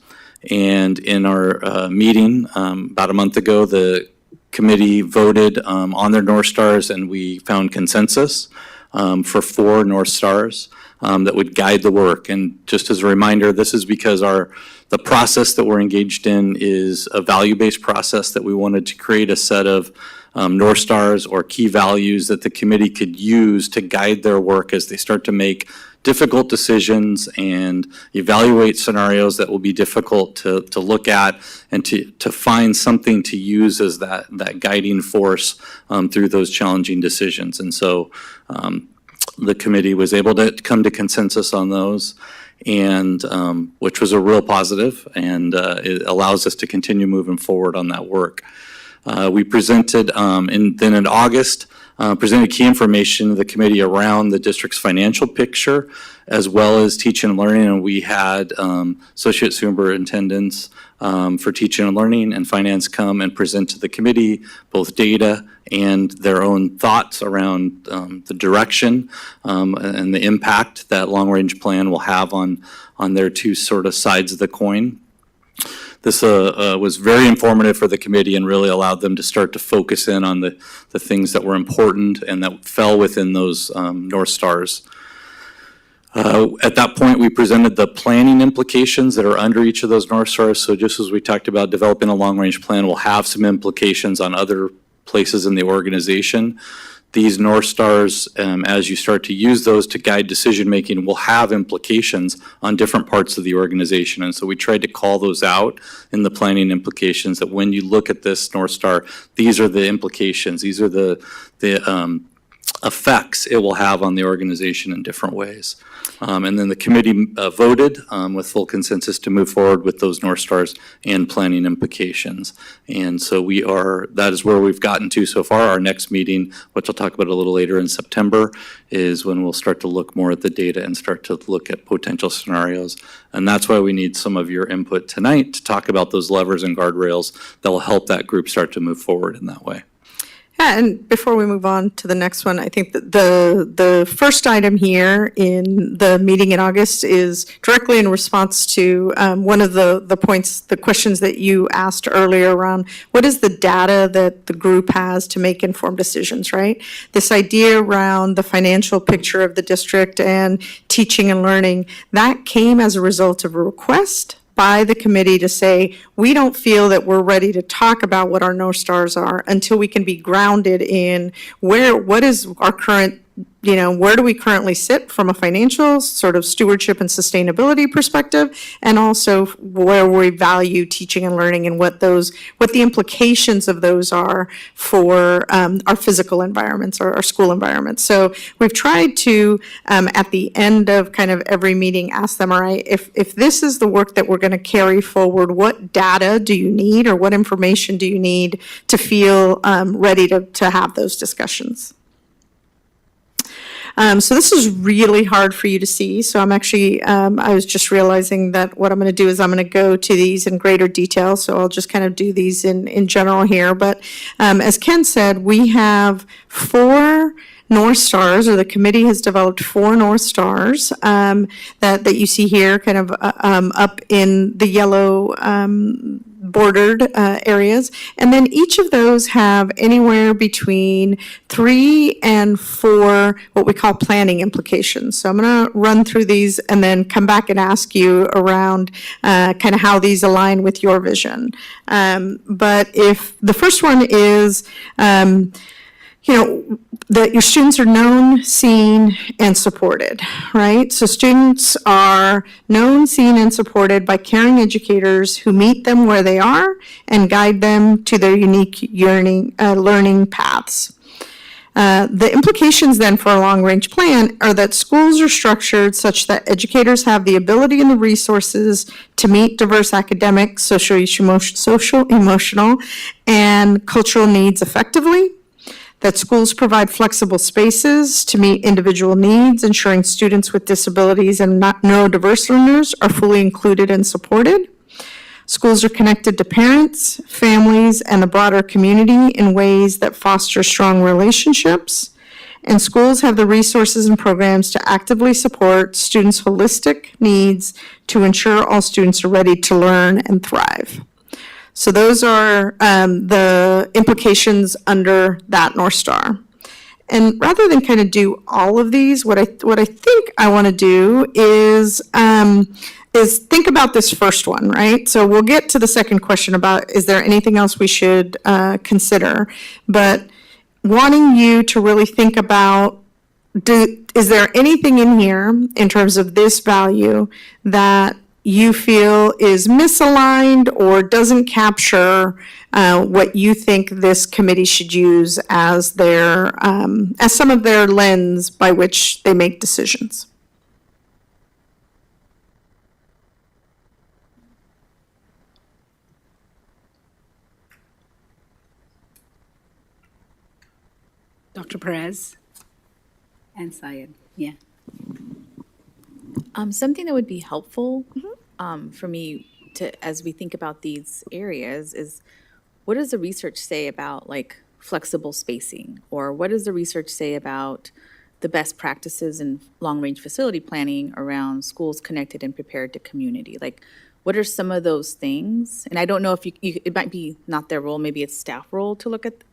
And in our meeting about a month ago, the committee voted on their North Stars, and we found consensus for 4 North Stars that would guide the work. And just as a reminder, this is because the process that we're engaged in is a value-based process that we wanted to create a set of North Stars or key values that the committee could use to guide their work as they start to make difficult decisions and evaluate scenarios that will be difficult to look at, and to find something to use as that guiding force through those challenging decisions. And so the committee was able to come to consensus on those, and which was a real positive, and it allows us to continue moving forward on that work. We presented, then in August, presented key information to the committee around the district's financial picture, as well as teaching and learning, and we had associate superintendents for teaching and learning and finance come and present to the committee both data and their own thoughts around the direction and the impact that long-range plan will have on their 2 sort of sides of the coin. This was very informative for the committee and really allowed them to start to focus in on the things that were important and that fell within those North Stars. At that point, we presented the planning implications that are under each of those North Stars. So just as we talked about, developing a long-range plan will have some implications on other places in the organization. These North Stars, as you start to use those to guide decision-making, will have implications on different parts of the organization. And so we tried to call those out in the planning implications, that when you look at this North Star, these are the implications, these are the effects it will have on the organization in different ways. And then the committee voted with full consensus to move forward with those North Stars and planning implications. And so that is where we've gotten to so far. Our next meeting, which I'll talk about a little later in September, is when we'll start to look more at the data and start to look at potential scenarios. And that's why we need some of your input tonight to talk about those levers and guardrails that will help that group start to move forward in that way. Yeah, and before we move on to the next one, I think that the first item here in the meeting in August is directly in response to one of the points, the questions that you asked earlier around what is the data that the group has to make informed decisions, right? This idea around the financial picture of the district and teaching and learning, that came as a result of a request by the committee to say, we don't feel that we're ready to talk about what our North Stars are until we can be grounded in what is our current, where do we currently sit from a financial sort of stewardship and sustainability perspective, and also where we value teaching and learning and what the implications of those are for our physical environments or our school environments. So we've tried to, at the end of kind of every meeting, ask them, all right, if this is the work that we're going to carry forward, what data do you need or what information do you need to feel ready to have those discussions? So this is really hard for you to see. So I'm actually, I was just realizing that what I'm going to do is I'm going to go to these in greater detail. So I'll just kind of do these in general here. But as Ken said, we have 4 North Stars, or the committee has developed 4 North Stars that you see here kind of up in the yellow bordered areas. And then each of those have anywhere between 3 and 4 what we call planning implications. So I'm going to run through these and then come back and ask you around kind of how these align with your vision. But if the first one is, that your students are known, seen, and supported, right? So students are known, seen, and supported by caring educators who meet them where they are and guide them to their unique learning paths. The implications then for a long-range plan are that schools are structured such that educators have the ability and the resources to meet diverse academic, social, emotional, and cultural needs effectively. That schools provide flexible spaces to meet individual needs, ensuring students with disabilities and neurodiverse learners are fully included and supported. Schools are connected to parents, families, and the broader community in ways that foster strong relationships. And schools have the resources and programs to actively support students' holistic needs to ensure all students are ready to learn and thrive. So those are the implications under that North Star. And rather than kind of do all of these, what I think I want to do is think about this first one, right? So we'll get to the second question about, is there anything else we should consider? But wanting you to really think about, is there anything in here in terms of this value that you feel is misaligned or doesn't capture what you think this committee should use as as some of their lens by which they make decisions? Dr. Perez and Syed, yeah. Something that would be helpful for me as we think about these areas is, what does the research say about like flexible spacing? Or what does the research say about the best practices in long-range facility planning around schools connected and prepared to community? Like, what are some of those things? And I don't know if it might be not their role, maybe it's staff role to look at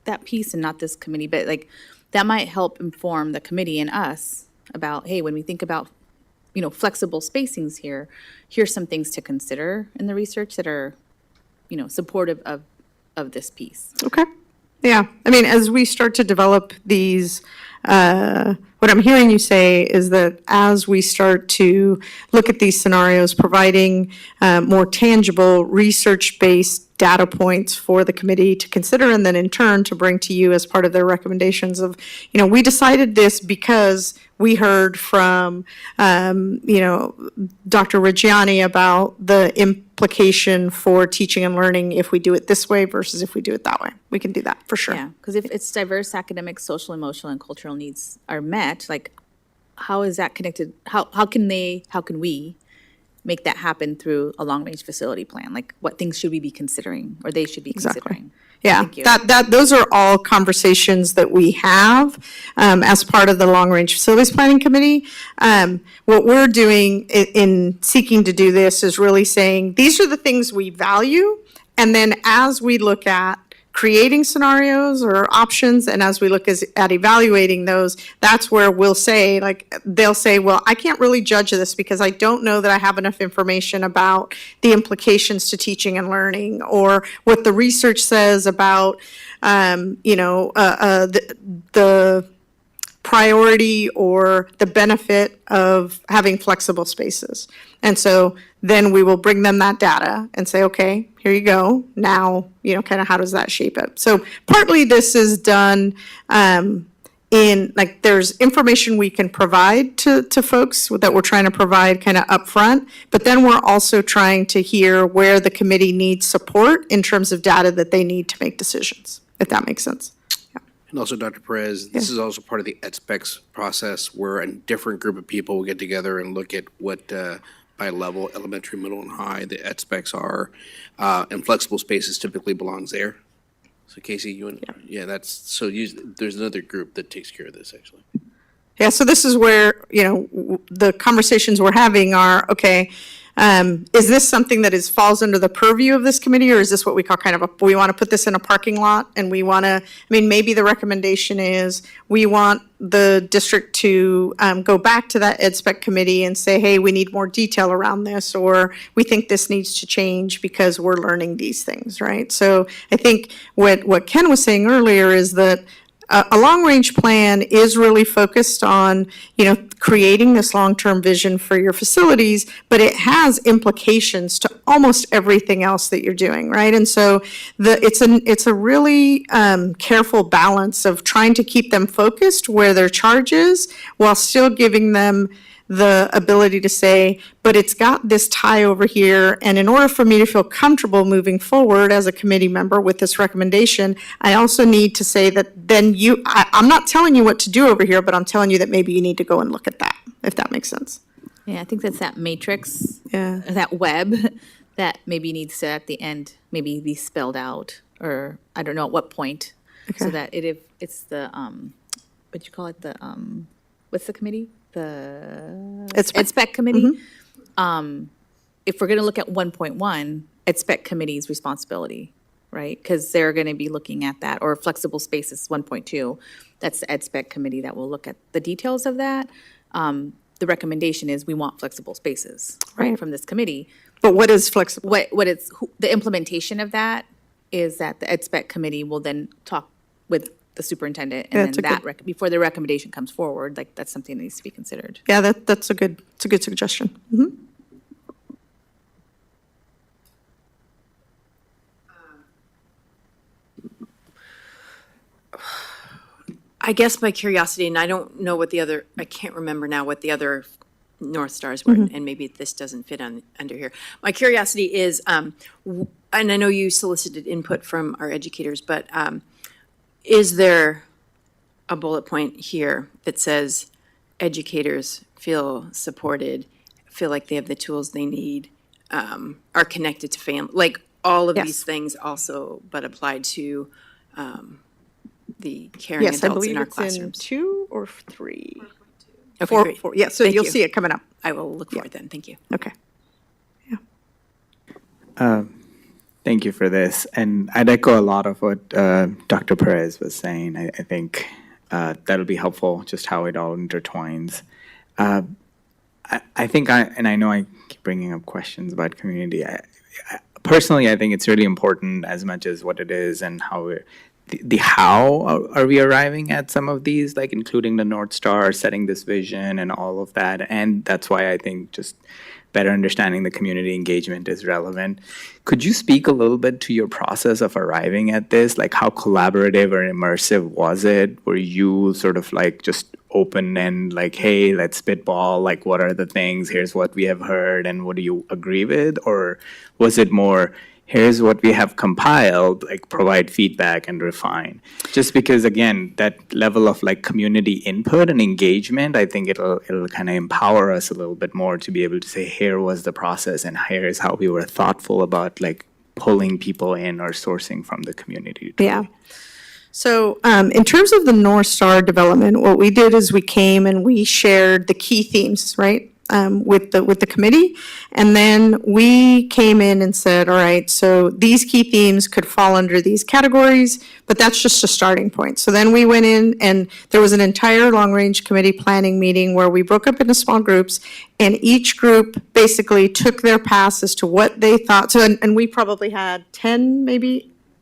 that piece and not this committee, but like that might help inform the committee and us about, hey, when we think about flexible spacings here, here's some things to consider in the research that are, supportive of this piece. Okay. Yeah. I mean, as we start to develop these, what I'm hearing you say is that as we start to look at these scenarios, providing more tangible research-based data points for the committee to consider, and then in turn to bring to you as part of their recommendations of, we decided this because we heard from, Dr. Reggiani about the implication for teaching and learning if we do it this way versus if we do it that way. We can do that for sure. Yeah, because if it's diverse academic, social, emotional, and cultural needs are met, like, how is that connected? How can we make that happen through a long-range facility plan? Like, what things should we be considering, or they should be considering? Yeah, Thank you. those are all conversations that we have as part of the Long-Range Facilities Planning Committee. What we're doing in seeking to do this is really saying, these are the things we value, and then as we look at creating scenarios or options, and as we look at evaluating those, that's where we'll say, like, they'll say, well, I can't really judge this because I don't know that I have enough information about the implications to teaching and learning, or what the research says about, the priority or the benefit of having flexible spaces. And so then we will bring them that data and say, okay, here you go. Now, kind of how does that shape it? So partly this is done in, like, there's information we can provide to folks that we're trying to provide kind of upfront, but then we're also trying to hear where the committee needs support in terms of data that they need to make decisions, if that makes sense. And also, Dr. Perez, this is also part of the EdSpecs process where a different group of people will get together and look at what, by level, elementary, middle, and high, the EdSpecs are. And flexible spaces typically belongs there. So Casey, there's another group that takes care of this, actually. Yeah, so this is where, the conversations we're having are, okay, is this something that falls under the purview of this committee, or is this what we call we want to put this in a parking lot, and we want to, maybe the recommendation is we want the district to go back to that EdSpec committee and say, hey, we need more detail around this, or we think this needs to change because we're learning these things, right? So I think what Ken was saying earlier is that a long-range plan is really focused on, creating this long-term vision for your facilities, but it has implications to almost everything else that you're doing, right? And so it's a really careful balance of trying to keep them focused where their charge is, while still giving them the ability to say, but it's got this tie over here, and in order for me to feel comfortable moving forward as a committee member with this recommendation, I also need to say that then I'm not telling you what to do over here, but I'm telling you that maybe you need to go and look at that, if that makes sense. Yeah, I think that's that matrix, Yeah. that web, that maybe needs to, at the end, maybe be spelled out, or I don't know at what point, so that it's the, what you call it, the, what's the committee? The EdSpec committee. If we're going to look at 1.1, EdSpec committee's responsibility, right? Because they're going to be looking at that, or flexible spaces 1.2. That's the EdSpec committee that will look at the details of that. The recommendation is we want flexible spaces, right, from this committee. But what is flexible? The implementation of that is that the EdSpec committee will then talk with the superintendent, and then before the recommendation comes forward, like, that's something that needs to be considered. Yeah, that's a good suggestion. Mm-hmm. I guess my curiosity, and I don't know I can't remember now what the other North Stars were, and maybe this doesn't fit under here. My curiosity is, and I know you solicited input from our educators, but is there a bullet point here that says educators feel supported, feel like they have the tools they need, are connected to family, like all of these things also, but applied to the caring adults in our classrooms? Yes, I believe it's in 2 or 3. Okay, great. 4. Yeah, so Thank you'll you. see it coming up. I will look for it then, thank you. Okay. Thank you for this. And I'd echo a lot of what Dr. Perez was saying. I think that'll be helpful, just how it all intertwines. I think, and I know I keep bringing up questions about community. Personally, I think it's really important as much as what it is and how the how are we arriving at some of these, like including the North Star, setting this vision and all of that. And that's why I think just better understanding the community engagement is relevant. Could you speak a little bit to your process of arriving at this? Like, how collaborative or immersive was it? Were you sort of like just open and like, hey, let's spitball, like what are the things, here's what we have heard, and what do you agree with? Or was it more, here's what we have compiled, like provide feedback and refine? Just because, again, that level of like community input and engagement, I think it'll kind of empower us a little bit more to be able to say, here was the process and here's how we were thoughtful about like pulling people in or sourcing from the community. Yeah. So in terms of the North Star development, what we did is we came and we shared the key themes, right? with the committee. And then we came in and said, all right, so these key themes could fall under these categories, but that's just a starting point. So then we went in and there was an entire long-range committee planning meeting where we broke up into small groups, and each group basically took their pass as to what they thought. So, and we probably had 10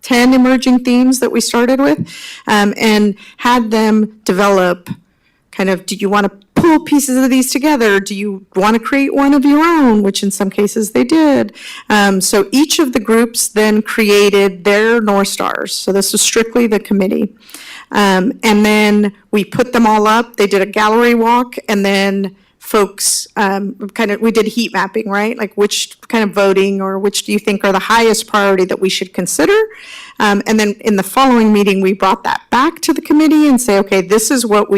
emerging themes that we started with, and had them develop kind of, do you want to pull pieces of these together? Do you want to create one of your own, which in some cases they did? So each of the groups then created their North Stars. So this was strictly the committee. And then we put them all up. They did a gallery walk, and then folks we did heat mapping, right? Like which kind of voting or which do you think are the highest priority that we should consider? And then in the following meeting, we brought that back to the committee and say, okay, this is what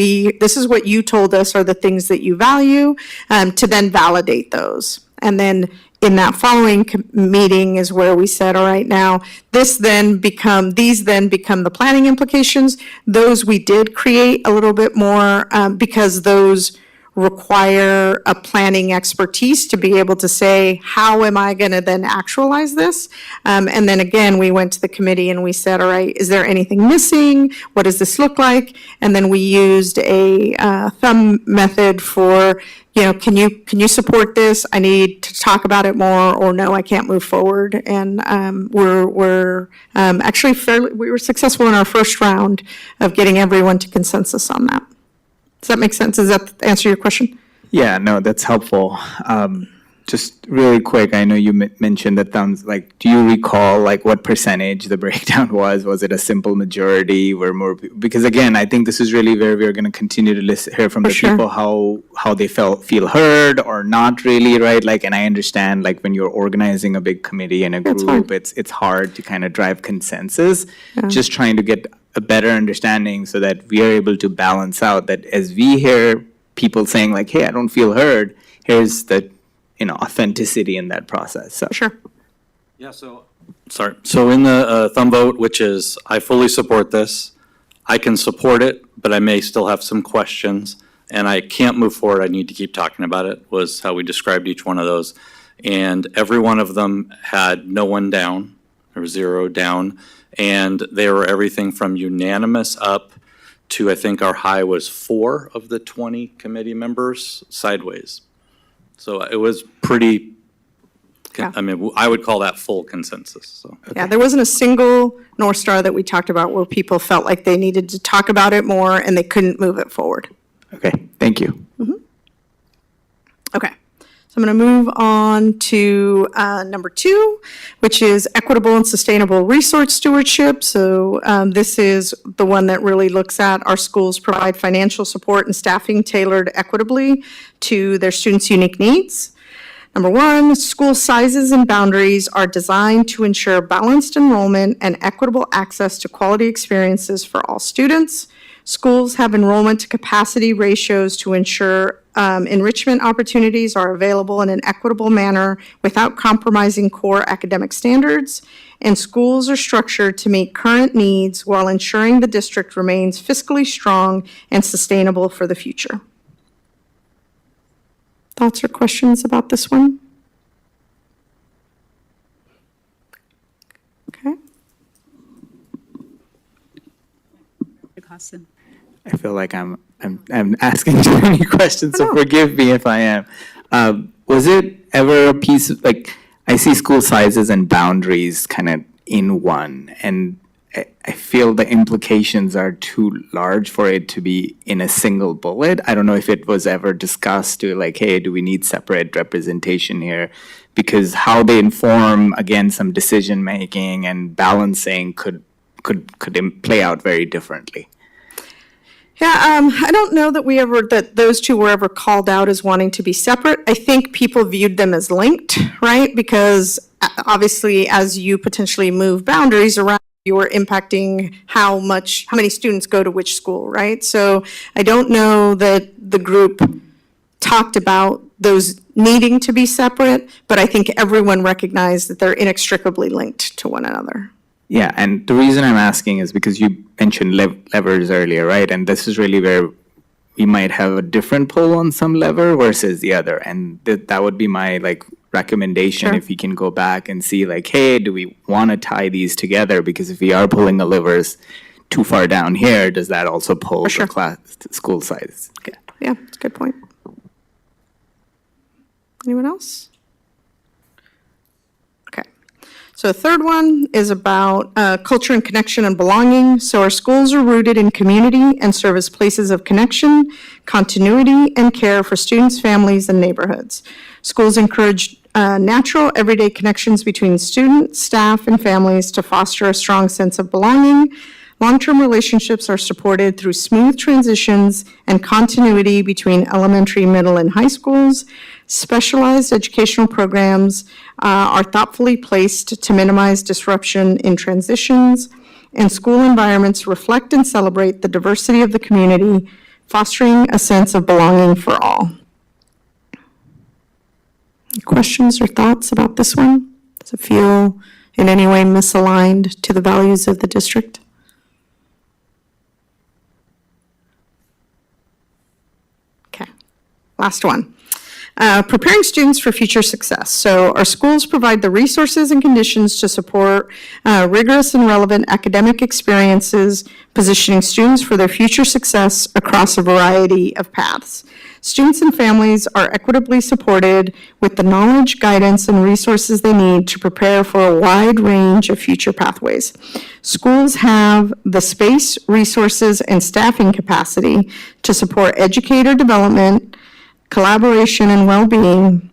you told us are the things that you value, to then validate those. And then in that following meeting is where we said, all right, now these then become the planning implications. Those we did create a little bit more because those require a planning expertise to be able to say, how am I going to then actualize this? And then again, we went to the committee and we said, all right, is there anything missing? What does this look like? And then we used a thumb method for, can you support this? I need to talk about it more, or no, I can't move forward. And we're actually we were successful in our first round of getting everyone to consensus on that. Does that make sense? Does that answer your question? Yeah, no, that's helpful. Just really quick, I know you mentioned the thumbs, like, do you recall like what percentage the breakdown was? Was it a simple majority? Were more, because again, I think this is really where we're going to continue to hear from the people how they feel heard or not really, right? Like, and I understand like when you're organizing a big committee in a group, it's hard to kind of drive consensus. Yeah. Just trying to get a better understanding so that we are able to balance out that as we hear people saying like, hey, I don't feel heard, here's the authenticity in that process. So. Sure. Yeah, so in the thumb vote, which is I fully support this, I can support it, but I may still have some questions, and I can't move forward, I need to keep talking about it, was how we described each one of those. And every one of them had no one down, or 0 down, and they were everything from unanimous up to, I think our high was 4 of the 20 committee members sideways. So it was pretty, I mean, I would call that full consensus, so. Yeah, there wasn't a single North Star that we talked about where people felt like they needed to talk about it more and they couldn't move it forward. Okay, thank you. Mm-hmm. Okay, so I'm going to move on to number 2, which is equitable and sustainable resource stewardship. So this is the one that really looks at our schools provide financial support and staffing tailored equitably to their students' unique needs. Number 1, school sizes and boundaries are designed to ensure balanced enrollment and equitable access to quality experiences for all students. Schools have enrollment to capacity ratios to ensure enrichment opportunities are available in an equitable manner without compromising core academic standards. And schools are structured to meet current needs while ensuring the district remains fiscally strong and sustainable for the future. Thoughts or questions about this one? Okay. Hassan. I feel like I'm asking too many questions, so forgive me if I am. Was it ever a piece of, like, I see school sizes and boundaries kind of in one, and I feel the implications are too large for it to be in a single bullet. I don't know if it was ever discussed to like, hey, do we need separate representation here? Because how they inform, again, some decision making and balancing could play out very differently. Yeah, I don't know that those two were ever called out as wanting to be separate. I think people viewed them as linked, right? Because obviously, as you potentially move boundaries around, you're impacting how many students go to which school, right? So I don't know that the group talked about those needing to be separate, but I think everyone recognized that they're inextricably linked to one another. Yeah, and the reason I'm asking is because you mentioned levers earlier, right? And this is really where we might have a different pull on some lever versus the other. And that would be my like recommendation. Sure. If we can go back and see like, hey, do we want to tie these together? Because if we are pulling the levers too far down here, does that also pull sure. the class school size? Okay. Yeah, that's a good point. Anyone else? Okay. So the third one is about culture and connection and belonging. So our schools are rooted in community and serve as places of connection, continuity, and care for students, families, and neighborhoods. Schools encourage natural, everyday connections between students, staff, and families to foster a strong sense of belonging. Long-term relationships are supported through smooth transitions and continuity between elementary, middle, and high schools. Specialized educational programs are thoughtfully placed to minimize disruption in transitions, and school environments reflect and celebrate the diversity of the community, fostering a sense of belonging for all. Questions or thoughts about this one? Does it feel in any way misaligned to the values of the district? Okay, last one. Preparing students for future success. So our schools provide the resources and conditions to support rigorous and relevant academic experiences, positioning students for their future success across a variety of paths. Students and families are equitably supported with the knowledge, guidance, and resources they need to prepare for a wide range of future pathways. Schools have the space, resources, and staffing capacity to support educator development, collaboration, and well-being,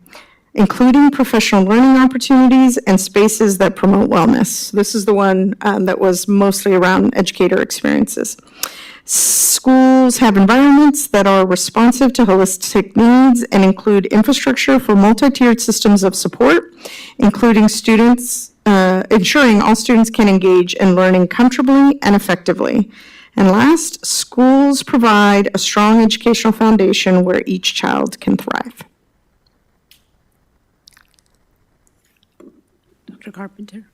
including professional learning opportunities and spaces that promote wellness. This is the one that was mostly around educator experiences. Schools have environments that are responsive to holistic needs and include infrastructure for multi-tiered systems of support, including students, ensuring all students can engage in learning comfortably and effectively. And last, schools provide a strong educational foundation where each child can thrive. Dr. Carpenter?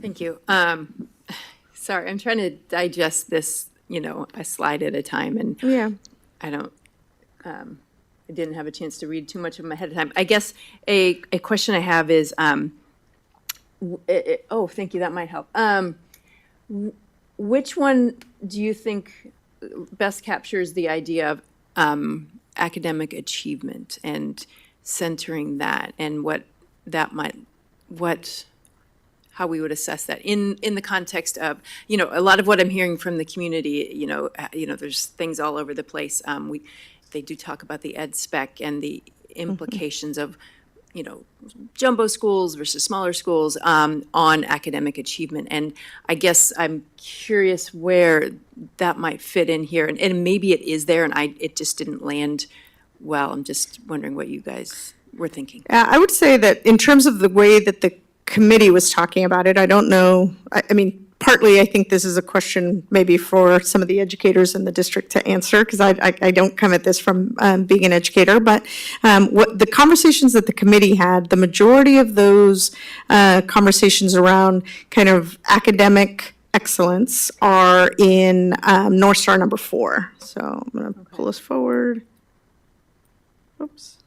Thank you. Sorry, I'm trying to digest this, a slide at a time, and Yeah. I didn't have a chance to read too much of them ahead of time. I guess a question I have is, oh, thank you, that might help. Which one do you think best captures the idea of academic achievement and centering that, and how we would assess that in the context of, a lot of what I'm hearing from the community, there's things all over the place. They do talk about the ed spec and the implications of, jumbo schools versus smaller schools on academic achievement. And I guess I'm curious where that might fit in here. And maybe it is there and it just didn't land well. I'm just wondering what you guys were thinking. I would say that in terms of the way that the committee was talking about it, I don't know, I mean, partly I think this is a question maybe for some of the educators in the district to answer, because I don't come at this from being an educator, but what the conversations that the committee had, the majority of those conversations around kind of academic excellence are in North Star number 4. So I'm going to pull this forward. Oops.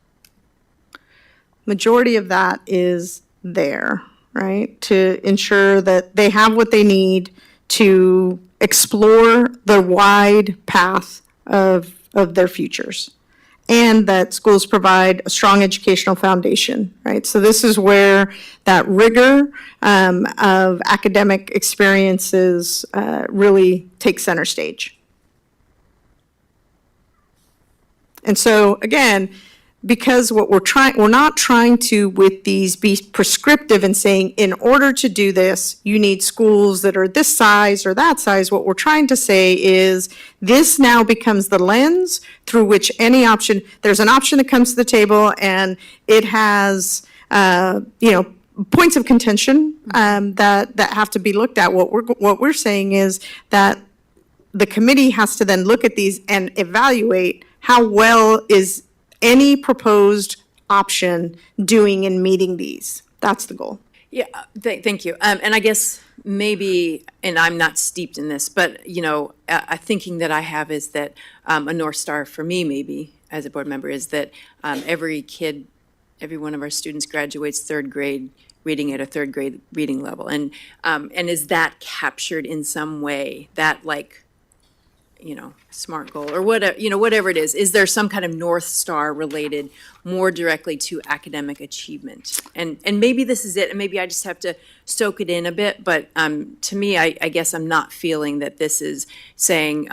Majority of that is there, right? To ensure that they have what they need to explore the wide path of their futures, and that schools provide a strong educational foundation, right? So this is where that rigor of academic experiences really takes center stage. And so again, because we're not trying to with these be prescriptive and saying, in order to do this, you need schools that are this size or that size. What we're trying to say is this now becomes the lens through which any option, there's an option that comes to the table and it has, points of contention that have to be looked at. What we're saying is that the committee has to then look at these and evaluate how well is any proposed option doing in meeting these. That's the goal. Yeah, thank you. And I guess maybe, and I'm not steeped in this, but, you know, a thinking that I have is that a North Star for me, maybe, as a board member, is that every one of our students graduates third grade reading at a third grade reading level. And is that captured in some way, that like, you know, SMART goal or whatever, you know, whatever it is there some kind of North Star related more directly to academic achievement? And maybe this is it, and maybe I just have to soak it in a bit, but to me, I guess I'm not feeling that this is saying,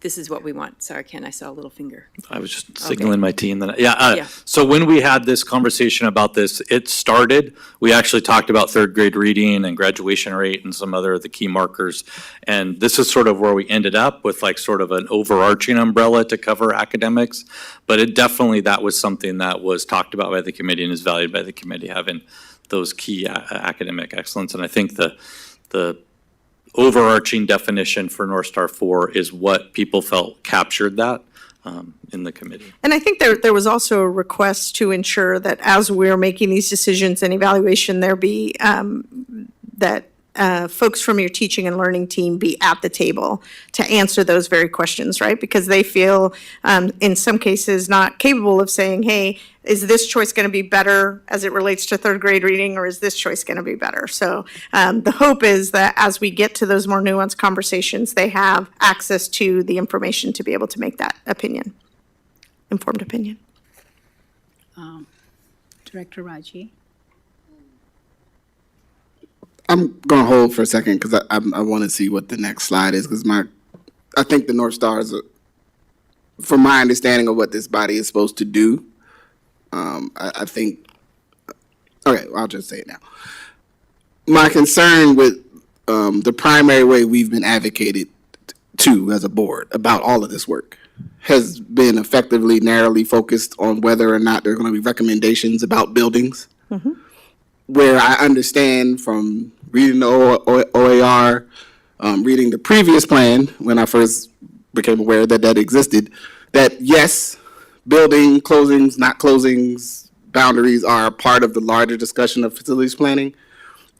this is what we want. Sorry, Ken, I saw a little finger. I was just signaling my team that, Yeah. So when we had this conversation about this, it started, we actually talked about third grade reading and graduation rate and some other of the key markers. And this is sort of where we ended up with like sort of an overarching umbrella to cover academics. But it definitely, that was something that was talked about by the committee and is valued by the committee, having those key academic excellence. And I think the overarching definition for North Star 4 is what people felt captured that in the committee. And I think there was also a request to ensure that as we're making these decisions and evaluation, there be, that folks from your teaching and learning team be at the table to answer those very questions, right? Because they feel, in some cases, not capable of saying, hey, is this choice going to be better as it relates to third grade reading, or is this choice going to be better? So the hope is that as we get to those more nuanced conversations, they have access to the information to be able to make that informed opinion. Director Raji? I'm going to hold for a second because I want to see what the next slide is, because I think the North Stars, from my understanding of what this body is supposed to do, I think, okay, I'll just say it now. My concern with the primary way we've been advocated to as a board about all of this work has been effectively narrowly focused on whether or not there are going to be recommendations about buildings. Mm-hmm. Where I understand from reading the OAR, reading the previous plan, when I first became aware that that existed, that yes, building closings, not closings, boundaries are part of the larger discussion of facilities planning.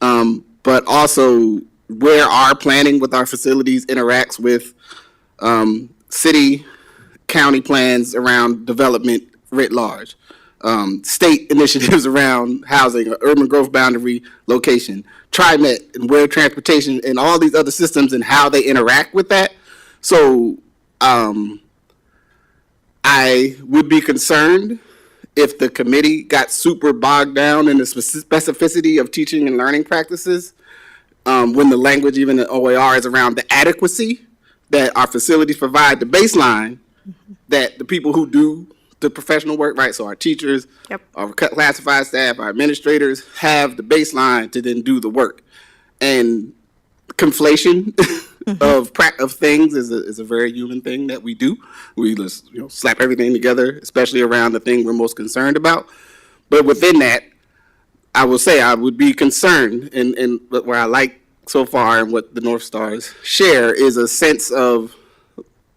But also where our planning with our facilities interacts with city, county plans around development writ large. State initiatives around housing, urban growth boundary location, TriMet, and where transportation, and all these other systems and how they interact with that. So I would be concerned if the committee got super bogged down in the specificity of teaching and learning practices, when the language, even in OAR, is around the adequacy that our facilities provide the baseline, that the people who do the professional work, right? So our teachers, our classified staff, our administrators have the baseline to then do the work. And conflation of things is a very human thing that we do. We just slap everything together, especially around the thing we're most concerned about. But within that, I will say I would be concerned, and where I like so far and what the North Stars share is a sense of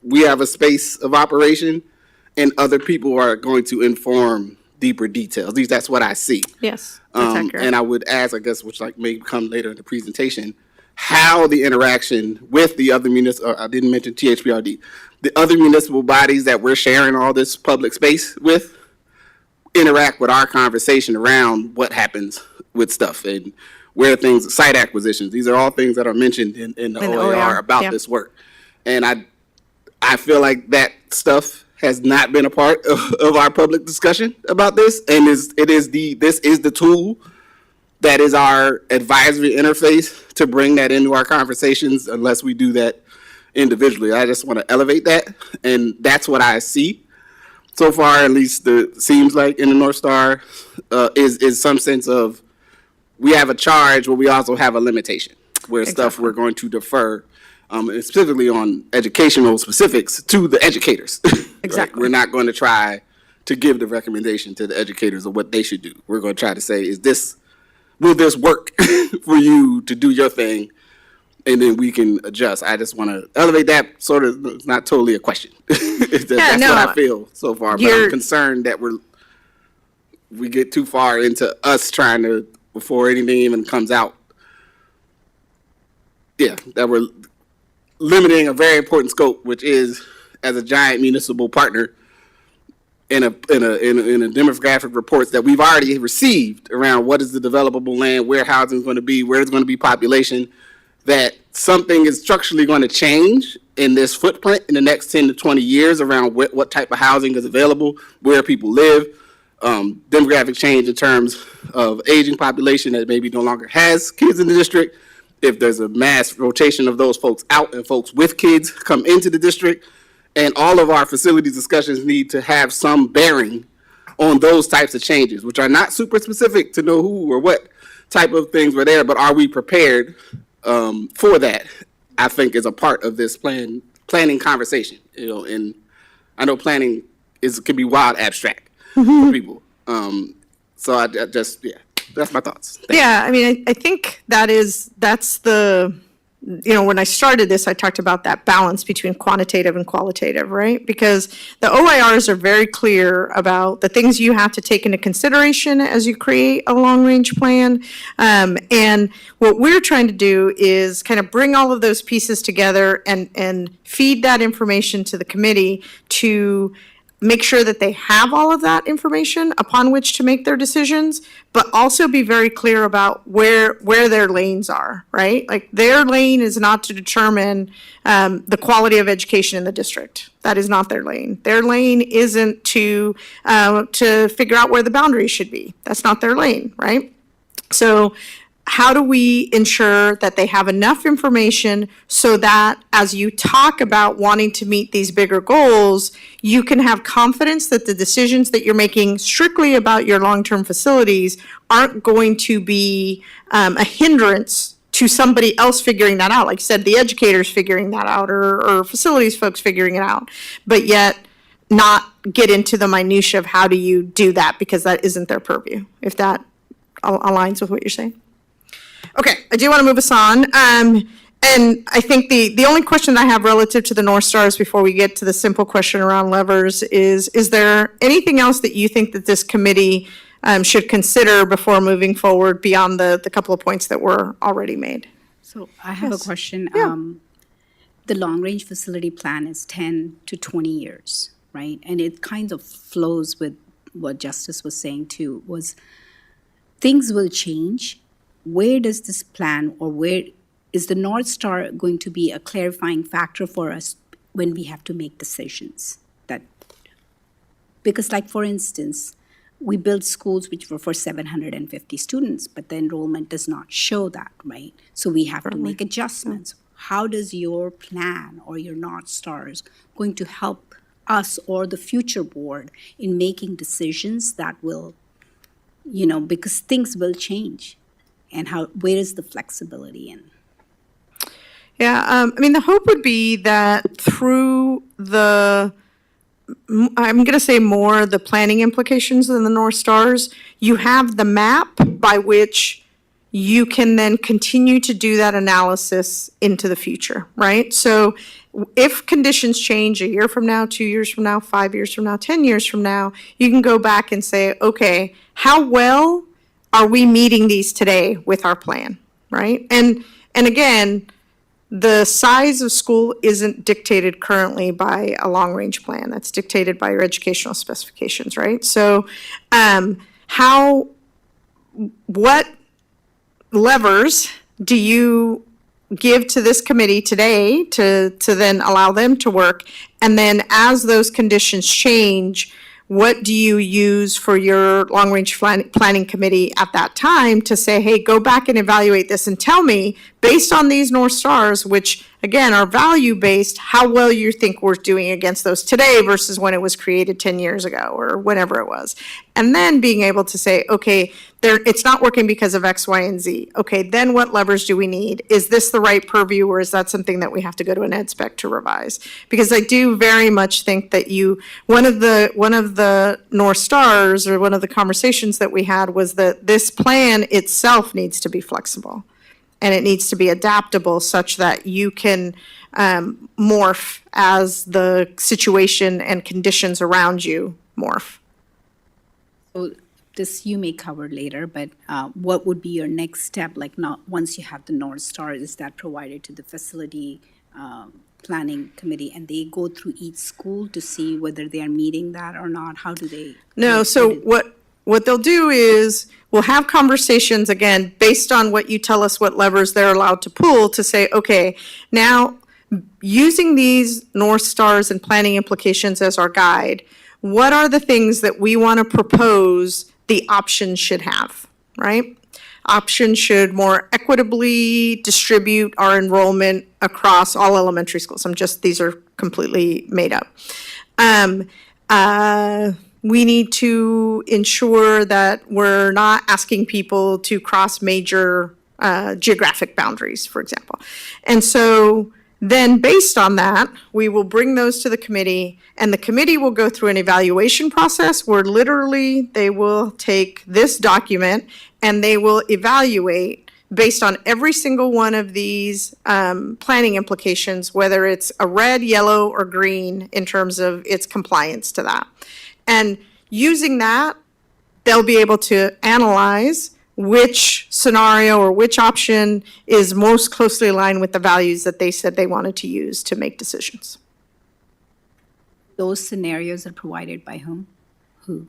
we have a space of operation and other people are going to inform deeper details. At least that's what I see. Yes, that's accurate. And I would ask, I guess, which may come later in the presentation, how the interaction with the other municipal, I didn't mention THPRD, the other municipal bodies that we're sharing all this public space with interact with our conversation around what happens with stuff and where things, site acquisitions, these are all things that are mentioned in the OAR about this work. And I feel like that stuff has not been a part of our public discussion about this, and this is the tool that is our advisory interface to bring that into our conversations unless we do that individually. I just want to elevate that, and that's what I see so far, at least seems like in the North Star, is some sense of we have a charge, but we also have a limitation where stuff we're going to defer, specifically on educational specifics, to the educators. Exactly. Right? We're not going to try to give the recommendation to the educators of what they should do. We're going to try to say, will this work for you to do your thing? And then we can adjust. I just want to elevate that sort of, it's not totally a question. That's what I feel so far. But I'm concerned that we get too far into us trying to before anything even comes out. Yeah, that we're limiting a very important scope, which is as a giant municipal partner in a demographic reports that we've already received around what is the developable land, where housing is going to be, where there's going to be population, that something is structurally going to change in this footprint in the next 10 to 20 years around what type of housing is available, where people live, demographic change in terms of aging population that maybe no longer has kids in the district, if there's a mass rotation of those folks out and folks with kids come into the district. And all of our facilities discussions need to have some bearing on those types of changes, which are not super specific to know who or what type of things were there, but are we prepared for that? I think is a part of this planning conversation. And I know planning can be wild abstract for people. So I just that's my thoughts. Yeah, I mean, I think that's the, when I started this, I talked about that balance between quantitative and qualitative, right? Because the OIRs are very clear about the things you have to take into consideration as you create a long-range plan. And what we're trying to do is kind of bring all of those pieces together and feed that information to the committee to make sure that they have all of that information upon which to make their decisions, but also be very clear about where their lanes are, right? Like their lane is not to determine the quality of education in the district. That is not their lane. Their lane isn't to figure out where the boundaries should be. That's not their lane, right? So how do we ensure that they have enough information so that as you talk about wanting to meet these bigger goals, you can have confidence that the decisions that you're making strictly about your long-term facilities aren't going to be a hindrance to somebody else figuring that out? Like I said, the educators figuring that out or facilities folks figuring it out, but yet not get into the minutia of how do you do that because that isn't their purview, if that aligns with what you're saying. Okay, I do want to move us on. And I think the only question I have relative to the North Stars before we get to the simple question around levers is there anything else that you think that this committee should consider before moving forward beyond the couple of points that were already made? So I have a Yes. question. Yeah. The long-range facility plan is 10 to 20 years, right? And it kind of flows with what Justice was saying too, was things will change. Where does this plan, or where is the North Star going to be a clarifying factor for us when we have to make decisions? Because like, for instance, we built schools which were for 750 students, but the enrollment does not show that, right? So we have to make adjustments. How does your plan or your North Stars going to help us or the future board in making decisions that will, because things will change? And where is the flexibility in? Yeah, I mean, the hope would be that through I'm going to say more the planning implications than the North Stars, you have the map by which you can then continue to do that analysis into the future, right? So if conditions change a year from now, 2 years from now, 5 years from now, 10 years from now, you can go back and say, okay, how well are we meeting these today with our plan, right? And again, the size of school isn't dictated currently by a long-range plan. That's dictated by your educational specifications, right? So what levers do you give to this committee today to then allow them to work? And then as those conditions change, what do you use for your long-range planning committee at that time to say, hey, go back and evaluate this and tell me, based on these North Stars, which again are value-based, how well you think we're doing against those today versus when it was created 10 years ago or whenever it was. And then being able to say, okay, it's not working because of X, Y, and Z. Okay, then what levers do we need? Is this the right purview, or is that something that we have to go to an ed spec to revise? Because I do very much think that one of the North Stars, or one of the conversations that we had, was that this plan itself needs to be flexible. And it needs to be adaptable such that you can morph as the situation and conditions around you morph. So this you may cover later, but what would be your next step? Like, not once you have the North Star, is that provided to the facility planning committee, and they go through each school to see whether they are meeting that or not? How do they? No, so what they'll do is, we'll have conversations again, based on what you tell us what levers they're allowed to pull, to say, okay, now, using these North Stars and planning implications as our guide, what are the things that we want to propose the options should have, right? Options should more equitably distribute our enrollment across all elementary schools. These are completely made up. We need to ensure that we're not asking people to cross major geographic boundaries, for example. And so then, based on that, we will bring those to the committee, and the committee will go through an evaluation process where literally they will take this document and they will evaluate based on every single one of these planning implications, whether it's a red, yellow, or green in terms of its compliance to that. And using that, they'll be able to analyze which scenario or which option is most closely aligned with the values that they said they wanted to use to make decisions. Those scenarios are provided by whom? Who?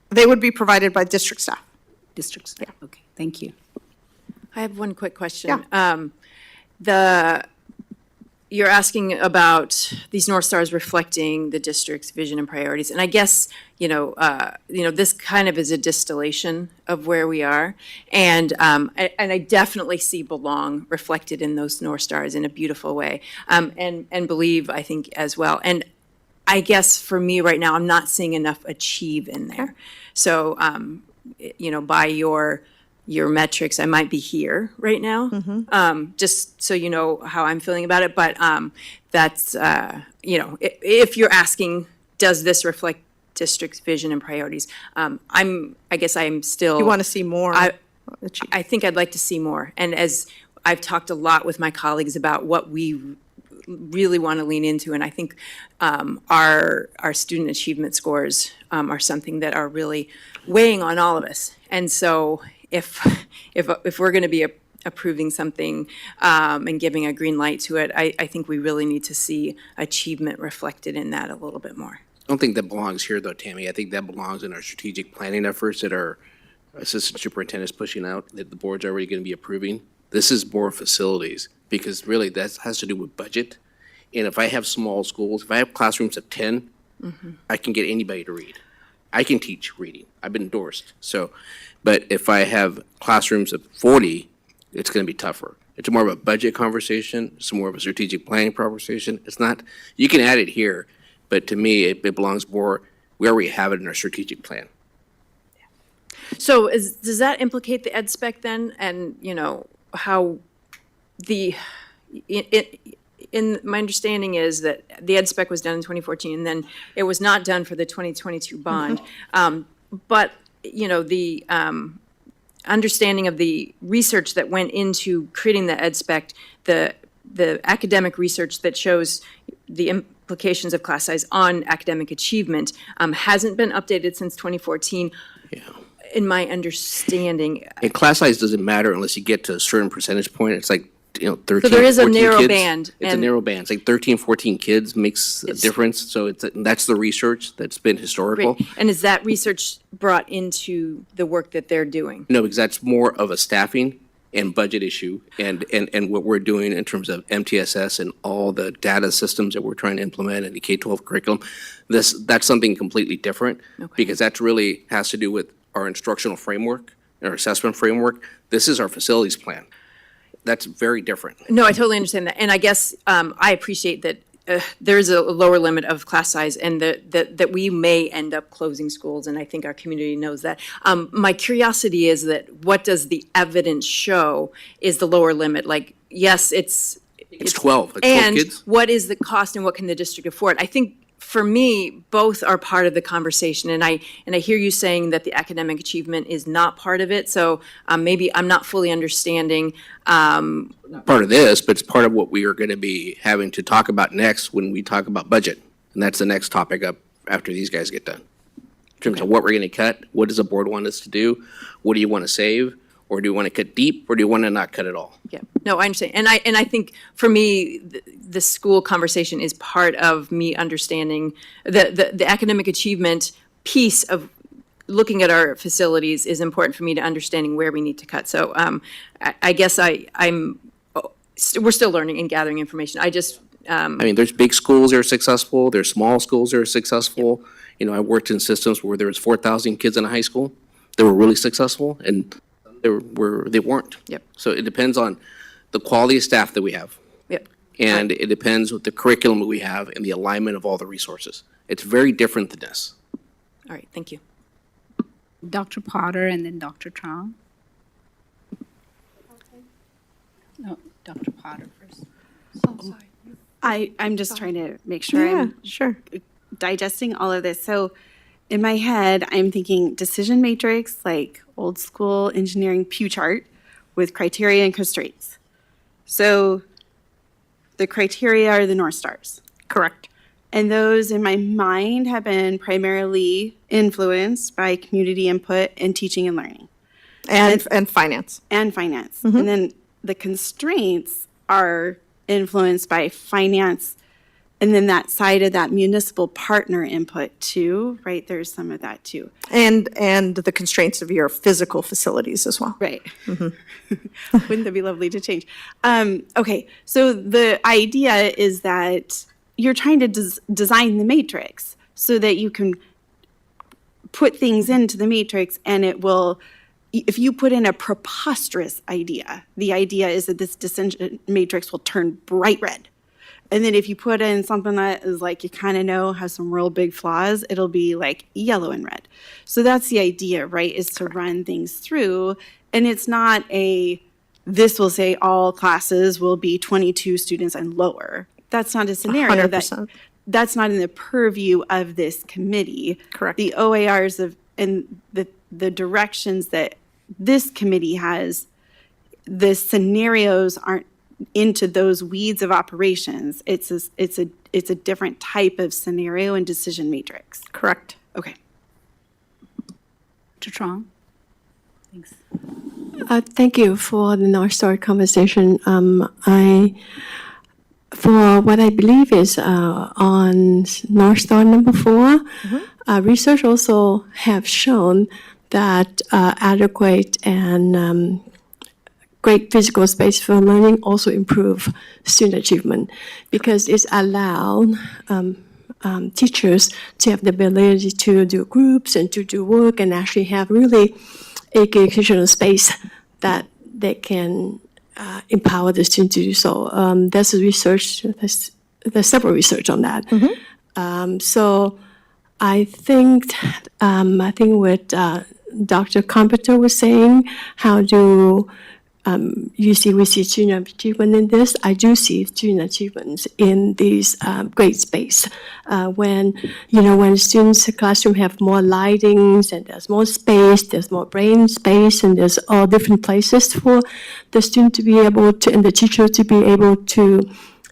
They would be provided by district staff. District staff. Okay, thank you. I have one quick question. You're asking about these North Stars reflecting the district's vision and priorities, and I guess this kind of is a distillation of where we are, and I definitely see belong reflected in those North Stars in a beautiful way, and believe, I think, as well. And I guess for me right now, I'm not seeing enough achieve in there. So by your metrics, I might be here right now, just so you know how I'm feeling about it. But that's, if you're asking, does this reflect district's vision and priorities? I guess I'm still. You want to see more? I think I'd like to see more. And as I've talked a lot with my colleagues about what we really want to lean into, and I think our student achievement scores are something that are really weighing on all of us. And so if we're going to be approving something and giving a green light to it, I think we really need to see achievement reflected in that a little bit more. I don't think that belongs here, though, Tammy. I think that belongs in our strategic planning efforts that our assistant superintendent is pushing out, that the board's already going to be approving. This is board facilities, because really that has to do with budget. And if I have small schools, if I have classrooms of 10, I can get anybody to read. I can teach reading. I've been endorsed. But if I have classrooms of 40, it's going to be tougher. It's more of a budget conversation. It's more of a strategic planning conversation. It's not, you can add it here, but to me, it belongs more where we have it in our strategic plan. So does that implicate the ed spec then? And, how in my understanding is that the ed spec was done in 2014, and then it was not done for the 2022 bond. But, the understanding of the research that went into creating the ed spec, the academic research that shows the implications of class size on academic achievement hasn't been updated since 2014. Yeah. In my understanding. And class size doesn't matter unless you get to a certain percentage point. It's like, 13, 14 kids. So there is a narrow band. It's a narrow band. It's like 13, 14 kids makes a difference. So that's the research that's been historical. Great. And is that research brought into the work that they're doing? No, because that's more of a staffing and budget issue, and what we're doing in terms of MTSS and all the data systems that we're trying to implement in the K-12 curriculum. That's something completely different, because that really has to do with our instructional framework, our assessment framework. This is our facilities plan. That's very different. No, I totally understand that. And I guess I appreciate that there is a lower limit of class size, and that we may end up closing schools, and I think our community knows that. My curiosity is that what does the evidence show is the lower limit? Like, yes, it's 12, like 12 and kids. What is the cost and what can the district afford? I think for me, both are part of the conversation, and I hear you saying that the academic achievement is not part of it, so maybe I'm not fully understanding. Part of this, but it's part of what we are going to be having to talk about next when we talk about budget. And that's the next topic up after these guys get done. terms of what we're gonna cut, what does the board want us to do? What do you wanna save? Or do you wanna cut deep, or do you wanna not cut at all? Yeah, no, I understand. And I think for me, the school conversation is part of me understanding the academic achievement piece of looking at our facilities is important for me to understanding where we need to cut. So I guess we're still learning and gathering information. I mean, there's big schools that are successful, there's small schools that are successful. You know, I worked in systems where there was 4,000 kids in a high school that were really successful, and they weren't. Yep. So it depends on the quality of staff that we have. Yep. And it depends with the curriculum that we have and the alignment of all the resources. It's very different than this. All right, thank you. Dr. Potter and then Dr. Trong. No, Dr. Potter first. I'm just trying to make sure Yeah, I'm sure. digesting all of this. So in my head, I'm thinking decision matrix, like old school engineering pew chart with criteria and constraints. So the criteria are the North Stars. Correct. And those in my mind have been primarily influenced by community input and teaching and learning. And finance. And finance. And then the constraints are influenced by finance, and then that side of that municipal partner input too, right? There's some of that too. And the constraints of your physical facilities as well. Right. Wouldn't that be lovely to change? Okay, so the idea is that you're trying to design the matrix so that you can put things into the matrix, and it will, if you put in a preposterous idea, the idea is that this decision matrix will turn bright red. And then if you put in something that is like, you kind of know has some real big flaws, it'll be like yellow and red. So that's the idea, right, is to run things through. And it's not this will say all classes will be 22 students and lower. That's not a scenario. 100%. That's not in the purview of this committee. Correct. The OARs and the directions that this committee has, the scenarios aren't into those weeds of operations. It's a different type of scenario and decision matrix. Correct. Okay. Dr. Trong. Thanks. Thank you for the North Star conversation. For what I believe is on North Star number 4, research also have shown that adequate and great physical space for learning also improve student achievement because it's allowed teachers to have the ability to do groups and to do work and actually have really educational space that they can empower the student to do so. There's research, there's several research on that. So I think what Dr. Carpenter was saying, how do we see student achievement in this? I do see student achievements in these great space. When students' classroom have more lightings and there's more space, there's more brain space, and there's all different places for the student to be able to, and the teacher to be able to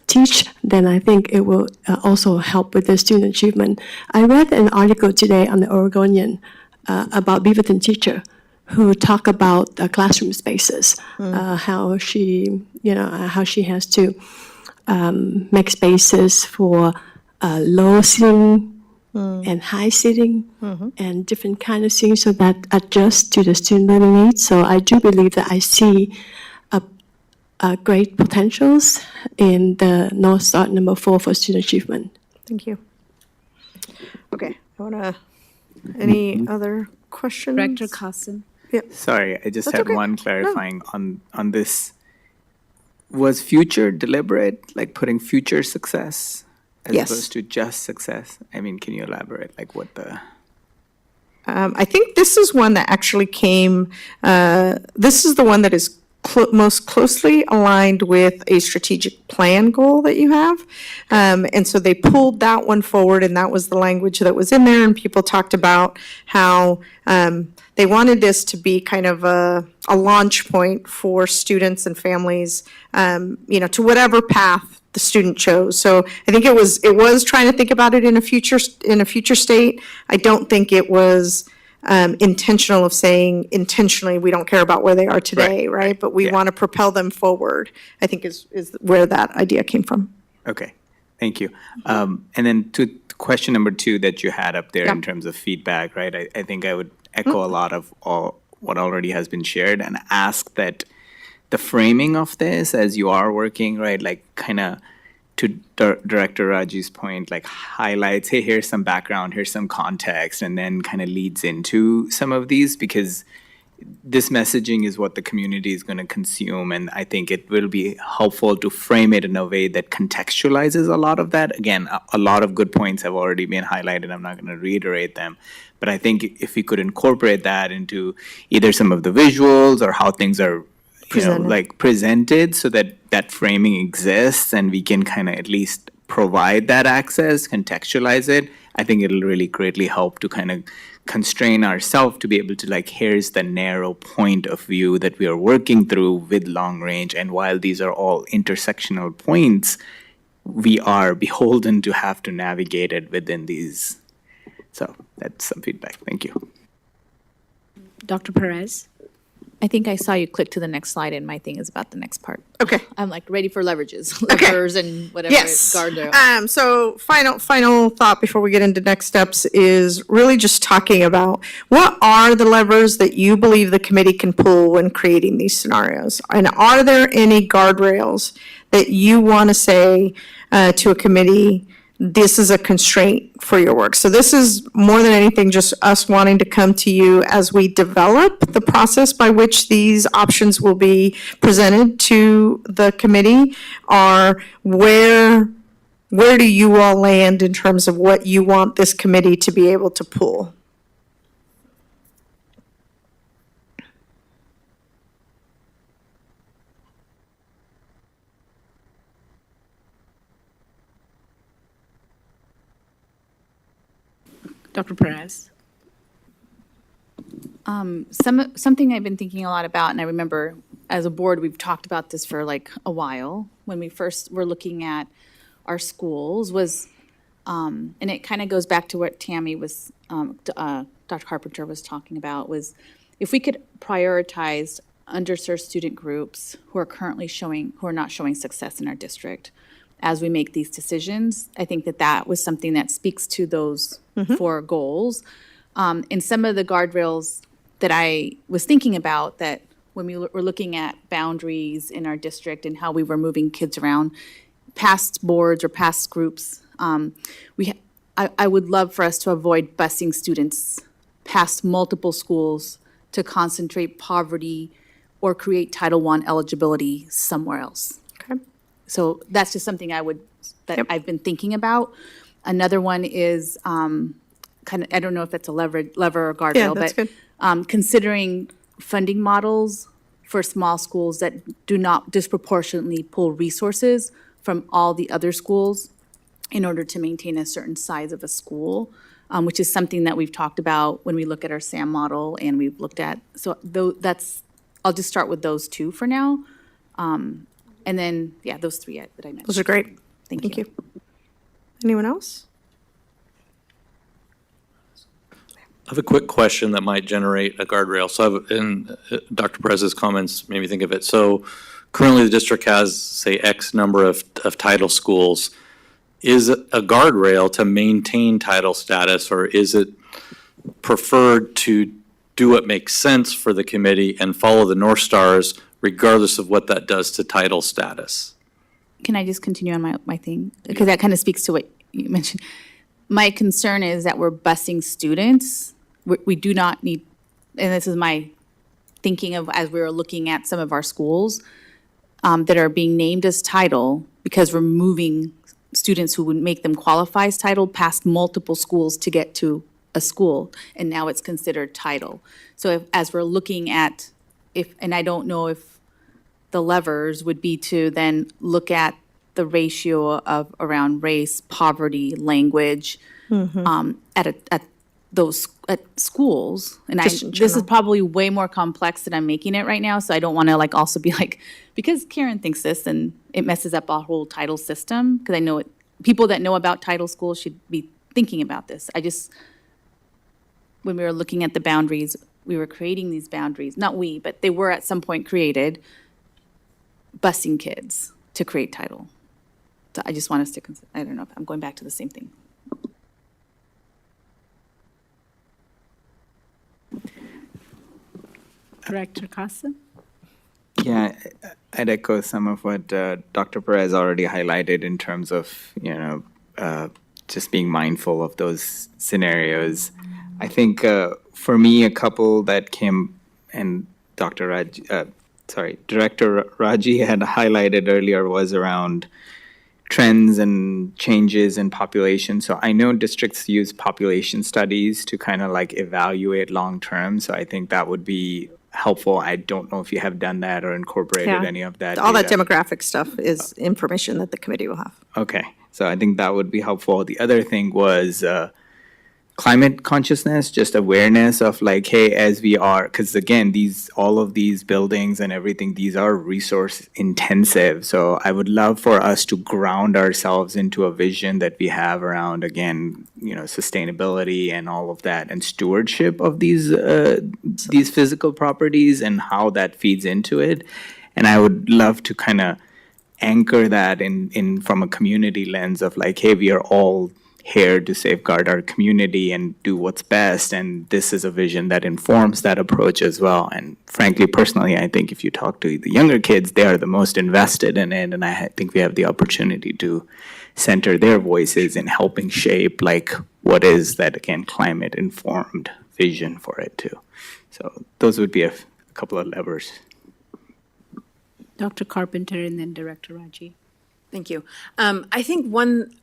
teach, then I think it will also help with the student achievement. I read an article today on the Oregonian about Beaverton teacher who talk about classroom spaces, how she has to make spaces for low sitting and high sitting and different kind of things so that adjust to the student learning needs. So I do believe that I see great potentials in the North Star number 4 for student achievement. Thank you. Okay, any other questions? Director Carson. Sorry, I just That's had okay. one clarifying on this. Was future deliberate, like putting future success as Yes. opposed to just success? I mean, can you elaborate, like what the? I think this is one that actually came, this is the one that is most closely aligned with a strategic plan goal that you have. And so they pulled that one forward, and that was the language that was in there, and people talked about how they wanted this to be kind of a launch point for students and families, to whatever path the student chose. So I think it was trying to think about it in a future state. I don't think it was intentional of saying intentionally, we don't care about where they are today, right? But we want to propel them forward, I think is where that idea came from. Okay, thank you. And then to question number 2 that you had up there in terms of feedback, right? I think I would echo a lot of what already has been shared and ask that the framing of this as you are working, right, like kind of to Director Raji's point, like highlights, hey, here's some background, here's some context, and then kind of leads into some of these, because this messaging is what the community is going to consume, and I think it will be helpful to frame it in a way that contextualizes a lot of that. Again, a lot of good points have already been highlighted. I'm not going to reiterate them, but I think if we could incorporate that into either some of the visuals or how things are presented so that that framing exists and we can kind of at least provide that access, contextualize it, I think it'll really greatly help to kind of constrain ourselves to be able to like, here's the narrow point of view that we are working through with long range. And while these are all intersectional points, we are beholden to have to navigate it within these. So that's some feedback. Thank you. Dr. Perez? I think I saw you click to the next slide, and my thing is about the next part. Okay. I'm like ready for leverages, Okay. levers and whatever. Yes. Guardrail. So final thought before we get into next steps is really just talking about what are the levers that you believe the committee can pull when creating these scenarios? And are there any guardrails that you want to say to a committee, this is a constraint for your work? So this is more than anything just us wanting to come to you as we develop the process by which these options will be presented to the committee, are where do you all land in terms of what you want this committee to be able to pull? Dr. Perez? Something I've been thinking a lot about, and I remember as a board, we've talked about this for like a while, when we first were looking at our schools was, and it kind of goes back to what Tammy was, Dr. Carpenter was talking about, was if we could prioritize underserved student groups who are not showing success in our district as we make these decisions. I think that was something that speaks to those 4 goals. And some of the guardrails that I was thinking about, that when we were looking at boundaries in our district and how we were moving kids around, past boards or past groups, I would love for us to avoid busing students past multiple schools to concentrate poverty or create Title I eligibility somewhere else. Okay. So that's just something I've been thinking about. Another one is I don't know if that's a lever or guardrail, Yeah, that's but good. Considering funding models for small schools that do not disproportionately pull resources from all the other schools in order to maintain a certain size of a school, which is something that we've talked about when we look at our SAM model, and we've looked at, so I'll just start with those 2 for now. And then, those 3 that I mentioned. Those are great. Thank you. Anyone else? I have a quick question that might generate a guardrail. So Dr. Perez's comments made me think of it. So currently the district has, say, X number of title schools. Is it a guardrail to maintain title status, or is it preferred to do what makes sense for the committee and follow the North Stars regardless of what that does to title status? Can I just continue on my thing? Because that kind of speaks to what you mentioned. My concern is that we're busing students. We do not need, and this is my thinking of as we were looking at some of our schools that are being named as title, because we're moving students who would make them qualify as title past multiple schools to get to a school, and now it's considered title. So as we're looking at, and I don't know if the levers would be to then look at the ratio of around race, poverty, language, at those at schools. And Just in this is general. probably way more complex than I'm making it right now, so I don't want to like also be like, because Karen thinks this and it messes up our whole title system, because I know it, people that know about title schools should be thinking about this. I just, when we were looking at the boundaries, we were creating these boundaries, not we, but they were at some point created, busing kids to create title. So I just want us to consider, I don't know, I'm going back to the same thing. Director Casa? Yeah, I'd echo some of what Dr. Perez already highlighted in terms of, just being mindful of those scenarios. I think for me, a couple that came, and Director Raji had highlighted earlier, was around trends and changes in population. So I know districts use population studies to kind of like evaluate long term. So I think that would be helpful. I don't know if you have done that or incorporated Yeah. any of that. All that data. demographic stuff is information that the committee will have. Okay, so I think that would be helpful. The other thing was climate consciousness, just awareness of like, hey, as we are, because again, all of these buildings and everything, these are resource intensive. So I would love for us to ground ourselves into a vision that we have around, again, sustainability and all of that, and stewardship of these physical properties and how that feeds into it. And I would love to kind of anchor that in from a community lens of like, hey, we are all here to safeguard our community and do what's best, and this is a vision that informs that approach as well. And frankly, personally, I think if you talk to the younger kids, they are the most invested in it, and I think we have the opportunity to center their voices in helping shape like what is that, again, climate informed vision for it too. So those would be a couple of levers. Dr. Carpenter and then Director Raji. Thank you. I think one,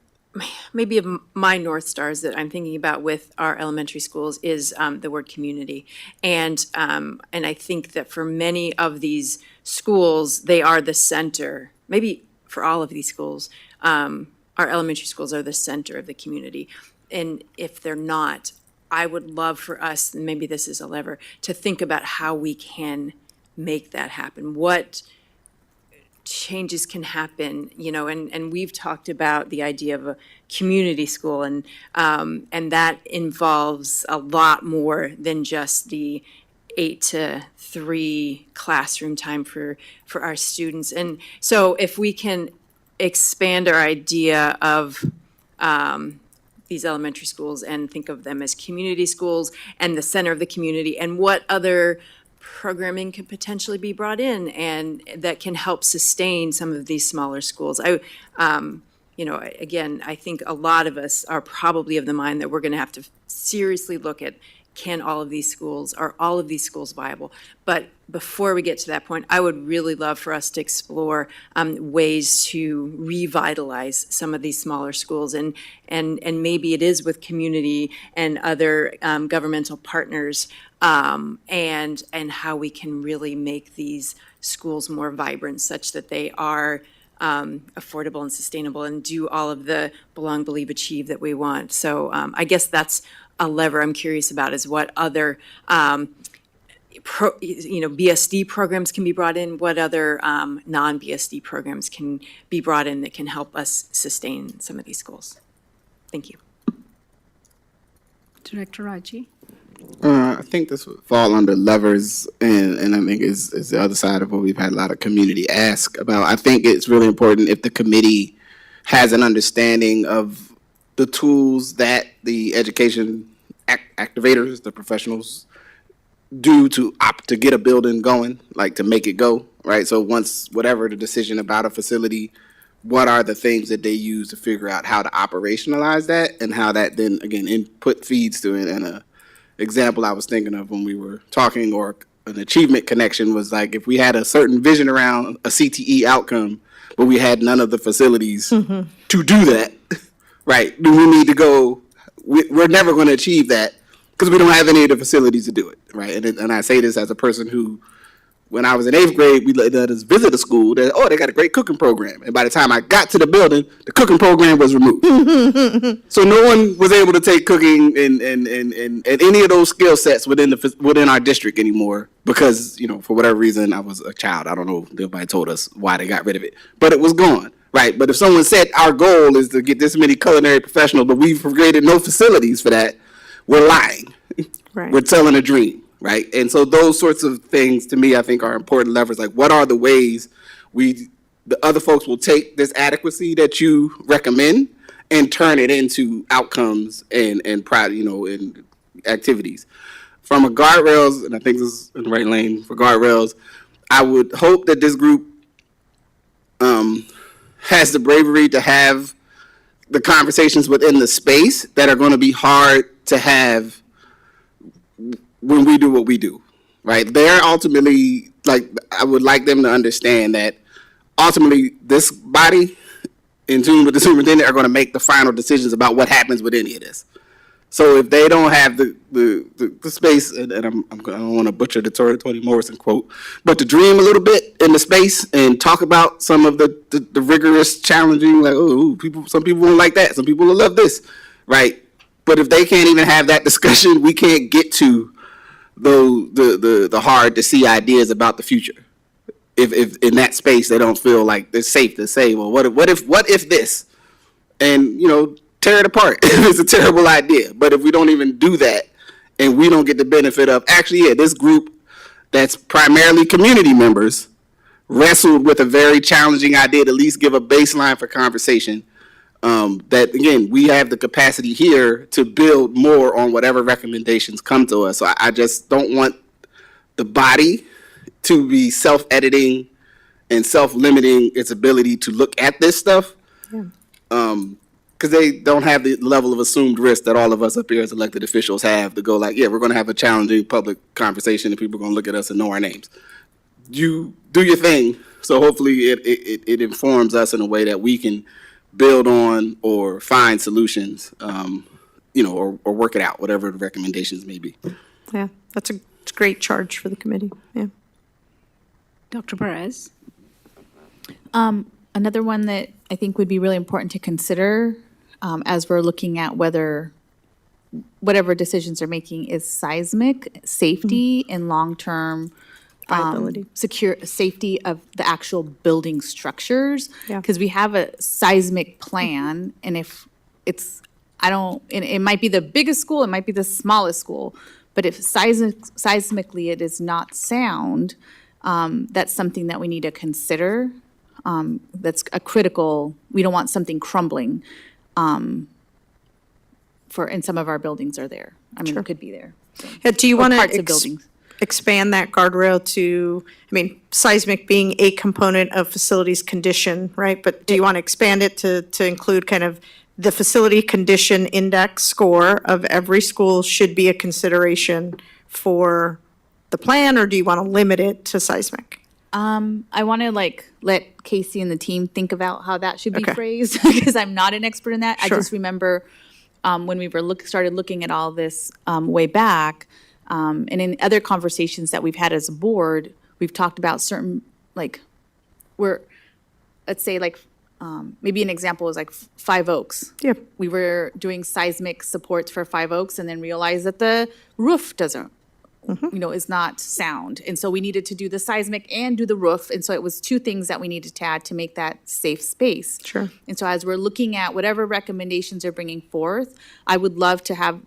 maybe of my North Stars that I'm thinking about with our elementary schools is the word community. And I think that for many of these schools, they are the center, maybe for all of these schools, our elementary schools are the center of the community. And if they're not, I would love for us, and maybe this is a lever, to think about how we can make that happen. What changes can happen, and we've talked about the idea of a community school, and that involves a lot more than just the 8 to 3 classroom time for our students. And so if we can expand our idea of these elementary schools and think of them as community schools and the center of the community, and what other programming could potentially be brought in and that can help sustain some of these smaller schools. Again, I think a lot of us are probably of the mind that we're going to have to seriously look at, are all of these schools viable? But before we get to that point, I would really love for us to explore ways to revitalize some of these smaller schools, and maybe it is with community and other governmental partners, and how we can really make these schools more vibrant such that they are affordable and sustainable and do all of the belong, believe, achieve that we want. So I guess that's a lever I'm curious about, is what other BSD programs can be brought in, what other non-BSD programs can be brought in that can help us sustain some of these schools. Thank you. Director Raji? I think this would fall under levers, and I think is the other side of what we've had a lot of community ask about. I think it's really important if the committee has an understanding of the tools that the education activators, the professionals, do to opt to get a building going, like to make it go, right? So once whatever the decision about a facility, what are the things that they use to figure out how to operationalize that, and how that then, again, input feeds to it. And a example I was thinking of when we were talking, or an achievement connection, was like if we had a certain vision around a CTE outcome, but we had none of the facilities to do that, right? Do we need to go, we're never going to achieve that because we don't have any of the facilities to do it, right? And I say this as a person who when I was in 8th grade, we let us visit a school that, oh, they got a great cooking program. And by the time I got to the building, the cooking program was removed. So no one was able to take cooking and any of those skill sets within our district anymore because, you know, for whatever reason, I was a child. I don't know if nobody told us why they got rid of it, but it was gone. Right. But if someone said our goal is to get this many culinary professionals, but we've created no facilities for that, we're lying. Right. We're telling a dream. Right. And so those sorts of things to me, I think are important levers. Like what are the ways the other folks will take this adequacy that you recommend and turn it into outcomes and activities. From a guardrails, and I think this is in the right lane for guardrails, I would hope that this group has the bravery to have the conversations within the space that are going to be hard to have when we do what we do, right? They're ultimately, like, I would like them to understand that ultimately this body, in tune with the superintendent, are going to make the final decisions about what happens with any of this. So if they don't have the space, and I don't want to butcher the Toni Morrison quote, but to dream a little bit in the space and talk about some of the rigorous, challenging, like, some people won't like that, some people will love this, right? But if they can't even have that discussion, we can't get to the hard to see ideas about the future. If in that space they don't feel like it's safe to say, well, what if this, and tear it apart if it's a terrible idea. But if we don't even do that and we don't get the benefit of, actually, this group that's primarily community members wrestled with a very challenging idea to at least give a baseline for conversation, that, again, we have the capacity here to build more on whatever recommendations come to us. So I just don't want the body to be self-editing and self-limiting its ability to look at this stuff. Because they don't have the level of assumed risk that all of us up here as elected officials have to go like, yeah, we're going to have a challenging public conversation and people are going to look at us and know our names. You do your thing. So hopefully it informs us in a way that we can build on or find solutions, or work it out, whatever the recommendations may be. Yeah, that's a great charge for the committee. Yeah. Dr. Perez? Another one that I think would be really important to consider as we're looking at whether whatever decisions they're making is seismic safety and long-term Viability. secure safety of the actual building structures. Yeah. Because we have a seismic plan, and if it's, it might be the biggest school, it might be the smallest school, but if seismically it is not sound, that's something that we need to consider. That's a critical, we don't want something crumbling and some of our buildings are there. I mean, it could be there. Yeah, do you Or want parts to of buildings. expand that guardrail to, seismic being a component of facilities condition, right? But do you want to expand it to include kind of the facility condition index score of every school should be a consideration for the plan, or do you want to limit it to seismic? I want to let Casey and the team think about how that should be Okay. phrased because I'm not an expert in that. Sure. I just remember when we were started looking at all this way back, and in other conversations that we've had as a board, we've talked about certain let's say maybe an example is like Five Oaks. Yeah. We were doing seismic supports for Five Oaks and then realized that the roof doesn't. Is not sound. And so we needed to do the seismic and do the roof. And so it was two things that we needed to add to make that safe space. Sure. And so as we're looking at whatever recommendations they're bringing forth, I would love to have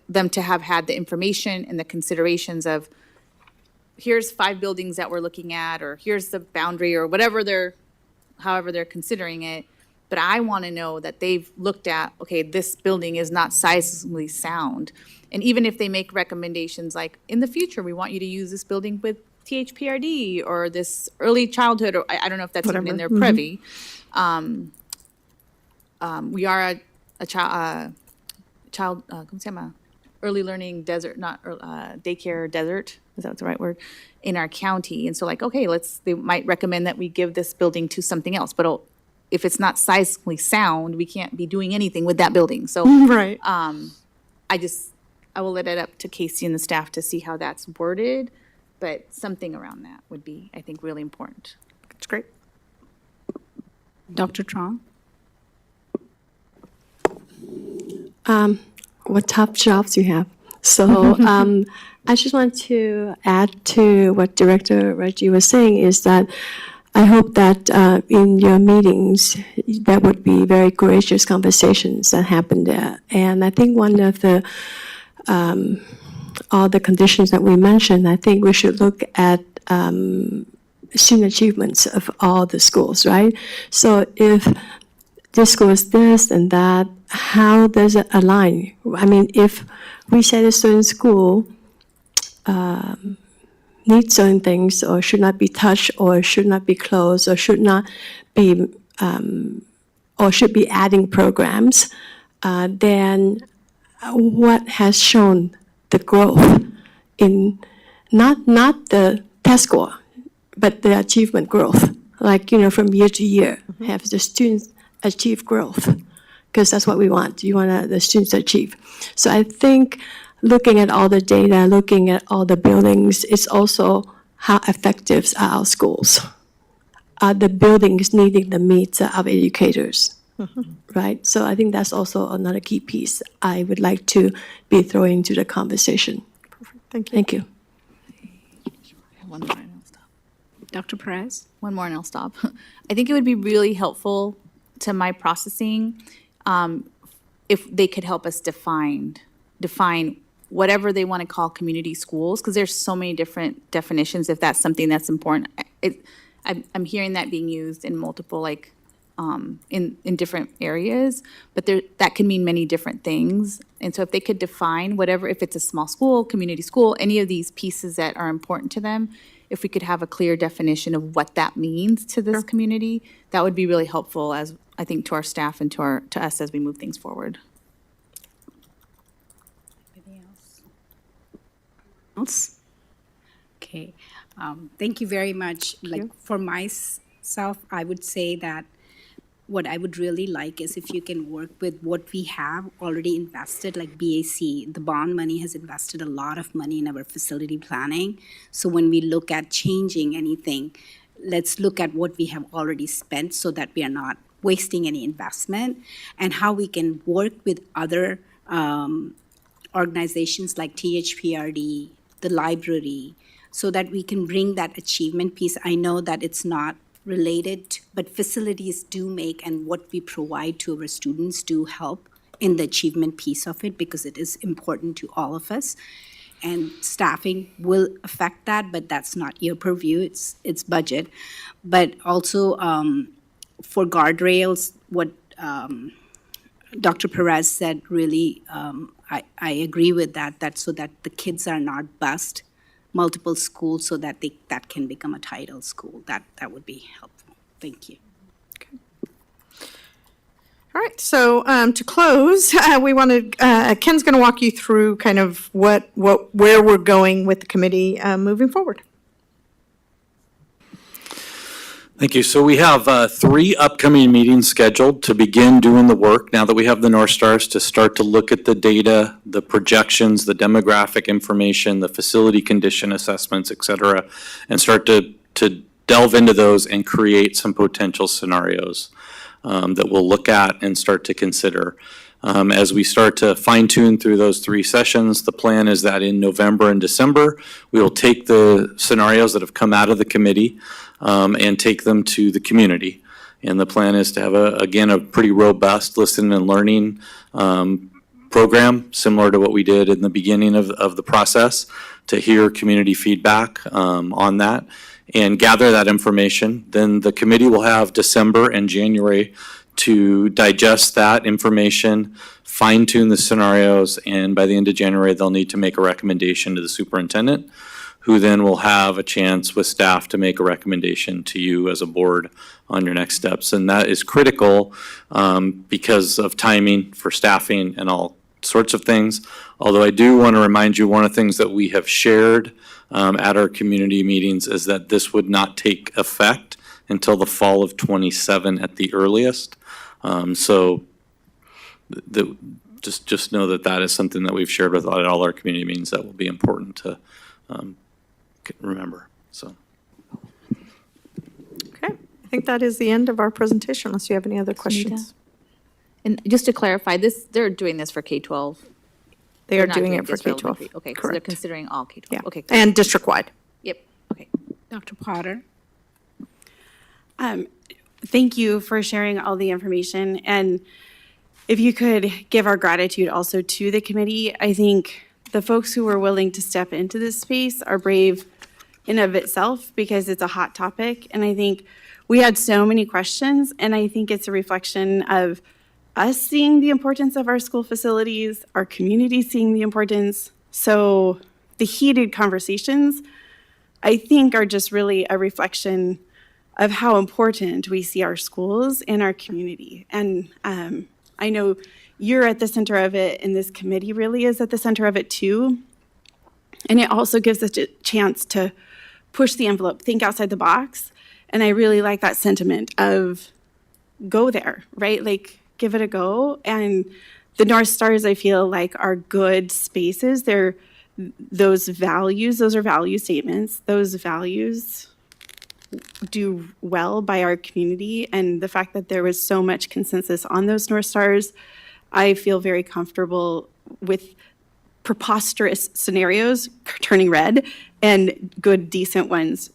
them to have had the information and the considerations of here's 5 buildings that we're looking at, or here's the boundary, or however they're considering it. But I want to know that they've looked at, okay, this building is not seismically sound. And even if they make recommendations like, in the future, we want you to use this building with THPRD or this early childhood, or I don't know if that's even in their privy. We are a child, ¿cómo se llama? Early learning desert, not daycare desert, is that the right word? In our county. And so okay, they might recommend that we give this building to something else, but if it's not seismically sound, we can't be doing anything with that building. So Right. I will let it up to Casey and the staff to see how that's worded. but something around that would be, I think, really important. It's great. Dr. Trong? What top jobs you have. So I just want to add to what Director Reggie was saying is that I hope that in your meetings, there would be very courageous conversations that happen there. And I think one of the, all the conditions that we mentioned, I think we should look at student achievements of all the schools, right? So if this school is this and that, how does it align? I mean, if we say a certain school needs certain things or should not be touched or should not be closed or should not be, or should be adding programs, then what has shown the growth in not the test score, but the achievement growth, like, from year to year, have the students achieve growth, because that's what we want. You want the students to achieve. So I think looking at all the data, looking at all the buildings, it's also how effective are our schools. Are the buildings needing the needs of educators, right? So I think that's also another key piece I would like to be throwing into the conversation. Thank you. Thank you. One more and I'll stop. Dr. Perez? One more and I'll stop. I think it would be really helpful to my processing if they could help us define whatever they want to call community schools, because there's so many different definitions, if that's something that's important. I'm hearing that being used in multiple, in different areas, but that can mean many different things. And so if they could define whatever, if it's a small school, community school, any of these pieces that are important to them, if we could have a clear definition of what that means to this community, that would be really helpful, as I think, to our staff and to us as we move things forward. Else? Okay. Thank you very much. For myself, I would say that what I would really like is if you can work with what we have already invested, like BAC, the bond money has invested a lot of money in our facility planning. So when we look at changing anything, let's look at what we have already spent so that we are not wasting any investment, and how we can work with other organizations like THPRD, the library, so that we can bring that achievement piece. I know that it's not related, but facilities do make, and what we provide to our students do help in the achievement piece of it, because it is important to all of us. And staffing will affect that, but that's not your purview, it's budget. But also for guardrails, what Dr. Perez said, really, I agree with that so that the kids are not bused multiple schools, so that that can become a title school. That would be helpful. Thank you. All right, so to close, we want to, Ken's going to walk you through kind of where we're going with the committee moving forward. Thank you. So we have 3 upcoming meetings scheduled to begin doing the work now that we have the North Stars, to start to look at the data, the projections, the demographic information, the facility condition assessments, et cetera, and start to delve into those and create some potential scenarios that we'll look at and start to consider. As we start to fine tune through those 3 sessions, the plan is that in November and December, we will take the scenarios that have come out of the committee and take them to the community. And the plan is to have, again, a pretty robust listen and learning program, similar to what we did in the beginning of the process, to hear community feedback on that and gather that information. Then the committee will have December and January to digest that information, fine-tune the scenarios, and by the end of January, they'll need to make a recommendation to the superintendent, who then will have a chance with staff to make a recommendation to you as a board on your next steps. And that is critical because of timing for staffing and all sorts of things. Although I do want to remind you, one of the things that we have shared at our community meetings is that this would not take effect until the fall of '27 at the earliest. So just know that that is something that we've shared with all our community meetings that will be important to can remember, so. Okay, I think that is the end of our presentation, unless you have any other questions. And just to clarify, they're doing this for K-12. They They're are not doing it for this relevant K-12. Okay, so they're Correct. considering all K-12. Yeah, Okay, good. and district-wide. Yep, okay. Dr. Potter? Thank you for sharing all the information. And if you could give our gratitude also to the committee, I think the folks who were willing to step into this space are brave in of itself because it's a hot topic. And I think we had so many questions, and I think it's a reflection of us seeing the importance of our school facilities, our community seeing the importance. So the heated conversations, I think, are just really a reflection of how important we see our schools and our community. And I know you're at the center of it, and this committee really is at the center of it too. And it also gives us a chance to push the envelope, think outside the box. And I really like that sentiment of go there, right? Like, give it a go. And the North Stars, I feel like, are good spaces. They're those values, those are value statements. Those values do well by our community. And the fact that there was so much consensus on those North Stars, I feel very comfortable with preposterous scenarios turning red and good, decent ones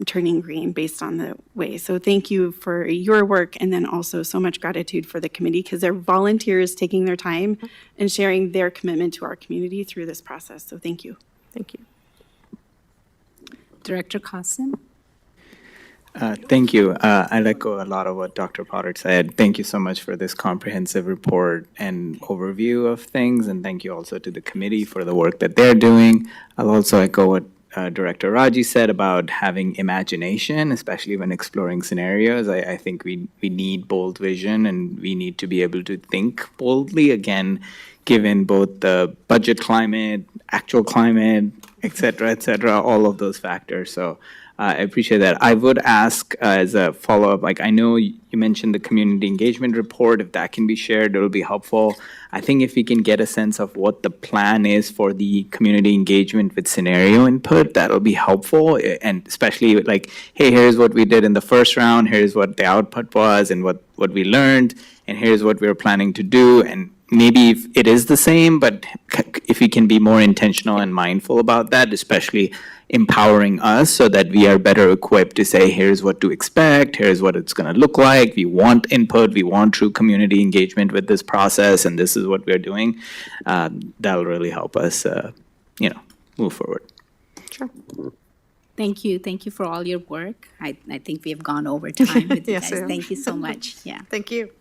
turning green based on the way. So thank you for your work, and then also so much gratitude for the committee because they're volunteers taking their time and sharing their commitment to our community through this process. So thank you. Thank you. Director Qasim? Thank you. I'd echo a lot of what Dr. Potter said. Thank you so much for this comprehensive report and overview of things, and thank you also to the committee for the work that they're doing. I'll also echo what Director Raji said about having imagination, especially when exploring scenarios. I think we need bold vision, and we need to be able to think boldly, again, given both the budget climate, actual climate, et cetera, all of those factors. So I appreciate that. I would ask as a follow-up, like I know you mentioned the community engagement report. If that can be shared, it'll be helpful. I think if we can get a sense of what the plan is for the community engagement with scenario input, that'll be helpful. And especially like, hey, here's what we did in the first round, here's what the output was and what we learned, and here's what we're planning to do. And maybe if it is the same, but if we can be more intentional and mindful about that, especially empowering us so that we are better equipped to say, here's what to expect, here's what it's going to look like. We want input, we want true community engagement with this process, and this is what we're doing. That'll really help us, move forward. Sure. Thank you. Thank you for all your work. I think we have gone over time with you Yes, guys. ma'am. Thank you so much. Yeah. Thank you.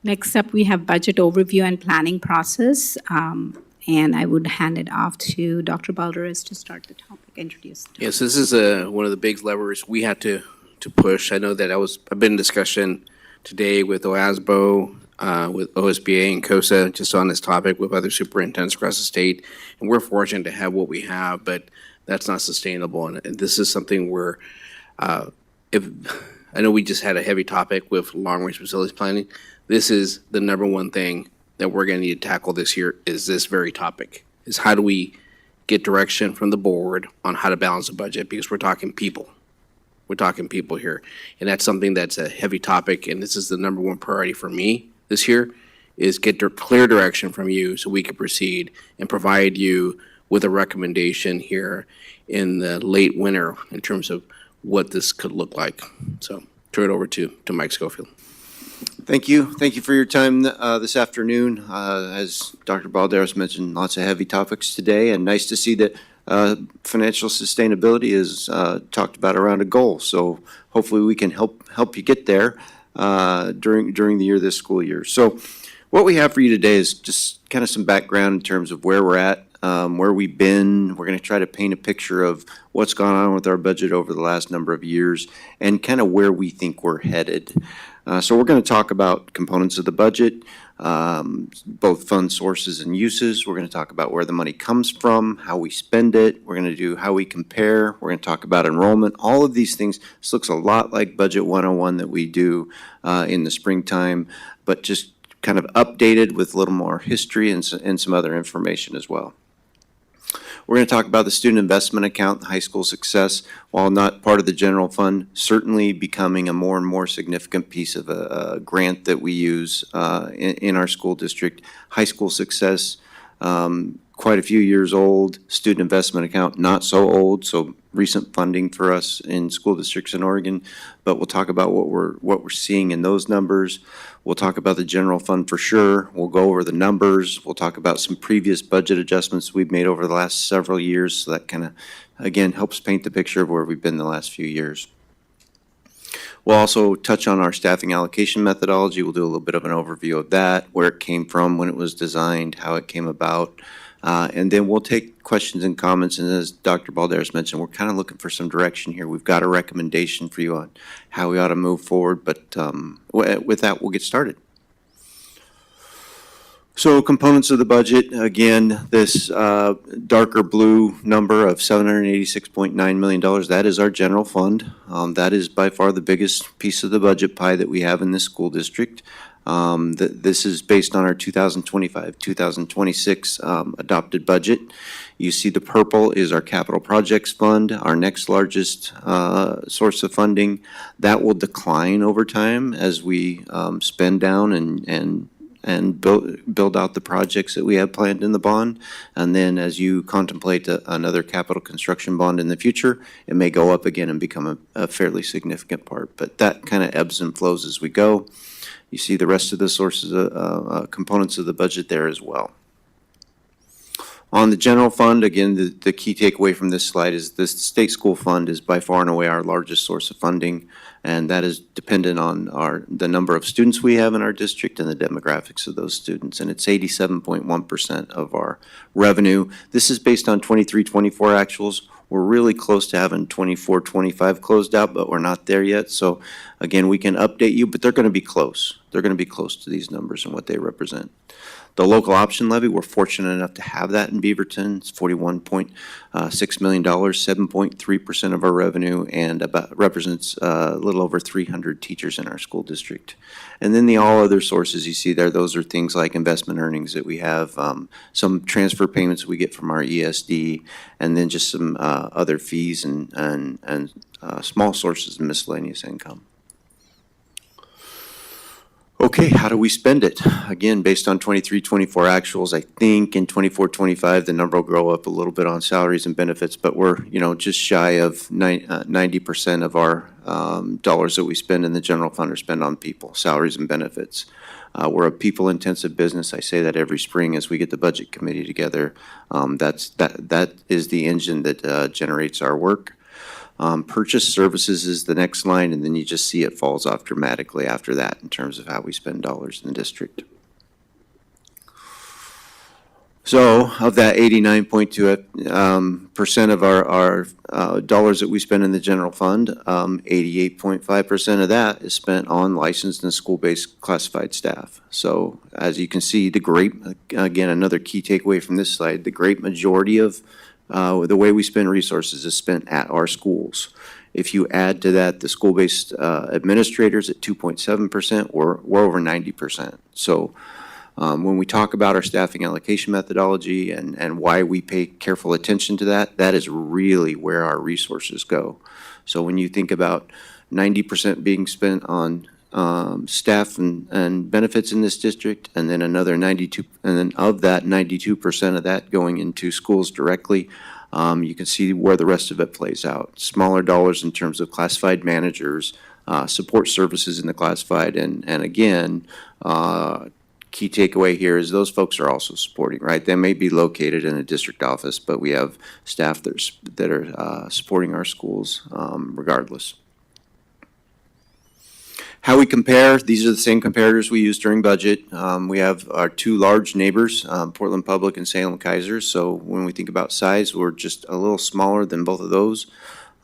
Next up, we have budget overview and planning process. And I would hand it off to Dr. Balderas to start the topic, introduce. Yes, this is one of the big levers we had to push. I know that I've been in discussion today with OASBO, with OSBA and COSA, just on this topic with other superintendents across the state. And we're fortunate to have what we have, but that's not sustainable. And this is something where, I know we just had a heavy topic with long-range facilities planning. This is the number one thing that we're going to need to tackle this year is this very topic, is how do we get direction from the board on how to balance the budget, because we're talking people. We're talking people here. And that's something that's a heavy topic, and this is the number one priority for me this year, is get clear direction from you so we can proceed and provide you with a recommendation here in the late winter in terms of what this could look like. So turn it over to Mike Schofield. Thank you. Thank you for your time this afternoon. As Dr. Balderas mentioned, lots of heavy topics today, and nice to see that financial sustainability is talked about around a goal. So hopefully we can help you get there during the year, this school year. So what we have for you today is just kind of some background in terms of where we're at where we've been. We're going to try to paint a picture of what's gone on with our budget over the last number of years and kind of where we think we're headed. So we're going to talk about components of the budget, both fund sources and uses. We're going to talk about where the money comes from, how we spend it. We're going to do how we compare. We're going to talk about enrollment. All of these things. This looks a lot like Budget 101 that we do in the springtime, but just kind of updated with a little more history and some other information as well. We're going to talk about the student investment account, the high school success, while not part of the general fund, certainly becoming a more and more significant piece of a grant that we use in our school district. High school success, quite a few years old. Student investment account, not so old, so recent funding for us in school districts in Oregon. But we'll talk about what we're seeing in those numbers. We'll talk about the general fund for sure. We'll go over the numbers. We'll talk about some previous budget adjustments we've made over the last several years. So that kind of, again, helps paint the picture of where we've been the last few years. We'll also touch on our staffing allocation methodology. We'll do a little bit of an overview of that, where it came from, when it was designed, how it came about. And then we'll take questions and comments. And as Dr. Balderas mentioned, we're kind of looking for some direction here. We've got a recommendation for you on how we ought to move forward. But with that, we'll get started. So components of the budget, again, this darker blue number of $786.9 million, that is our general fund. That is by far the biggest piece of the budget pie that we have in this school district. This is based on our 2025-2026 adopted budget. You see the purple is our capital projects fund, our next largest source of funding. That will decline over time as we spend down and build out the projects that we have planned in the bond. And then as you contemplate another capital construction bond in the future, it may go up again and become a fairly significant part. But that kind of ebbs and flows as we go. You see the rest of the sources, components of the budget there as well. On the general fund, again, the key takeaway from this slide is the state school fund is by far and away our largest source of funding, and that is dependent on the number of students we have in our district and the demographics of those students, and it's 87.1% of our revenue. This is based on 23-24 actuals. We're really close to having 24-25 closed out, but we're not there yet. So again, we can update you, but they're going to be close. They're going to be close to these numbers and what they represent. The local option levy, we're fortunate enough to have that in Beaverton. It's $41.6 million, 7.3% of our revenue, and represents a little over 300 teachers in our school district. And then the all other sources you see there, those are things like investment earnings that we have, some transfer payments we get from our ESD, and then just some other fees and small sources of miscellaneous income. Okay, how do we spend it? Again, based on 23-24 actuals, I think in 24-25 the number will grow up a little bit on salaries and benefits, but we're just shy of 90% of our dollars that we spend in the general fund are spent on people, salaries and benefits. We're a people-intensive business. I say that every spring as we get the budget committee together. That is the engine that generates our work. Purchase services is the next line, and then you just see it falls off dramatically after that in terms of how we spend dollars in the district. So of that 89.2% of our dollars that we spend in the general fund, 88.5% of that is spent on licensed and school-based classified staff. So as you can see, again, another key takeaway from this slide, the great majority of the way we spend resources is spent at our schools. If you add to that the school-based administrators at 2.7%, we're over 90%. So when we talk about our staffing allocation methodology and why we pay careful attention to that, that is really where our resources go. So when you think about 90% being spent on staff and benefits in this district, and then another 92, and then of that 92% of that going into schools directly, you can see where the rest of it plays out. Smaller dollars in terms of classified managers, support services in the classified, and again, key takeaway here is those folks are also supporting, right? They may be located in a district office, but we have staff that are supporting our schools regardless. How we compare, these are the same comparators we use during budget. We have our two large neighbors, Portland Public and Salem Kaiser. So when we think about size, we're just a little smaller than both of those.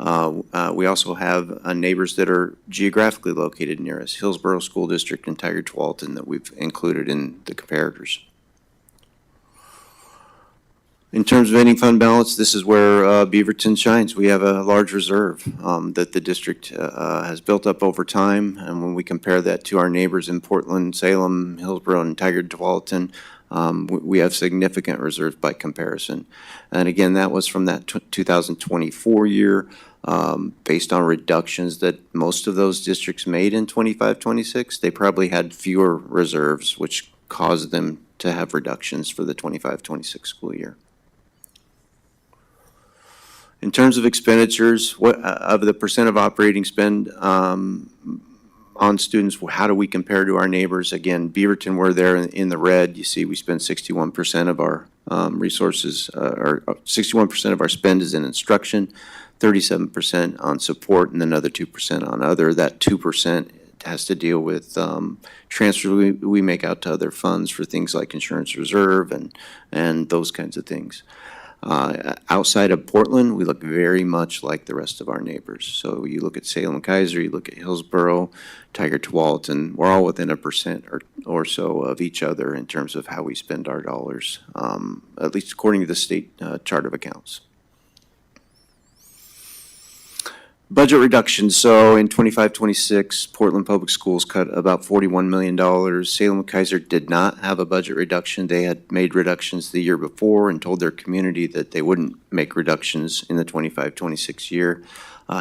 We also have neighbors that are geographically located near us, Hillsborough School District and Tigard-Tualatin, that we've included in the comparators. In terms of ending fund balance, this is where Beaverton shines. We have a large reserve that the district has built up over time. And when we compare that to our neighbors in Portland, Salem, Hillsborough, and Tigard-Tualatin, we have significant reserves by comparison. And again, that was from that 2024 year based on reductions that most of those districts made in 25-26. They probably had fewer reserves, which caused them to have reductions for the 25-26 school year. In terms of expenditures, what of the percent of operating spend on students, how do we compare to our neighbors? Again, Beaverton, we're there in the red. You see we spend 61% of our resources, or 61% of our spend is in instruction, 37% on support, and another 2% on other. That 2% has to deal with transfers we make out to other funds for things like insurance reserve and those kinds of things. Outside of Portland, we look very much like the rest of our neighbors. So you look at Salem Kaiser, you look at Hillsborough, Tigard-Tualatin, we're all within 1% or so of each other in terms of how we spend our dollars, at least according to the state chart of accounts. Budget reductions. So in 25-26, Portland Public Schools cut about $41 million. Salem Kaiser did not have a budget reduction. They had made reductions the year before and told their community that they wouldn't make reductions in the 25-26 year.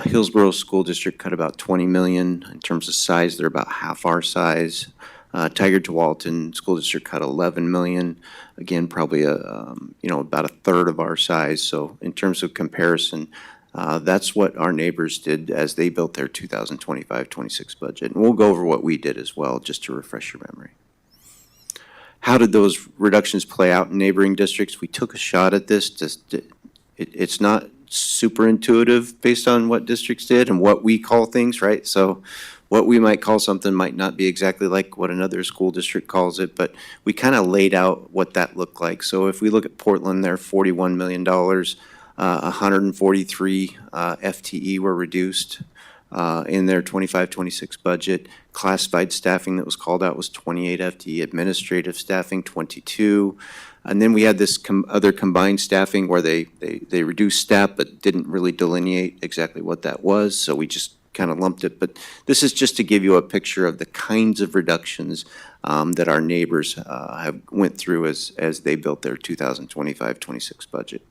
Hillsborough School District cut about $20 million. In terms of size, they're about half our size. Tigard-Tualatin School District cut $11 million. Again, probably about a third of our size. So in terms of comparison, that's what our neighbors did as they built their 2025-26 budget. And we'll go over what we did as well, just to refresh your memory. How did those reductions play out in neighboring districts? We took a shot at this. It's not super intuitive based on what districts did and what we call things, right? So what we might call something might not be exactly like what another school district calls it, but we kind of laid out what that looked like. So if we look at Portland, they're $41 million. 143 FTE were reduced in their 25-26 budget. Classified staffing that was called out was 28 FTE. Administrative staffing, 22. And then we had this other combined staffing where they reduced staff but didn't really delineate exactly what that was, so we just kind of lumped it. But this is just to give you a picture of the kinds of reductions that our neighbors have went through as they built their 2025-26 budget.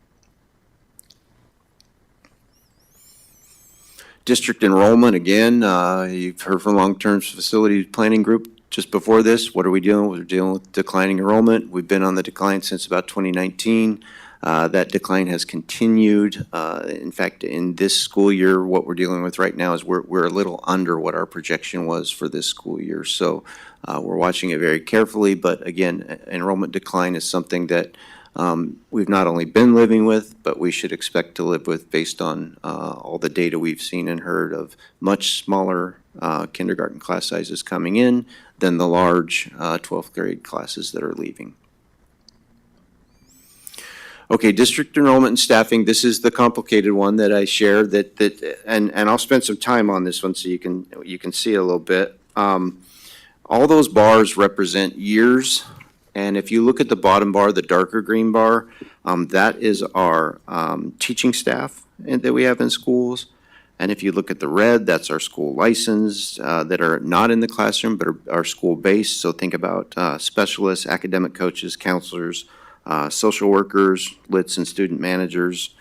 District enrollment, again, you've heard from Long-Term Facility Planning Group just before this. What are we dealing with? We're dealing with declining enrollment. We've been on the decline since about 2019. That decline has continued. In fact, in this school year, what we're dealing with right now is we're a little under what our projection was for this school year. So we're watching it very carefully. But again, enrollment decline is something that we've not only been living with, but we should expect to live with based on all the data we've seen and heard of much smaller kindergarten class sizes coming in than the large 12th grade classes that are leaving. Okay, district enrollment and staffing. This is the complicated one that I shared and I'll spend some time on this one so you can see it a little bit. All those bars represent years. And if you look at the bottom bar, the darker green bar, that is our teaching staff that we have in schools. And if you look at the red, that's our school license that are not in the classroom but are school-based. So think about specialists, academic coaches, counselors, social workers, LITs, and student managers.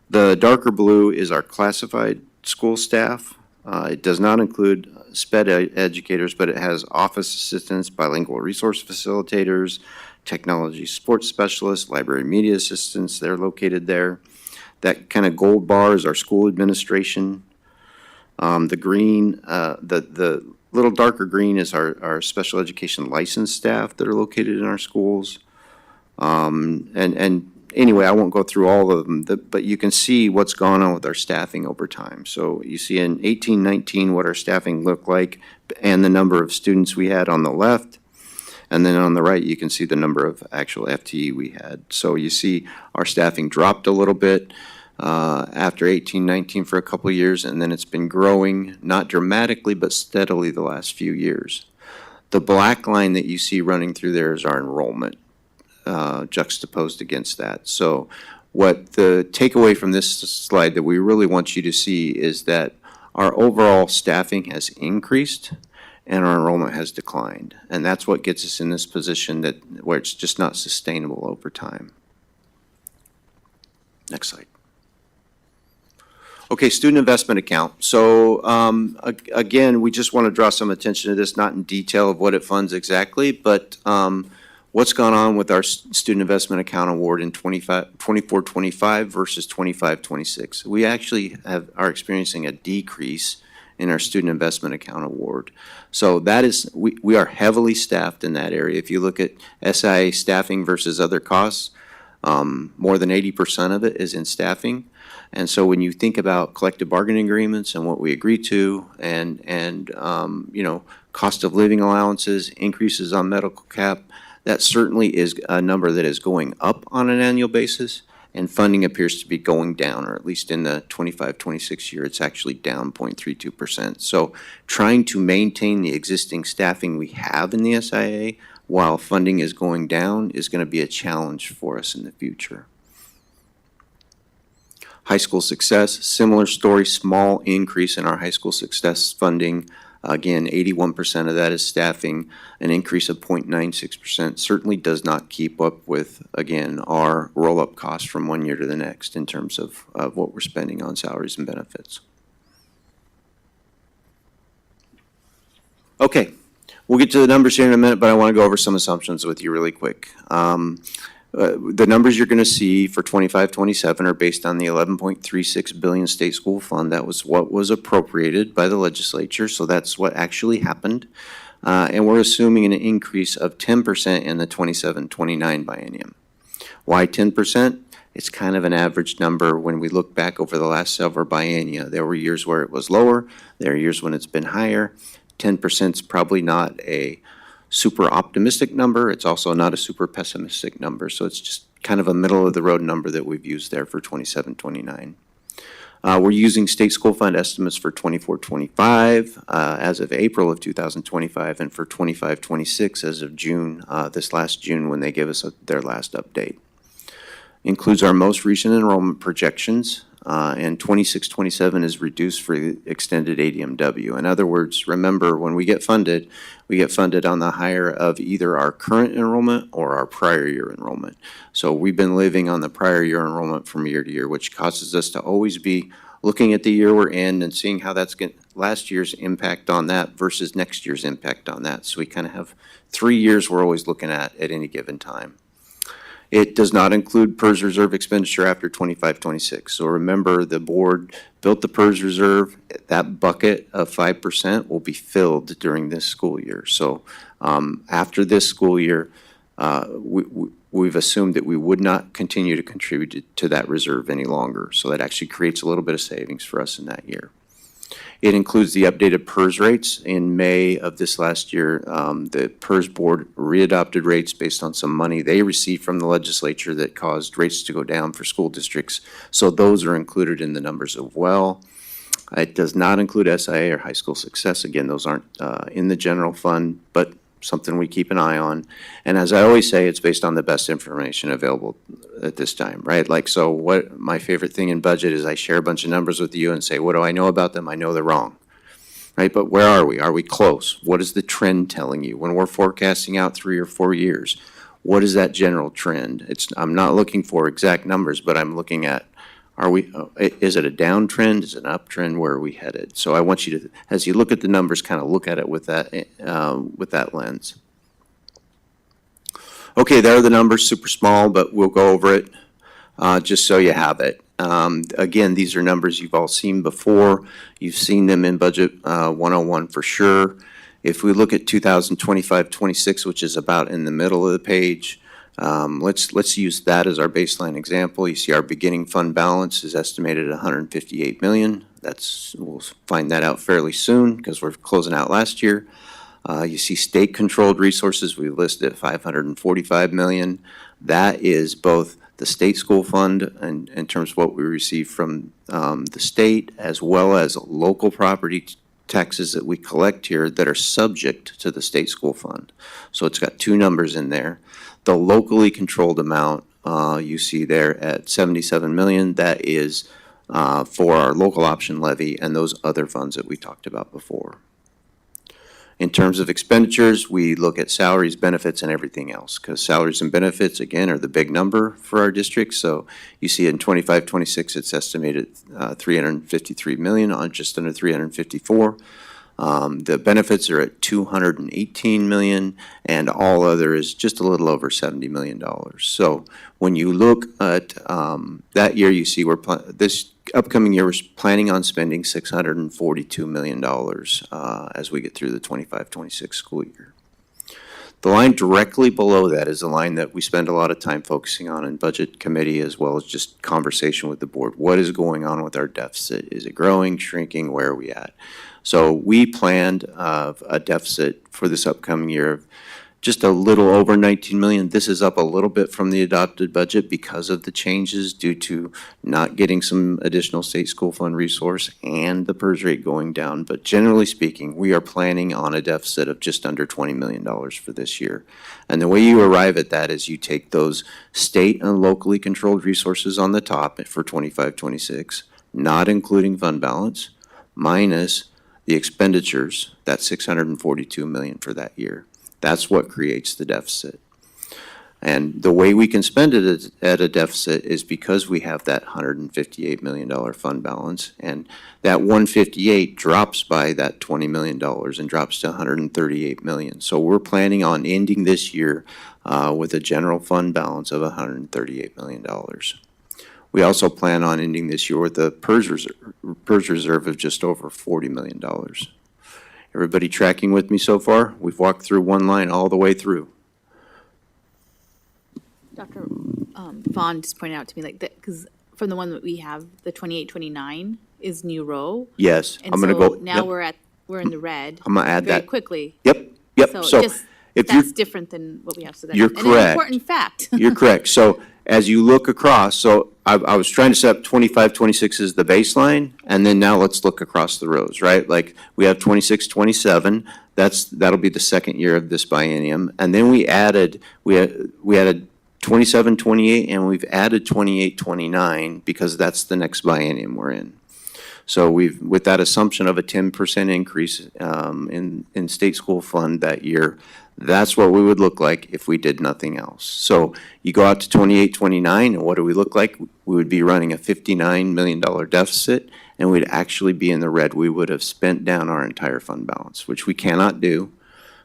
The darker blue is our classified school staff. It does not include SPED educators, but it has office assistants, bilingual resource facilitators, technology support specialists, library media assistants. They're located there. That kind of gold bar is our school administration. The green, the little darker green is our special education licensed staff that are located in our schools. And anyway, I won't go through all of them, but you can see what's gone on with our staffing over time. So you see in 18-19 what our staffing looked like and the number of students we had on the left. And then on the right, you can see the number of actual FTE we had. So you see our staffing dropped a little bit after 18-19 for a couple of years, and then it's been growing, not dramatically, but steadily the last few years. The black line that you see running through there is our enrollment juxtaposed against that. So what the takeaway from this slide that we really want you to see is that our overall staffing has increased and our enrollment has declined. And that's what gets us in this position where it's just not sustainable over time. Next slide. Okay, student investment account. So again, we just want to draw some attention to this, not in detail of what it funds exactly, but what's gone on with our student investment account award in 24-25 versus 25-26. We actually are experiencing a decrease in our student investment account award. So that is, we are heavily staffed in that area. If you look at SIA staffing versus other costs, more than 80% of it is in staffing. And so when you think about collective bargaining agreements and what we agree to and you know, cost of living allowances, increases on medical cap, that certainly is a number that is going up on an annual basis, and funding appears to be going down, or at least in the 25-26 year, it's actually down 0.32%. So trying to maintain the existing staffing we have in the SIA while funding is going down is going to be a challenge for us in the future. High school success, similar story, small increase in our high school success funding. Again, 81% of that is staffing, an increase of 0.96%. Certainly does not keep up with, again, our roll-up costs from one year to the next in terms of what we're spending on salaries and benefits. Okay, we'll get to the numbers here in a minute, but I want to go over some assumptions with you really quick. The numbers you're going to see for 25-27 are based on the $11.36 billion state school fund. That was what was appropriated by the legislature, so that's what actually happened. And we're assuming an increase of 10% in the 27-29 biennium. Why 10%? It's kind of an average number when we look back over the last several biennia. There were years where it was lower. There are years when it's been higher. 10% is probably not a super optimistic number. It's also not a super pessimistic number. So it's just kind of a middle of the road number that we've used there for 27-29. We're using state school fund estimates for 24-25 as of April of 2025, and for 25-26 as of June, this last June when they gave us their last update. Includes our most recent enrollment projections, and 26-27 is reduced for the extended ADMW. In other words, remember, when we get funded on the higher of either our current enrollment or our prior year enrollment. So we've been living on the prior year enrollment from year to year, which causes us to always be looking at the year we're in and seeing how that's last year's impact on that versus next year's impact on that. So we kind of have 3 years we're always looking at any given time. It does not include PERS reserve expenditure after 25-26. So remember, the board built the PERS reserve. That bucket of 5% will be filled during this school year. So after this school year, we've assumed that we would not continue to contribute to that reserve any longer. So that actually creates a little bit of savings for us in that year. It includes the updated PERS rates. In May of this last year, the PERS board readopted rates based on some money they received from the legislature that caused rates to go down for school districts. So those are included in the numbers as well. It does not include SIA or high school success. Again, those aren't in the general fund, but something we keep an eye on. And as I always say, it's based on the best information available at this time, right? Like, so what my favorite thing in budget is I share a bunch of numbers with you and say, what do I know about them? I know they're wrong, right? But where are we? Are we close? What is the trend telling you? When we're forecasting out 3 or 4 years, what is that general trend? I'm not looking for exact numbers, but I'm looking at, is it a downtrend? Is it an uptrend? Where are we headed? So I want you to, as you look at the numbers, kind of look at it with that lens. Okay, there are the numbers, super small, but we'll go over it just so you have it. Again, these are numbers you've all seen before. You've seen them in Budget 101 for sure. If we look at 2025-26, which is about in the middle of the page, let's use that as our baseline example. You see our beginning fund balance is estimated at $158 million. We'll find that out fairly soon because we're closing out last year. You see state-controlled resources, we listed at 545 million. That is both the state school fund and in terms of what we receive from the state, as well as local property taxes that we collect here that are subject to the state school fund. So it's got two numbers in there. The locally controlled amount you see there at 77 million, that is for our local option levy and those other funds that we talked about before. In terms of expenditures, we look at salaries, benefits, and everything else, because salaries and benefits, again, are the big number for our district. So you see in 25-26, it's estimated 353 million on just under 354. The benefits are at 218 million, and all other is just a little over $70 million. So when you look at that year, you see this upcoming year, we're planning on spending $642 million as we get through the 25-26 school year. The line directly below that is a line that we spend a lot of time focusing on in budget committee, as well as just conversation with the board. What is going on with our deficit? Is it growing, shrinking? Where are we at? So we planned a deficit for this upcoming year of just a little over 19 million. This is up a little bit from the adopted budget because of the changes due to not getting some additional state school fund resource and the PERS rate going down. But generally speaking, we are planning on a deficit of just under $20 million for this year. And the way you arrive at that is you take those state and locally controlled resources on the top for 25-26, not including fund balance, minus the expenditures, that's 642 million for that year. That's what creates the deficit. And the way we can spend it at a deficit is because we have that $158 million fund balance, and that 158 drops by that $20 million and drops to 138 million. So we're planning on ending this year with a general fund balance of $138 million. We also plan on ending this year with a PERS reserve of just over $40 million. Everybody tracking with me so far? We've walked through one line all the way through. Dr. Vaughn just pointed out to me, like, that, because from the one that we have, the 28-29 is new row. Yes, And I'm gonna so go. now yep. we're in the red. I'm gonna add very that. quickly. Yep. So just, if that's you different than what we have. So that, You're and an correct. important fact. You're correct. So as you look across, so I was trying to set up 25-26 as the baseline, and then now let's look across the rows, right? Like we have 26-27. That'll be the second year of this biennium, and then we added 27-28, and we've added 28-29 because that's the next biennium we're in. So with that assumption of a 10% increase in state school fund that year, that's what we would look like if we did nothing else. So you go out to 28-29, and what do we look like? We would be running a $59 million deficit, and we'd actually be in the red. We would have spent down our entire fund balance, which we cannot do.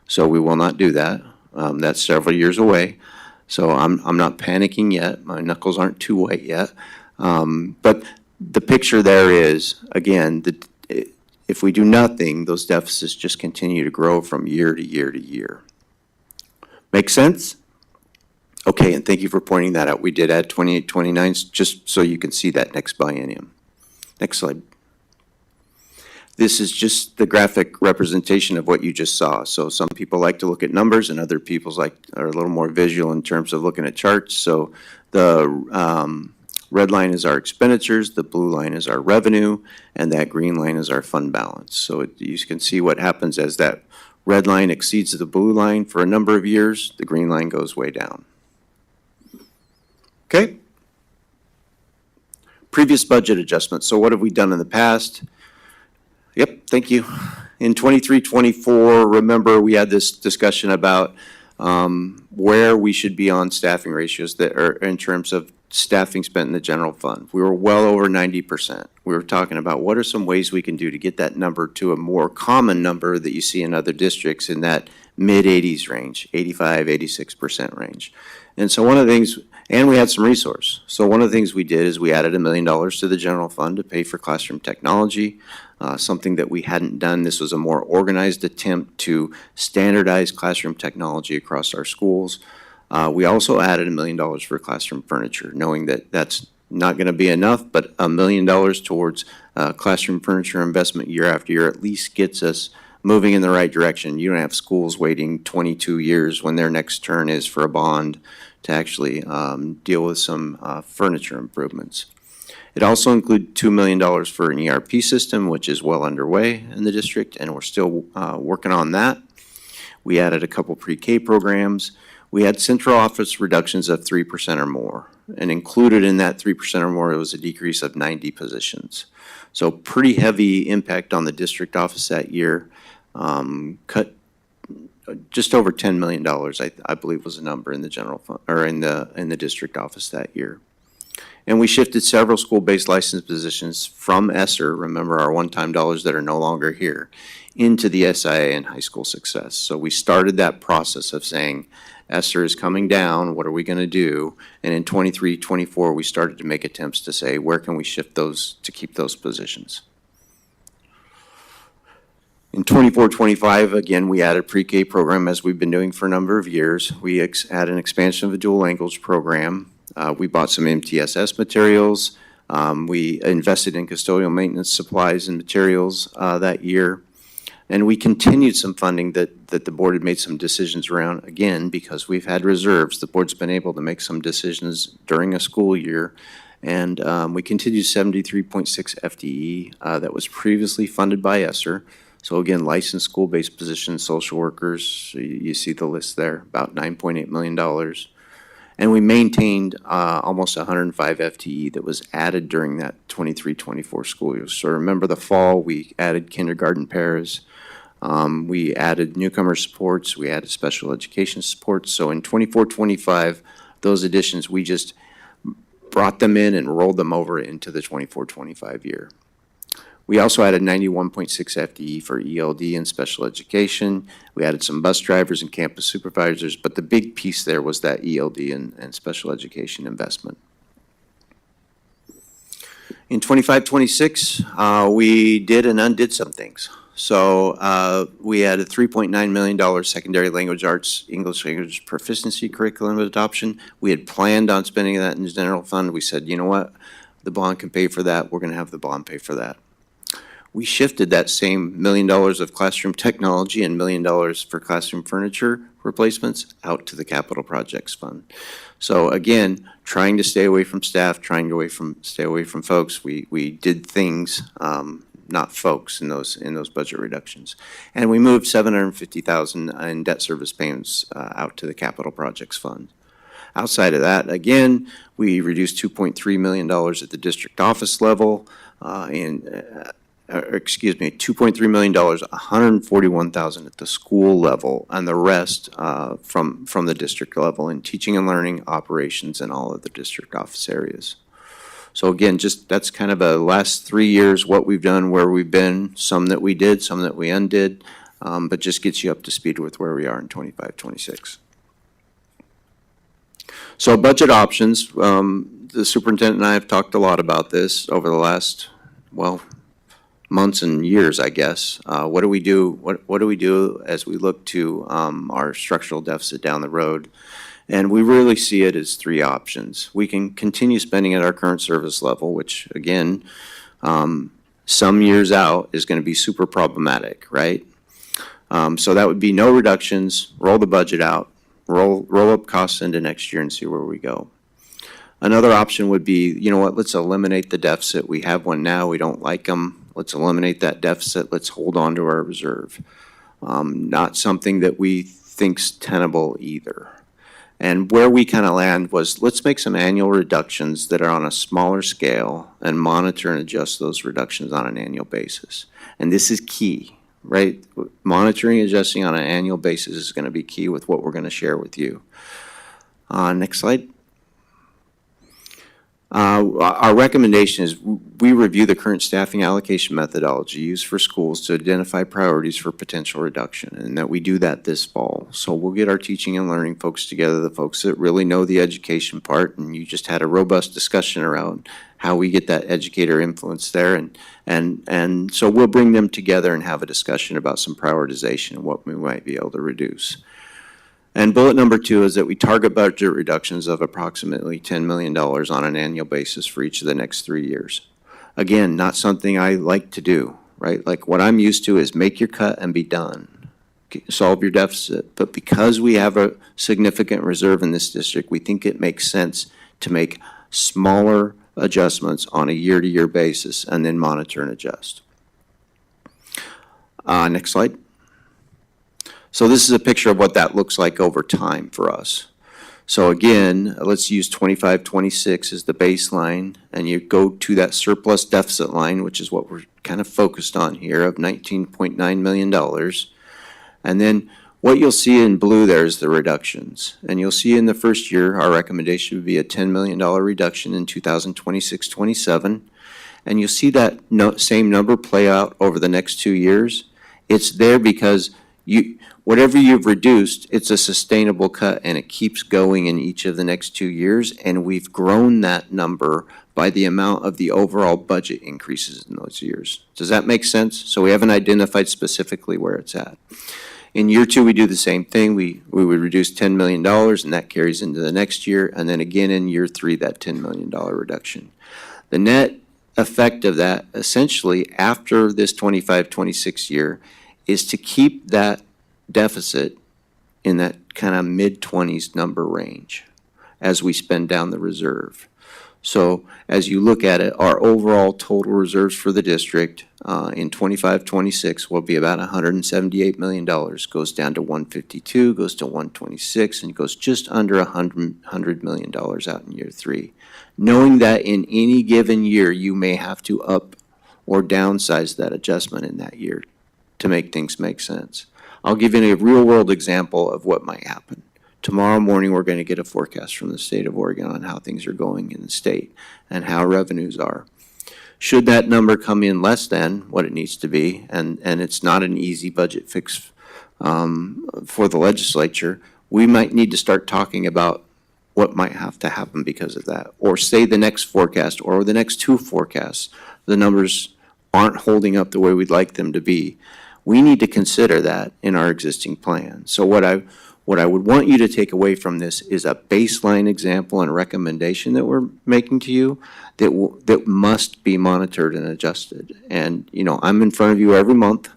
So we will not do that. That's several years away. So I'm not panicking yet. My knuckles aren't too white yet. But the picture there is, again, if we do nothing, those deficits just continue to grow from year to year to year. Make sense? Okay, and thank you for pointing that out. We did add 28-29 just so you can see that next biennium. Next slide. This is just the graphic representation of what you just saw. So some people like to look at numbers, and other people are a little more visual in terms of looking at charts. So the red line is our expenditures, the blue line is our revenue, and that green line is our fund balance. So you can see what happens as that red line exceeds the blue line for a number of years, the green line goes way down. Okay? Previous budget adjustments. So what have we done in the past? Yep, thank you. In 23-24, remember we had this discussion about where we should be on staffing ratios that are in terms of staffing spent in the general fund. We were well over 90%. We were talking about what are some ways we can do to get that number to a more common number that you see in other districts in that mid-80s range, 85, 86% range. And so one of the things, and we had some resource. So one of the things we did is we added $1 million to the general fund to pay for classroom technology, something that we hadn't done. This was a more organized attempt to standardize classroom technology across our schools. We also added $1 million for classroom furniture, knowing that that's not going to be enough, but $1 million towards classroom furniture investment year after year at least gets us moving in the right direction. You don't have schools waiting 22 years when their next turn is for a bond to actually deal with some furniture improvements. It also includes $2 million for an ERP system, which is well underway in the district, and we're still working on that. We added a couple pre-K programs. We had central office reductions of 3% or more, and included in that 3% or more, it was a decrease of 90 positions. So pretty heavy impact on the district office that year. Cut just over $10 million, I believe was the number in the general fund, or in the district office that year. And we shifted several school-based license positions from ESSER, remember our one-time dollars that are no longer here, into the SIA and high school success. So we started that process of saying, ESSER is coming down, what are we going to do? And in 23, 24, we started to make attempts to say, where can we shift those to keep those positions? In 24, 25, again, we added pre-K program as we've been doing for a number of years. We had an expansion of the dual language program. We bought some MTSS materials. We invested in custodial maintenance supplies and materials that year. And we continued some funding that the board had made some decisions around, again, because we've had reserves. The board's been able to make some decisions during a school year. And we continued 73.6 FTE that was previously funded by ESSER. So again, licensed school-based positions, social workers, you see the list there, about $9.8 million. And we maintained almost 105 FTE that was added during that 23-24 school year. So remember the fall, we added kindergarten pairs. We added newcomer supports. We added special education supports. So in 24-25, those additions, we just brought them in and rolled them over into the 24-25 year. We also added 91.6 FTE for ELD and special education. We added some bus drivers and campus supervisors, but the big piece there was that ELD and special education investment. In 25-26, we did and undid some things. So we had a $3.9 million secondary language arts English language proficiency curriculum adoption. We had planned on spending that in the general fund. We said, you know what, the bond can pay for that. We're going to have the bond pay for that. We shifted that same $1 million of classroom technology and $1 million for classroom furniture replacements out to the capital projects fund. So again, trying to stay away from staff, trying to stay away from folks. We did things, not folks, in those budget reductions, and we moved $750,000 in debt service payments out to the capital projects fund. Outside of that, again, we reduced $2.3 million at the district office level, $2.3 million, $141,000 at the school level, and the rest from the district level in teaching and learning, operations, and all of the district office areas. So again, just that's kind of a last 3 years, what we've done, where we've been, some that we did, some that we undid, but just gets you up to speed with where we are in 25-26. So budget options, the superintendent and I have talked a lot about this over the last, well, months and years, I guess. What do we do? What do we do as we look to our structural deficit down the road? And we really see it as three options. We can continue spending at our current service level, which again, some years out is going to be super problematic, right? So that would be no reductions, roll the budget out, roll up costs into next year and see where we go. Another option would be, you know what, let's eliminate the deficit. We have one now, we don't like them. Let's eliminate that deficit. Let's hold on to our reserve. Not something that we think's tenable either. And where we kind of land was, let's make some annual reductions that are on a smaller scale and monitor and adjust those reductions on an annual basis. And this is key, right? Monitoring and adjusting on an annual basis is going to be key with what we're going to share with you. Next slide. Our recommendation is we review the current staffing allocation methodology used for schools to identify priorities for potential reduction, and that we do that this fall. So we'll get our teaching and learning folks together, the folks that really know the education part, and you just had a robust discussion around how we get that educator influence there, and so we'll bring them together and have a discussion about some prioritization and what we might be able to reduce. And bullet number 2 is that we target budget reductions of approximately $10 million on an annual basis for each of the next 3 years. Again, not something I like to do, right? Like what I'm used to is make your cut and be done. Solve your deficit. But because we have a significant reserve in this district, we think it makes sense to make smaller adjustments on a year-to-year basis and then monitor and adjust. Next slide. So this is a picture of what that looks like over time for us. So again, let's use 25-26 as the baseline, and you go to that surplus deficit line, which is what we're kind of focused on here, of $19.9 million. And then what you'll see in blue there is the reductions. And you'll see in the first year, our recommendation would be a $10 million reduction in 2026-27. And you'll see that same number play out over the next 2 years. It's there because whatever you've reduced, it's a sustainable cut and it keeps going in each of the next 2 years. And we've grown that number by the amount of the overall budget increases in those years. Does that make sense? So we haven't identified specifically where it's at. In year 2, we do the same thing. We would reduce $10 million and that carries into the next year. And then again in year 3, that $10 million reduction. The net effect of that essentially after this 25-26 year is to keep that deficit in that kind of mid-20s number range as we spend down the reserve. So as you look at it, our overall total reserves for the district in 25-26 will be about $178 million. Goes down to 152, goes to 126, and goes just under $100 million out in year 3. Knowing that in any given year, you may have to up or downsize that adjustment in that year to make things make sense. I'll give you a real-world example of what might happen. Tomorrow morning, we're going to get a forecast from the state of Oregon on how things are going in the state and how revenues are. Should that number come in less than what it needs to be, and it's not an easy budget fix for the legislature, we might need to start talking about what might have to happen because of that. Or say the next forecast or the next 2 forecasts, the numbers aren't holding up the way we'd like them to be. We need to consider that in our existing plan. So what I would want you to take away from this is a baseline example and recommendation that we're making to you that must be monitored and adjusted. And, you know, I'm in front of you every month,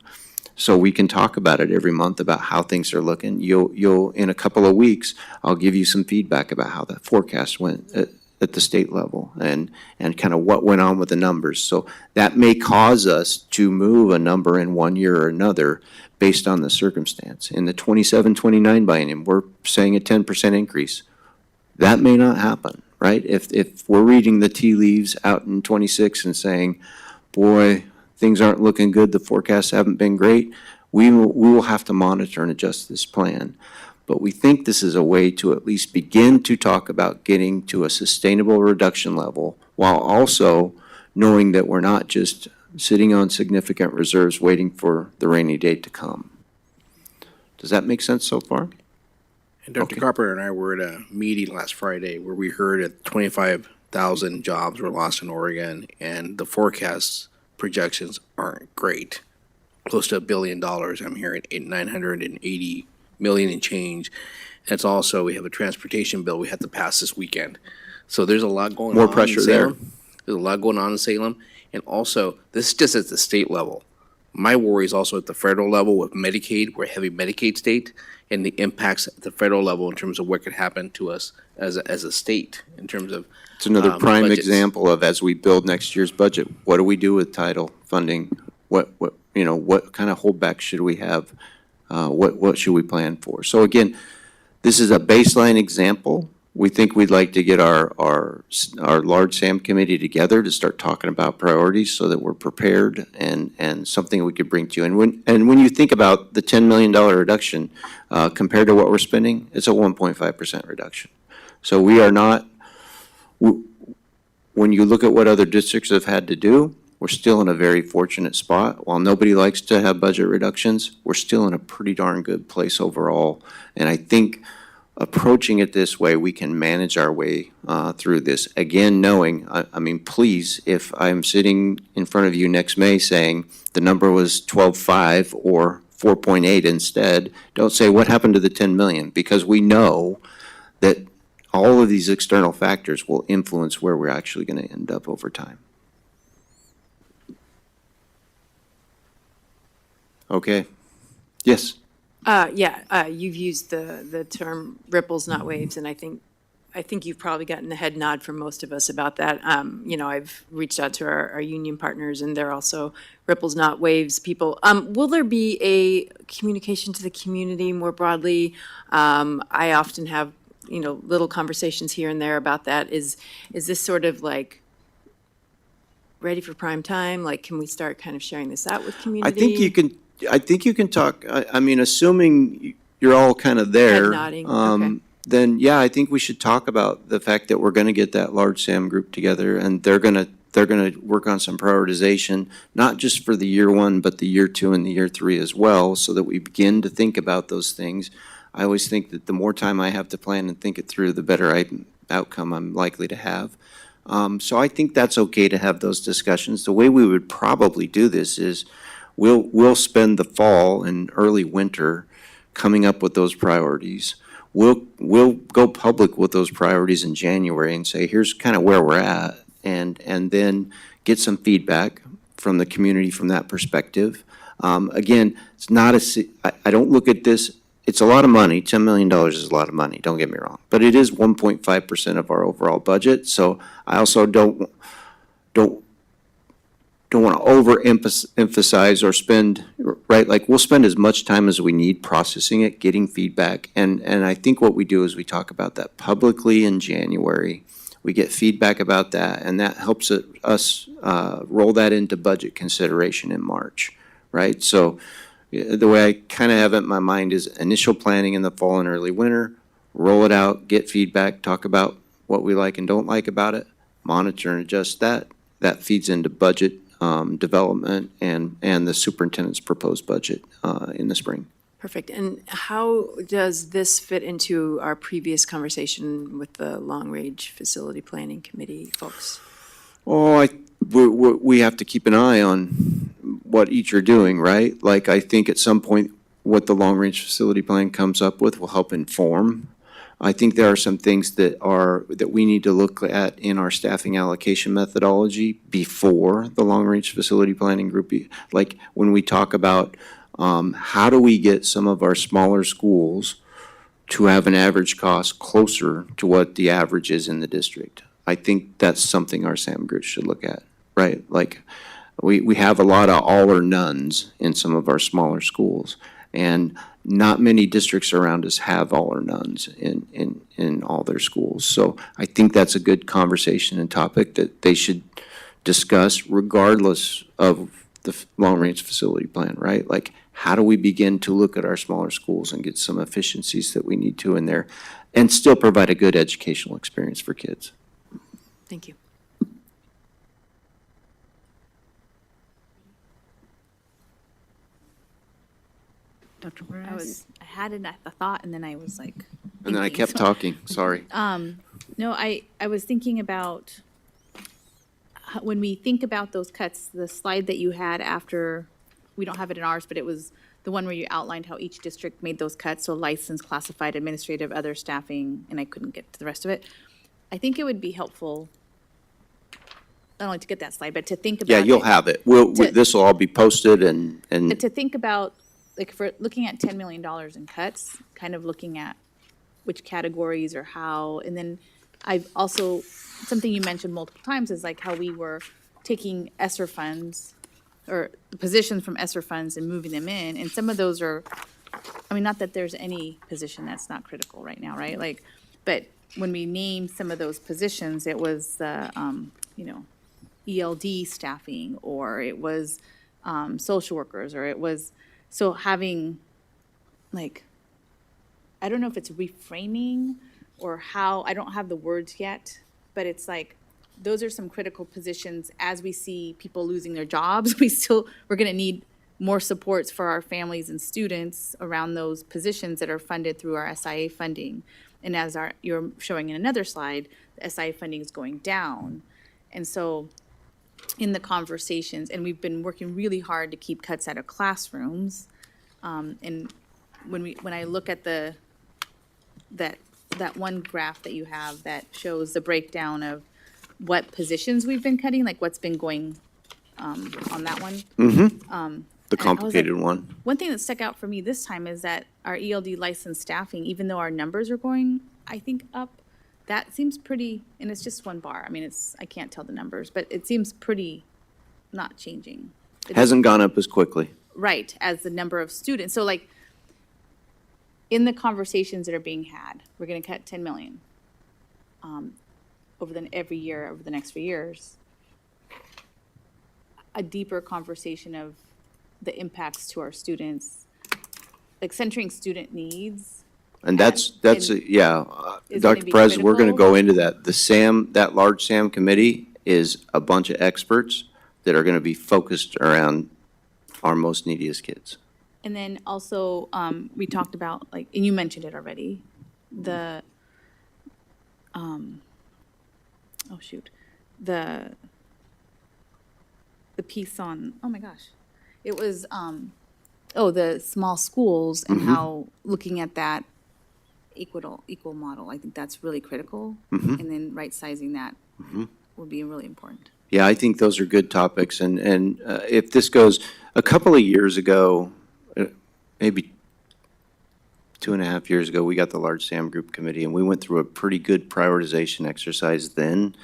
so we can talk about it every month about how things are looking. You'll in a couple of weeks, I'll give you some feedback about how that forecast went at the state level and kind of what went on with the numbers. So that may cause us to move a number in one year or another based on the circumstance. In the 27-29 biennium, we're saying a 10% increase. That may not happen, right? If we're reading the tea leaves out in 26 and saying, boy, things aren't looking good, the forecasts haven't been great, we will have to monitor and adjust this plan. But we think this is a way to at least begin to talk about getting to a sustainable reduction level while also knowing that we're not just sitting on significant reserves waiting for the rainy day to come. Does that make sense so far? And Dr. Carpenter and I were at a meeting last Friday where we heard that 25,000 jobs were lost in Oregon, and the forecast projections aren't great. Close to $1 billion. I'm hearing 980 million and change. It's also, we have a transportation bill we have to pass this weekend. So there's a lot going on. More pressure in there. Salem. There's a lot going on in Salem. And also, this is just at the state level. My worry is also at the federal level with Medicaid. We're a heavy Medicaid state, and the impacts at the federal level in terms of what could happen to us as a state in terms of It's another prime budgets. example of as we build next year's budget, what do we do with title funding? What kind of holdback should we have? What should we plan for? So again, this is a baseline example. We think we'd like to get our large SAM committee together to start talking about priorities so that we're prepared and something we could bring to you. And when you think about the $10 million reduction compared to what we're spending, it's a 1.5% reduction. So we are not, when you look at what other districts have had to do, we're still in a very fortunate spot. While nobody likes to have budget reductions, we're still in a pretty darn good place overall. And I think approaching it this way, we can manage our way through this. Again, knowing, I mean, please, if I'm sitting in front of you next May saying the number was 12.5 or 4.8 instead. Don't say, what happened to the 10 million? Because we know that all of these external factors will influence where we're actually going to end up over time. Okay. Yes. You've used the term ripples, not waves, and I think you've probably gotten the head nod from most of us about that. I've reached out to our union partners, and they're also ripples, not waves people. Will there be a communication to the community more broadly? I often have, little conversations here and there about that. Is this sort of like ready for prime time? Like, can we start kind of sharing this out with community? I think you can talk, I mean, assuming you're all kind of there. Head nodding, okay. Then, yeah, I think we should talk about the fact that we're gonna get that large SAM group together, and they're gonna work on some prioritization, not just for the year 1, but the year 2 and the year 3 as well, so that we begin to think about those things. I always think that the more time I have to plan and think it through, the better outcome I'm likely to have. So I think that's okay to have those discussions. The way we would probably do this is we'll spend the fall and early winter coming up with those priorities. We'll go public with those priorities in January and say, here's kind of where we're at, and then get some feedback from the community from that perspective. Again, it's not I don't look at this, it's a lot of money. $10 million is a lot of money, don't get me wrong. But it is 1.5% of our overall budget, so I also don't want to overemphasize or spend, right? Like, we'll spend as much time as we need processing it, getting feedback. And I think what we do is we talk about that publicly in January. We get feedback about that, and that helps us roll that into budget consideration in March, right? So the way I kind of have it in my mind is initial planning in the fall and early winter, roll it out, get feedback, talk about what we like and don't like about it, monitor and adjust that. That feeds into budget development and the superintendent's proposed budget in the spring. Perfect. And how does this fit into our previous conversation with the long-range facility planning committee folks? Oh, we have to keep an eye on what each are doing, right? Like, I think at some point, what the long-range facility plan comes up with will help inform. I think there are some things that we need to look at in our staffing allocation methodology before the long-range facility planning group. Like, when we talk about how do we get some of our smaller schools to have an average cost closer to what the average is in the district. I think that's something our SAM group should look at, right? Like, we have a lot of all or nones in some of our smaller schools, and not many districts around us have all or nones in all their schools. So I think that's a good conversation and topic that they should discuss regardless of the long-range facility plan, right? Like, how do we begin to look at our smaller schools and get some efficiencies that we need to in there and still provide a good educational experience for kids? Thank you. Dr. I had a thought, and then I was like. And then I thinking, kept so- talking, sorry. No, I was thinking about when we think about those cuts, the slide that you had after, we don't have it in ours, but it was the one where you outlined how each district made those cuts, so licensed, classified, administrative, other staffing, and I couldn't get to the rest of it. I think it would be helpful, not only to get that slide, but to think about. Yeah, you'll have it. This will all be posted and To think about, like, for looking at $10 million in cuts, kind of looking at which categories or how, and then I've also, something you mentioned multiple times is like how we were taking ESSER funds or the positions from ESSER funds and moving them in, and some of those are, I mean, not that there's any position that's not critical right now, right? Like, but when we named some of those positions, it was the, ELD staffing, or it was social workers, or it was, so having, like, I don't know if it's reframing or how, I don't have the words yet, but it's like, those are some critical positions. As we see people losing their jobs, we're gonna need more supports for our families and students around those positions that are funded through our SIA funding. And as you're showing in another slide, the SIA funding is going down. And so in the conversations, and we've been working really hard to keep cuts out of classrooms, And when I look at that one graph that you have that shows the breakdown of what positions we've been cutting, like what's been going, on that one. The complicated one. One thing that stuck out for me this time is that our ELD licensed staffing, even though our numbers are going, I think, up, that seems pretty, and it's just one bar. I mean, I can't tell the numbers, but it seems pretty not changing. Hasn't gone up as quickly. Right, as the number of students. So like, in the conversations that are being had, we're gonna cut 10 million every year over the next few years. A deeper conversation of the impacts to our students, like centering student needs. And that's, is Dr. gonna be Perez, we're gonna critical. go into that. That large SAM committee is a bunch of experts that are gonna be focused around our most neediest kids. And then also, we talked about, like, and you mentioned it already, the, the piece on, oh my gosh, it was, the small schools and how looking at that equal model, I think that's really critical. And then right-sizing that would be really important. Yeah, I think those are good topics, and if this goes, a couple of years ago, maybe 2.5 years ago, we got the large SAM group committee, and we went through a pretty good prioritization exercise then,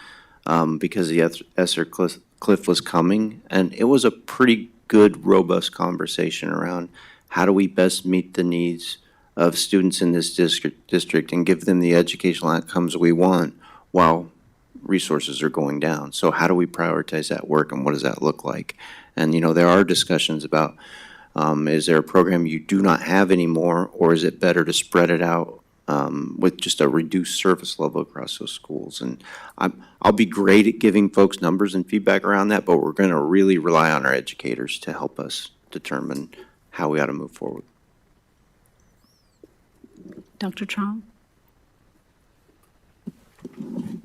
because the ESSER cliff was coming, and it was a pretty good, robust conversation around how do we best meet the needs of students in this district and give them the educational outcomes we want while resources are going down. So how do we prioritize that work, and what does that look like? And, there are discussions about, is there a program you do not have anymore, or is it better to spread it out with just a reduced service level across those schools? And I'll be great at giving folks numbers and feedback around that, but we're going to really rely on our educators to help us determine how we ought to move forward. Dr. Trong?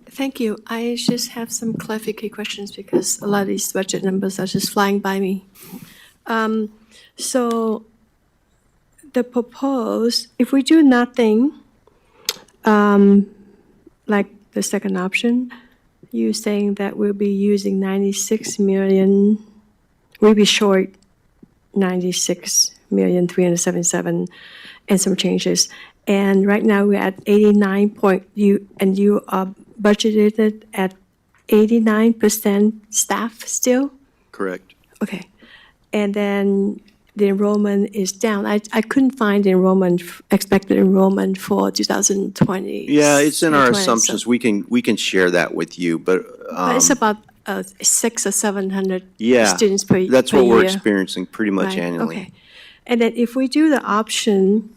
Thank you. I just have some clarification questions because a lot of these budget numbers are just flying by me. So the proposed, if we do nothing, like the second option, you saying that we'll be using 96 million, we'll be short 96,377,000 and some changes. And right now we're at 89 point, you are budgeted at 89% staff still? Correct. Okay. And then the enrollment is down. I couldn't find the expected enrollment for 2020. Yeah, it's in our 2020, so- assumptions. We can share that with you, but. But it's about 600 or 700 Yeah, students per year. that's what we're experiencing pretty much Right, annually. Okay. And then if we do the option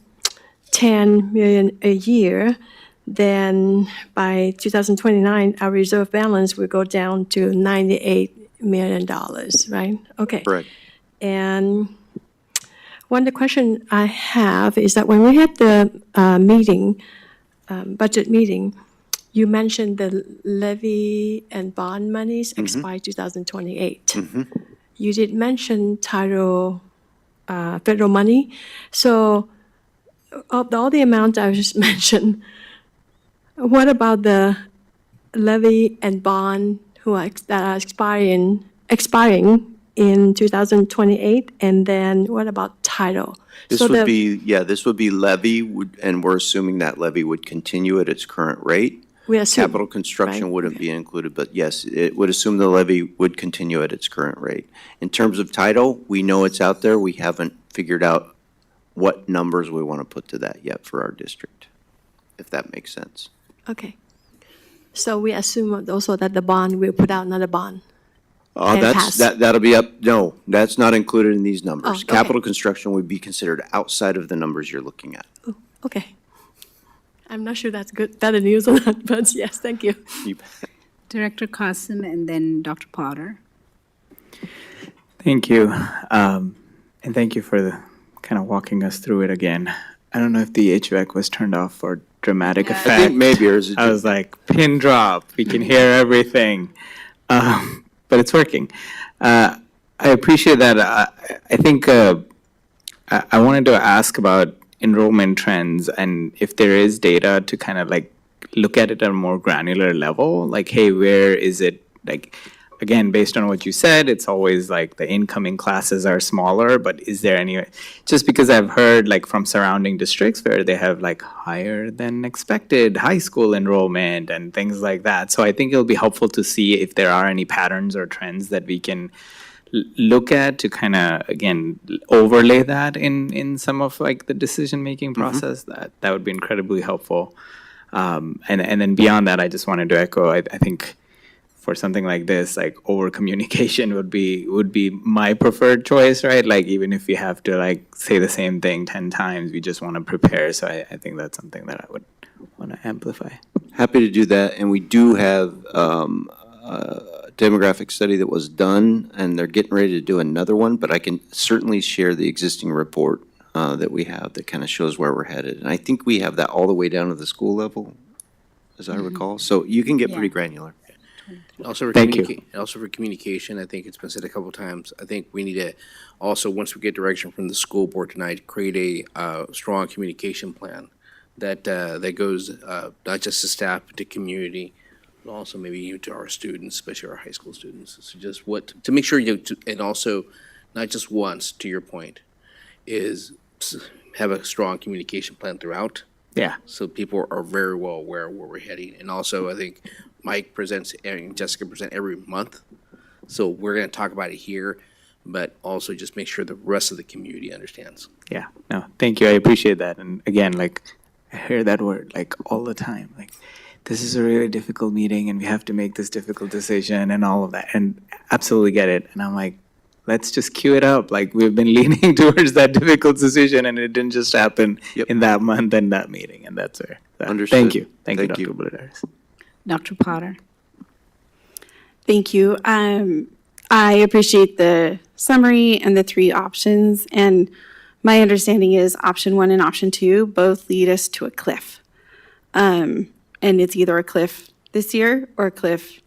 10 million a year, then by 2029, our reserve balance will go down to $98 million, right? Okay. Correct. And one of the question I have is that when we had the meeting, budget meeting, you mentioned the levy and bond monies expire 2028. You did mention title, federal money. So of all the amount I just mentioned, what about the levy and bond that are expiring in 2028? And then what about title? This So would the- this would be levy, and we're assuming that levy would continue at its current rate. We assume, Capital construction right? wouldn't be included, but yes, it would assume the levy would continue at its current rate. In terms of title, we know it's out there. We haven't figured out what numbers we want to put to that yet for our district, if that makes sense. Okay. So we assume also that the bond, we'll put out another bond. And pass. That'll be up, no, that's not included in these numbers. Oh, okay. Capital construction would be considered outside of the numbers you're looking at. Okay. I'm not sure that's better news or not, but yes, thank you. You bet. Director Qasim and then Dr. Potter. Thank you. And thank you for kind of walking us through it again. I don't know if the HVAC was turned off for dramatic effect. I think maybe yours. I was like, pin drop. We can hear everything. But it's working. I appreciate that. I think I I wanted to ask about enrollment trends and if there is data to kind of like look at it at a more granular level, like, hey, where is it, like, again, based on what you said, it's always like the incoming classes are smaller, but is there any, just because I've heard like from surrounding districts where they have like higher than expected high school enrollment and things like that. So I think it'll be helpful to see if there are any patterns or trends that we can look at to kind of, again, overlay that in some of like the decision-making process. That would be incredibly helpful. And then beyond that, I just wanted to echo, I think for something like this, like over communication would be my preferred choice, right? Like even if we have to like say the same thing 10 times, we just want to prepare. So I think that's something that I would want to amplify. Happy to do that, and we do have a demographic study that was done, and they're getting ready to do another one, but I can certainly share the existing report that we have that kind of shows where we're headed. And I think we have that all the way down to the school level, as I recall. So you can get pretty granular. Also for Thank you. Also for communication, I think it's been said a couple times, I think we need to also, once we get direction from the school board tonight, create a strong communication plan that goes not just to staff, but to community, but also maybe even to our students, especially our high school students. So just to make sure and also, not just once, to your point, is have a strong communication plan throughout. Yeah. So people are very well aware of where we're heading. And also, I think Mike presents and Jessica present every month. So we're going to talk about it here, but also just make sure the rest of the community understands. Yeah, no, thank you. I appreciate that. And again, like, I hear that word like all the time. Like, this is a really difficult meeting and we have to make this difficult decision and all of that. And absolutely get it. And I'm like, let's just cue it up. Like, we've been leaning towards that difficult decision and it didn't just happen in that month and that meeting. And that's where. Understood. Thank you. Thank you, Thank Dr. you. Bladares. Dr. Potter? Thank you. I appreciate the summary and the three options. And my understanding is option 1 and option 2 both lead us to a cliff. And it's either a cliff this year or a cliff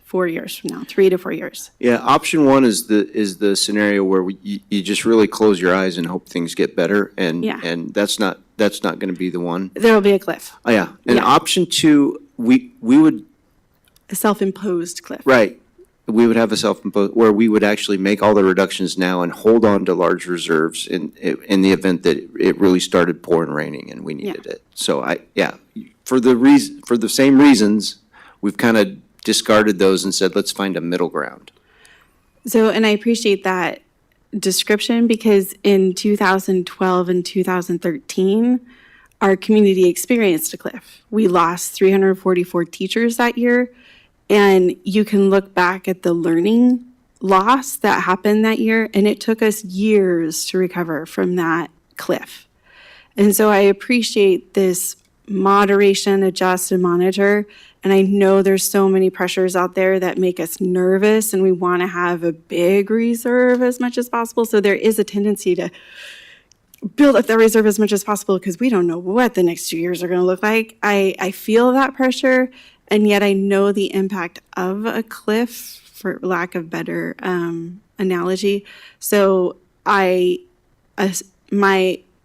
4 years from now, 3 to 4 years. Yeah, option 1 is the scenario where you just really close your eyes and hope things get better, and Yeah. and that's not going to be the one. There will be a cliff, Oh yeah, and Yeah. option 2, we would a self-imposed cliff. right. We would have a self-imposed where we would actually make all the reductions now and hold on to large reserves in the event that it really started pouring raining and we needed it. So for the same reasons, we've kind of discarded those and said, let's find a middle ground. So, and I appreciate that description because in 2012 and 2013, our community experienced a cliff. We lost 344 teachers that year, and you can look back at the learning loss that happened that year, and it took us years to recover from that cliff. And so I appreciate this moderation, adjust, and monitor. And I know there's so many pressures out there that make us nervous, and we want to have a big reserve as much as possible. So there is a tendency to build up that reserve as much as possible because we don't know what the next 2 years are going to look like. I feel that pressure, and yet I know the impact of a cliff, for lack of better analogy. So my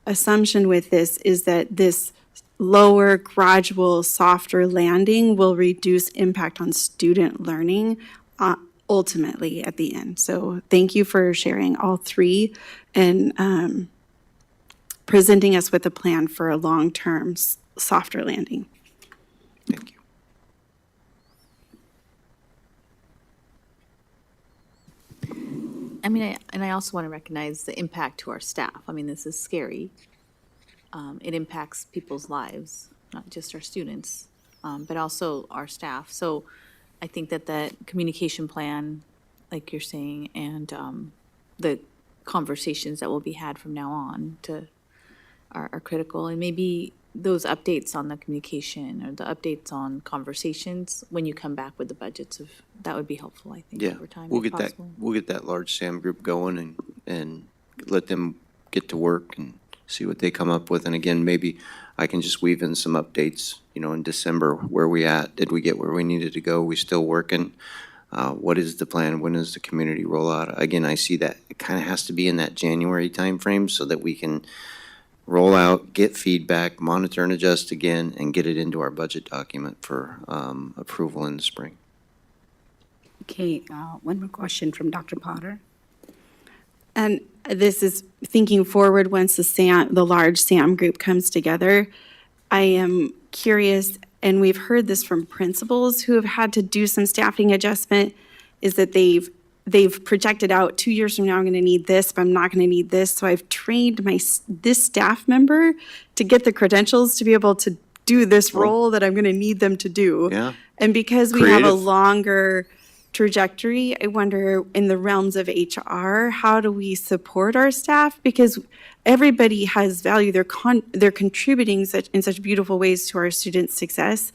assumption with this is that this lower, gradual, softer landing will reduce impact on student learning ultimately at the end. So thank you for sharing all three and presenting us with a plan for a long-term softer landing. Thank you. I mean, I also want to recognize the impact to our staff. I mean, this is scary. It impacts people's lives, not just our students, but also our staff. So I think that communication plan, like you're saying, and the conversations that will be had from now on are critical. And maybe those updates on the communication or the updates on conversations when you come back with the budgets that would be helpful, I think, Yeah, over time. we'll if get that, possible. we'll get that large SAM group going and let them get to work and see what they come up with. And again, maybe I can just weave in some updates, in December, where we at? Did we get where we needed to go? We still working? What is the plan? When is the community rollout? Again, I see that it kind of has to be in that January timeframe so that we can roll out, get feedback, monitor and adjust again, and get it into our budget document for approval in the spring. Okay, one more question from Dr. Potter. And this is thinking forward once the large SAM group comes together. I am curious, and we've heard this from principals who have had to do some staffing adjustment, is that they've projected out 2 years from now, I'm going to need this, but I'm not going to need this. So I've trained this staff member to get the credentials to be able to do this role that I'm going to need them to do. Yeah. And because we have a Creative. longer trajectory, I wonder in the realms of HR, how do we support our staff? Because everybody has value. They're contributing in such beautiful ways to our students' success.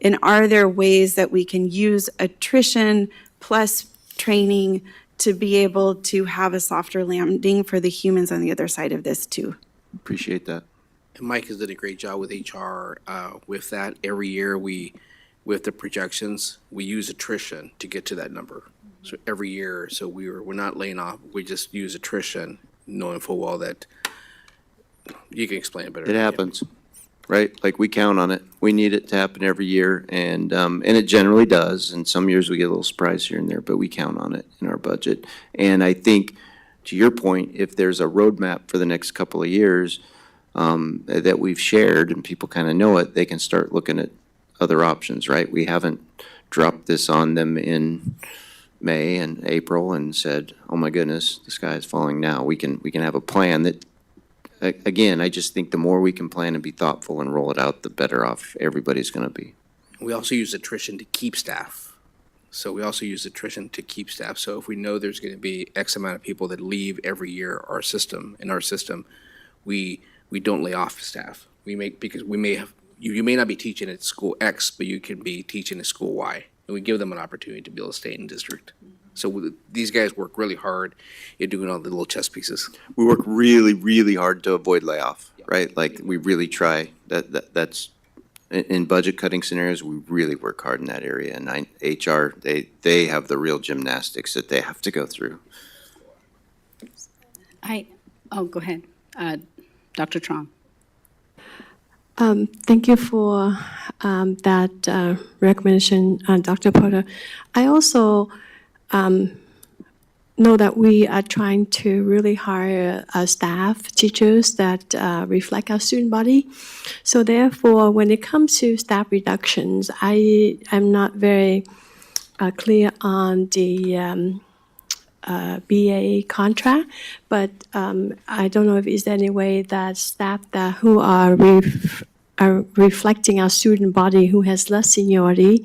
And are there ways that we can use attrition plus training to be able to have a softer landing for the humans on the other side of this too? Appreciate that. And Mike has done a great job with HR with that. Every year with the projections, we use attrition to get to that number. So every year, so we're not laying off, we just use attrition, knowing full well that, you can explain it better. It happens, right? Like, we count on it. We need it to happen every year, and it generally does. And some years we get a little surprise here and there, but we count on it in our budget. And I think, to your point, if there's a roadmap for the next couple of years that we've shared and people kind of know it, they can start looking at other options, right? We haven't dropped this on them in May and April and said, oh my goodness, the sky is falling now. We can have a plan that, again, I just think the more we can plan and be thoughtful and roll it out, the better off everybody's going to be. We also use attrition to keep staff. So we also use attrition to keep staff. So if we know there's going to be X amount of people that leave every year our system, we don't lay off staff. Because we may have, you may not be teaching at school X, but you can be teaching at school Y. And we give them an opportunity to be able to stay in district. So these guys work really hard at doing all the little chess pieces. We work really, really hard to avoid layoff, right? Like, we really try. That's in budget cutting scenarios, we really work hard in that area. And HR, they have the real gymnastics that they have to go through. Go ahead. Dr. Trong. Thank you for that recommendation, Dr. Potter. I also know that we are trying to really hire staff, teachers that reflect our student body. So therefore, when it comes to staff reductions, I am not very clear on the BA contract, but I don't know if is there any way that staff who are reflecting our student body who has less seniority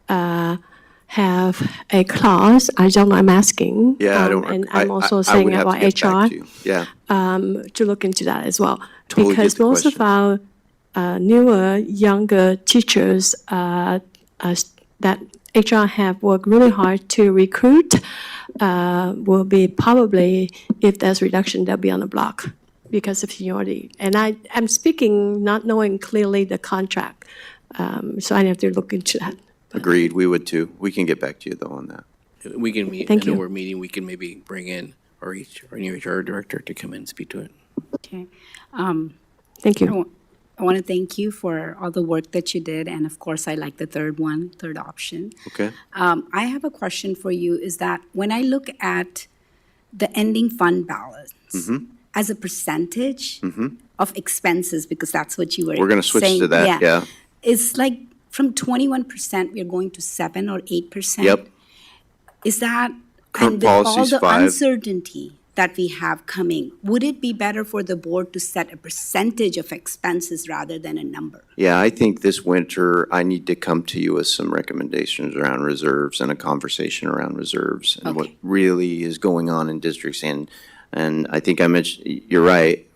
have a clause. I don't know, I'm asking. Yeah, I don't. And I'm also I saying would have about to get back HR to you. Yeah, to look into that as well. Totally get Because the most of our newer, younger teachers that HR have worked really hard to recruit will be probably, if there's reduction, they'll be on the block because of seniority. And I'm speaking not knowing clearly the contract, so I have to look into that. agreed. We would too. We can get back to you though on that. We can meet, Thank I know you. we're meeting, we can maybe bring in our new HR director to come in and speak to it. Okay. Thank you. I want to thank you for all the work that you did, and of course, I like the third option. Okay. I have a question for you, is that when I look at the ending fund balance as a percentage of expenses, because that's what you were saying. We're going to switch to that. Yeah. It's like from 21%, we're going to 7 or 8%. Yep. Is that, Current and with all policy's the 5. uncertainty that we have coming, would it be better for the board to set a percentage of expenses rather than a number? Yeah, I think this winter I need to come to you with some recommendations around reserves and a conversation around reserves and what Okay. really is going on in districts. And I think I mentioned, you're right.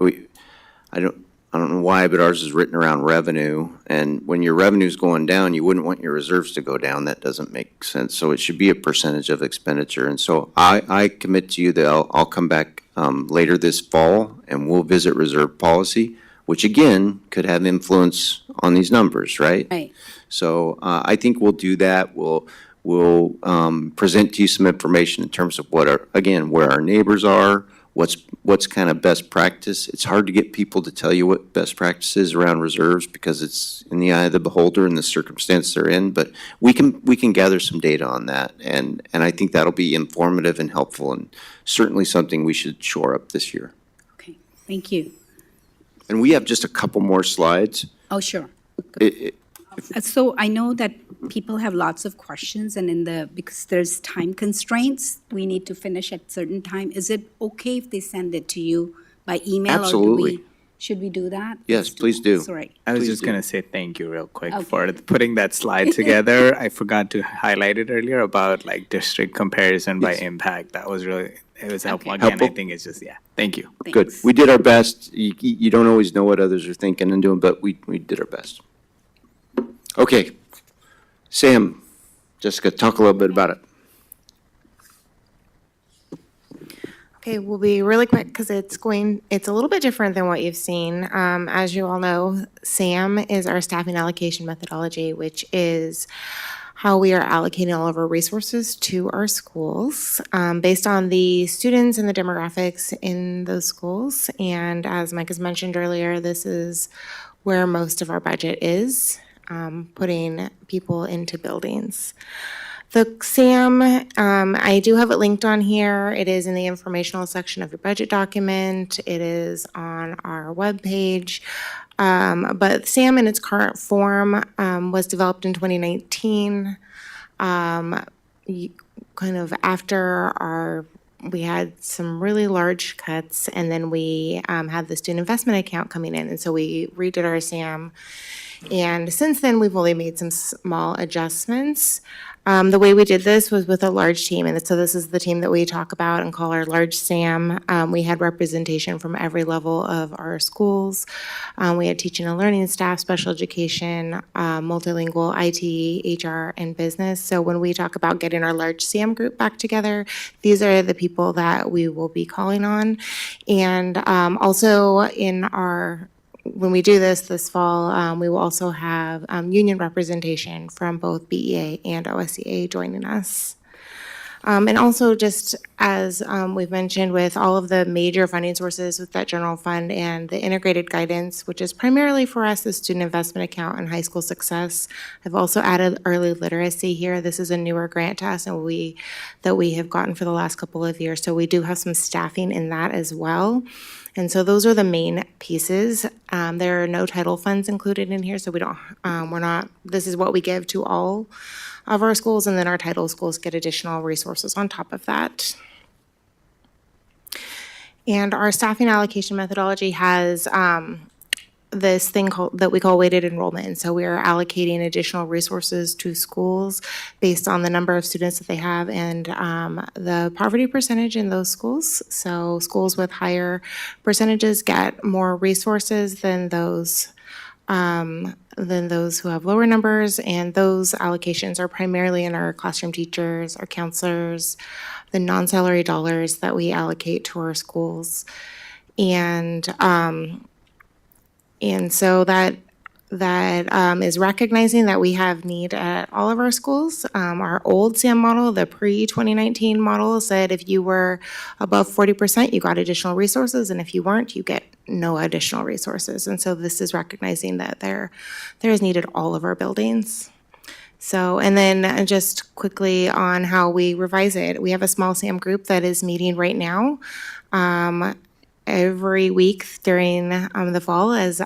I don't know why, but ours is written around revenue. And when your revenue's going down, you wouldn't want your reserves to go down. That doesn't make sense. So it should be a percentage of expenditure. And so I commit to you that I'll come back later this fall and we'll visit reserve policy, which again could have influence on these numbers, right? Right. So I think we'll do that. We'll present to you some information in terms of what our, again, where our neighbors are, what's kind of best practice. It's hard to get people to tell you what best practice is around reserves because it's in the eye of the beholder and the circumstance they're in, but we can gather some data on that, and I think that'll be informative and helpful, and certainly something we should shore up this year. Okay, thank you. And we have just a couple more slides. Oh, sure. It- So I know that people have lots of questions, and because there's time constraints, we need to finish at certain time. Is it okay if they send it to you by email? Absolutely. Should we do that? Yes, please do. Sorry. I was Please just do. going to say thank you real quick Okay. for putting that slide together. I forgot to highlight it earlier about like district comparison by Yes. impact. That was really, it was helpful. Okay. Again, I Helpful. think it's just, yeah, thank you. Good. Thanks. We did our best. You don't always know what others are thinking and doing, but we did our best. Okay. Sam, Jessica, talk a little bit about it. Okay, we'll be really quick because it's a little bit different than what you've seen. As you all know, SAM is our staffing allocation methodology, which is how we are allocating all of our resources to our schools based on the students and the demographics in those schools. And as Mike has mentioned earlier, this is where most of our budget is, putting people into buildings. The SAM, I do have it linked on here. It is in the informational section of your budget document. It is on our webpage. But SAM in its current form was developed in 2019. Kind of after we had some really large cuts, and then we had the student investment account coming in, and so we redid our SAM. And since then, we've only made some small adjustments. The way we did this was with a large team, and so this is the team that we talk about and call our large SAM. We had representation from every level of our schools. We had teaching and learning staff, special education, multilingual, IT, HR, and business. So when we talk about getting our large SAM group back together, these are the people that we will be calling on. And also when we do this fall, we will also have union representation from both BEA and OSCA joining us. And also, just as we've mentioned, with all of the major funding sources with that general fund and the integrated guidance, which is primarily for us the student investment account and high school success, I've also added early literacy here. This is a newer grant to us and that we have gotten for the last couple of years. So we do have some staffing in that as well. And so those are the main pieces. There are no title funds included in here, so this is what we give to all of our schools, and then our title schools get additional resources on top of that. And our staffing allocation methodology has this thing that we call weighted enrollment. And so we are allocating additional resources to schools based on the number of students that they have and the poverty percentage in those schools. So schools with higher percentages get more resources than those who have lower numbers, and those allocations are primarily in our classroom teachers, our counselors, the non-salary dollars that we allocate to our schools. And so that is recognizing that we have need at all of our schools. Our old SAM model, the pre-2019 model, said if you were above 40%, you got additional resources, and if you weren't, you get no additional resources. And so this is recognizing that there is need at all of our buildings. So, and then just quickly on how we revise it, we have a small SAM group that is meeting right now. Every week during the fall as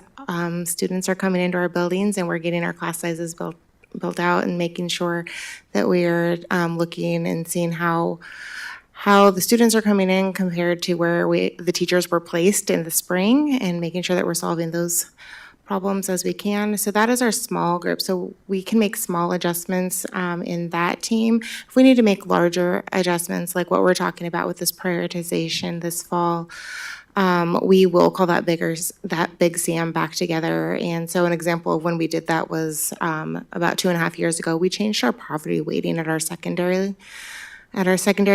students are coming into our buildings and we're getting our class sizes built out and making sure that we are looking and seeing how the students are coming in compared to where the teachers were placed in the spring, and making sure that we're solving those problems as we can. So that is our small group. So we can make small adjustments in that team. If we need to make larger adjustments, like what we're talking about with this prioritization this fall, we will call that big SAM back together. And so an example of when we did that was about 2.5 years ago. We changed our poverty weighting at our secondary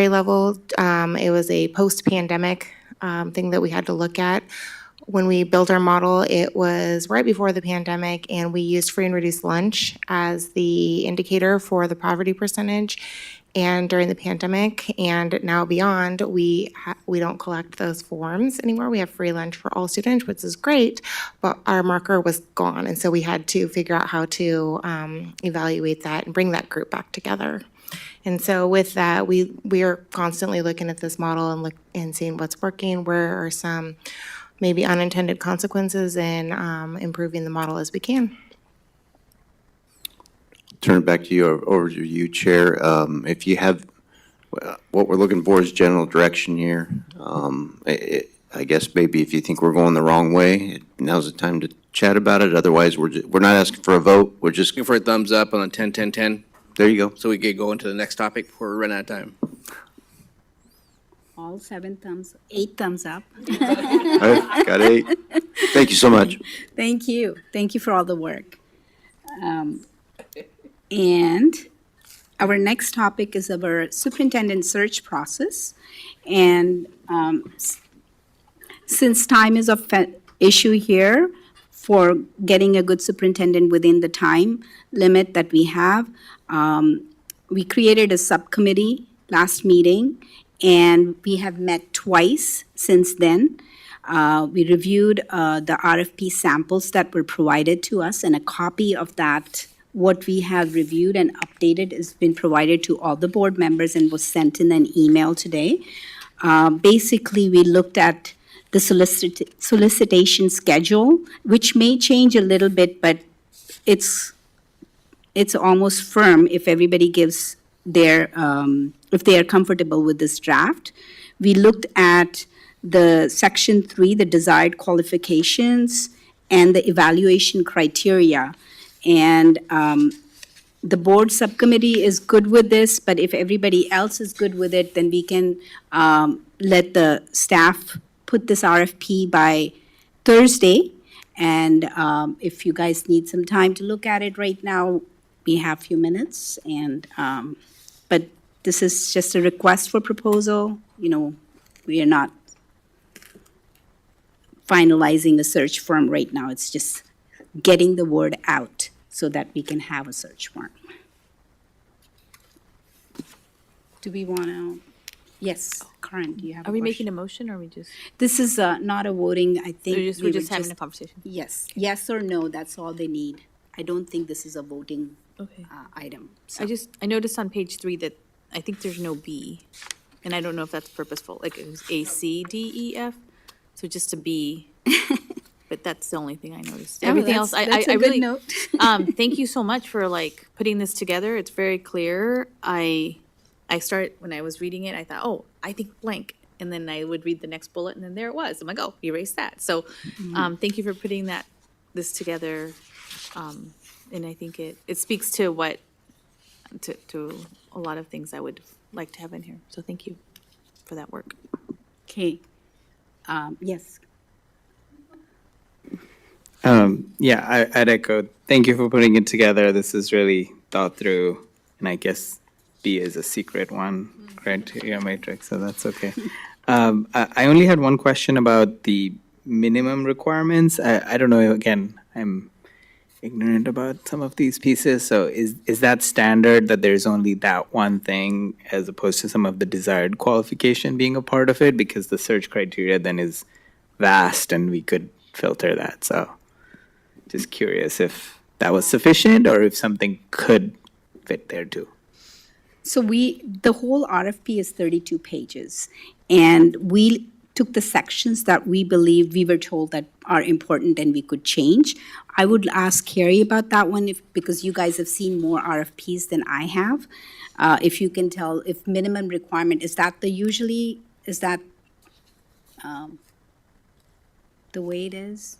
level. It was a post-pandemic thing that we had to look at. when we built our model, it was right before the pandemic, and we used free and reduced lunch as the indicator for the poverty percentage. And during the pandemic and now beyond, we don't collect those forms anymore. We have free lunch for all students, which is great, but our marker was gone. And so we had to figure out how to evaluate that and bring that group back together. And so with that, we are constantly looking at this model and seeing what's working, where are some maybe unintended consequences, and improving the model as we can. Turn it back to you, over to you, Chair. If you have, what we're looking for is general direction here. I guess maybe if you think we're going the wrong way, now's the time to chat about it. Otherwise, we're not asking for a vote. We're just, Looking for a thumbs up on a 10-10-10, there you go. so we could go into the next topic before we run out of time. All 8 thumbs up. All right, got 8. Thank you so much. Thank you. Thank you for all the work. And our next topic is our superintendent search process. And since time is of issue here for getting a good superintendent within the time limit that we have, we created a subcommittee last meeting, and we have met twice since then. We reviewed the RFP samples that were provided to us, and a copy of that, what we have reviewed and updated, has been provided to all the board members and was sent in an email today. Basically, we looked at the solicitation schedule, which may change a little bit, but it's almost firm if everybody gives their, if they are comfortable with this draft. We looked at the Section 3, the desired qualifications, and the evaluation criteria. And the board subcommittee is good with this, but if everybody else is good with it, then we can let the staff put this RFP by Thursday. And if you guys need some time to look at it right now, we have a few minutes. And but this is just a request for proposal. You know, we are not finalizing a search firm right now. It's just getting the word out so that we can have a search firm. Do we want to, yes, Karen, do you have a Are we question? making a motion or are we just, This is not a voting, I think. we're we just were having a conversation? Yes, yes or no, that's all they need. I don't think this is a voting Okay. item. So- I noticed on page 3 that I think there's no B, and I don't know if that's purposeful, like it was A, C, D, E, F, so just a B. But that's the only thing I noticed. Oh, Everything that's- else, that's a I good really, note. thank you so much for like putting this together. It's very clear. When I was reading it, I thought, oh, I think blank. And then I would read the next bullet and then there it was. I'm like, oh, erase that. So, thank you for putting this together. And I think it speaks to to a lot of things I would like to have in here. So thank you for that work. Okay. Yes. Yeah, I'd echo. Thank you for putting it together. This is really thought through, and I guess B is a secret one, criteria matrix, so that's okay. I only had one question about the minimum requirements. I don't know, again, I'm ignorant about some of these pieces, so is that standard that there's only that one thing as opposed to some of the desired qualification being a part of it? Because the search criteria then is vast and we could filter that, so just curious if that was sufficient or if something could fit there too. So the whole RFP is 32 pages, and we took the sections that we believe we were told that are important and we could change. I would ask Carrie about that one because you guys have seen more RFPs than I have. If you can tell if minimum requirement, is that the way it is?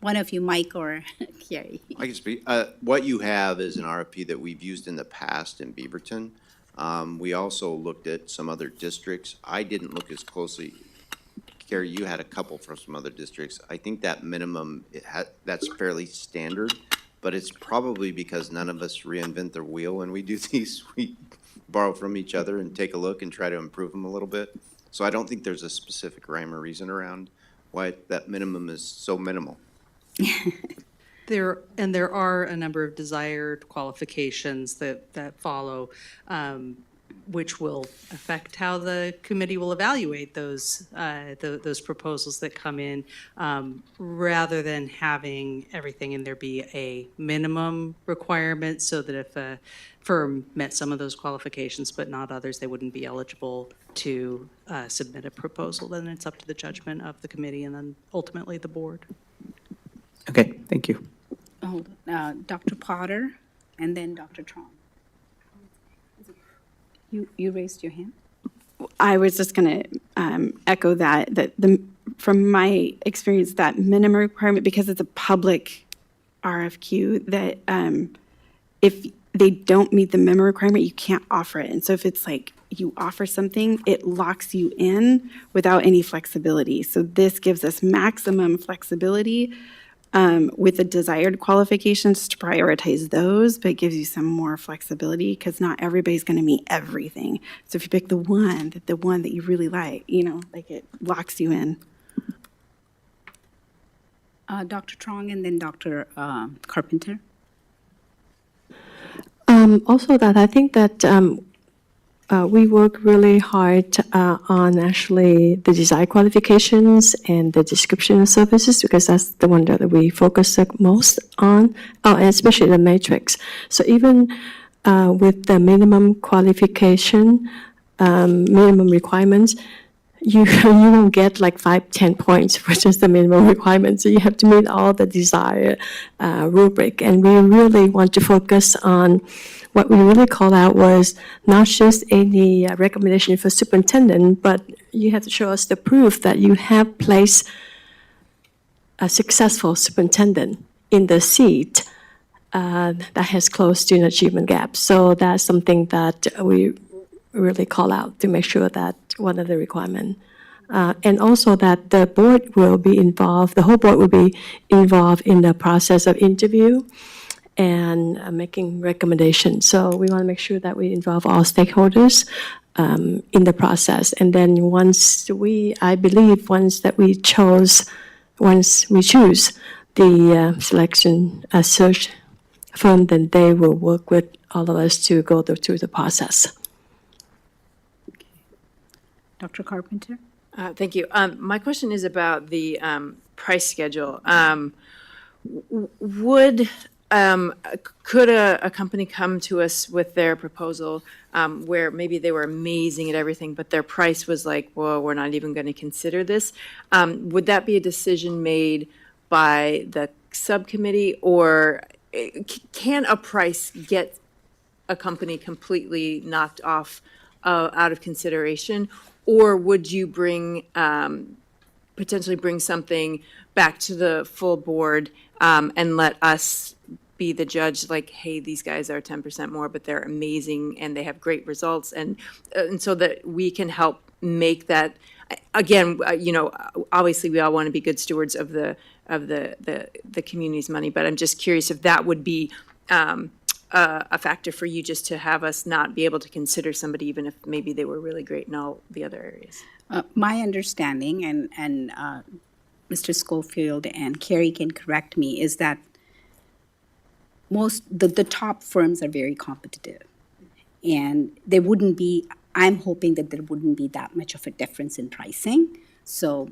One of you, Mike or Carrie. I can speak. What you have is an RFP that we've used in the past in Beaverton. We also looked at some other districts. I didn't look as closely. Carrie, you had a couple from some other districts. I think that minimum, that's fairly standard, but it's probably because none of us reinvent the wheel when we do these. We borrow from each other and take a look and try to improve them a little bit. So I don't think there's a specific rhyme or reason around why that minimum is so minimal. There are a number of desired qualifications that follow, which will affect how the committee will evaluate those proposals that come in, rather than having everything in there be a minimum requirement, so that if a firm met some of those qualifications but not others, they wouldn't be eligible to submit a proposal. Then it's up to the judgment of the committee and then ultimately the board. Okay, thank you. Dr. Potter, and then Dr. Trong. You raised your hand? I was just going to echo that from my experience, that minimum requirement, because it's a public RFQ, that if they don't meet the minimum requirement, you can't offer it. And so if it's like you offer something, it locks you in without any flexibility. So this gives us maximum flexibility with the desired qualifications to prioritize those, but it gives you some more flexibility because not everybody's going to meet everything. So if you pick the one that you really like, like it locks you in. Dr. Trong and then Dr. Carpenter. Also that I think that we work really hard on actually the design qualifications and the description of services, because that's the one that we focus the most on, and especially the matrix. So even with the minimum qualification, minimum requirements, you won't get like 5-10 points, which is the minimum requirement. So you have to meet all the desired rubric. And we really want to focus on what we really call out was not just any recommendation for superintendent, but you have to show us the proof that you have placed a successful superintendent in the seat that has closed student achievement gaps. So that's something that we really call out to make sure that one of the requirements. And also that the board will be involved, the whole board will be involved in the process of interview and making recommendations. So we want to make sure that we involve all stakeholders in the process. And then once we choose the selection search firm, then they will work with all of us to go through the process. Dr. Carpenter? Thank you. My question is about the price schedule. Could a company come to us with their proposal where maybe they were amazing at everything, but their price was like, well, we're not even going to consider this? Would that be a decision made by the subcommittee, or can a price get a company completely knocked off out of consideration? Or would you potentially bring something back to the full board and let us be the judge, like, hey, these guys are 10% more, but they're amazing and they have great results, and so that we can help make that, again, obviously we all want to be good stewards of the community's money, but I'm just curious if that would be a factor for you, just to have us not be able to consider somebody even if maybe they were really great in all the other areas. My understanding, and Mr. Schofield and Carrie can correct me, is that the top firms are very competitive. And I'm hoping that there wouldn't be that much of a difference in pricing. So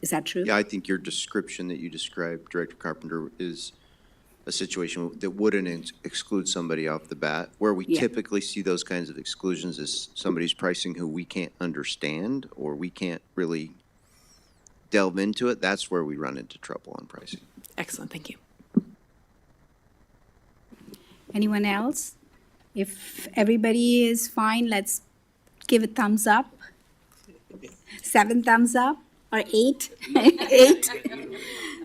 is that true? Yeah, I think your description that you described, Director Carpenter, is a situation that wouldn't exclude somebody off the bat. Where we typically see those kinds of exclusions is somebody's pricing who we can't understand or we can't really delve into it. That's where we run into trouble on pricing. Excellent, thank you. Anyone else? If everybody is fine, let's give a thumbs up. 7 thumbs up or 8? 8.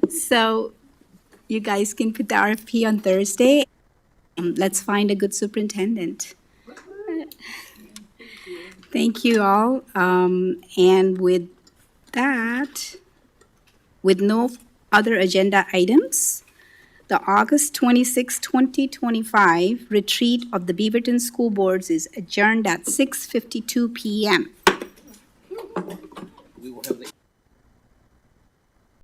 So you guys can put the RFP on Thursday. Let's find a good superintendent. Thank you all. And with that, with no other agenda items, the August 26, 2025 retreat of the Beaverton School Boards is adjourned at 6:52 p.m.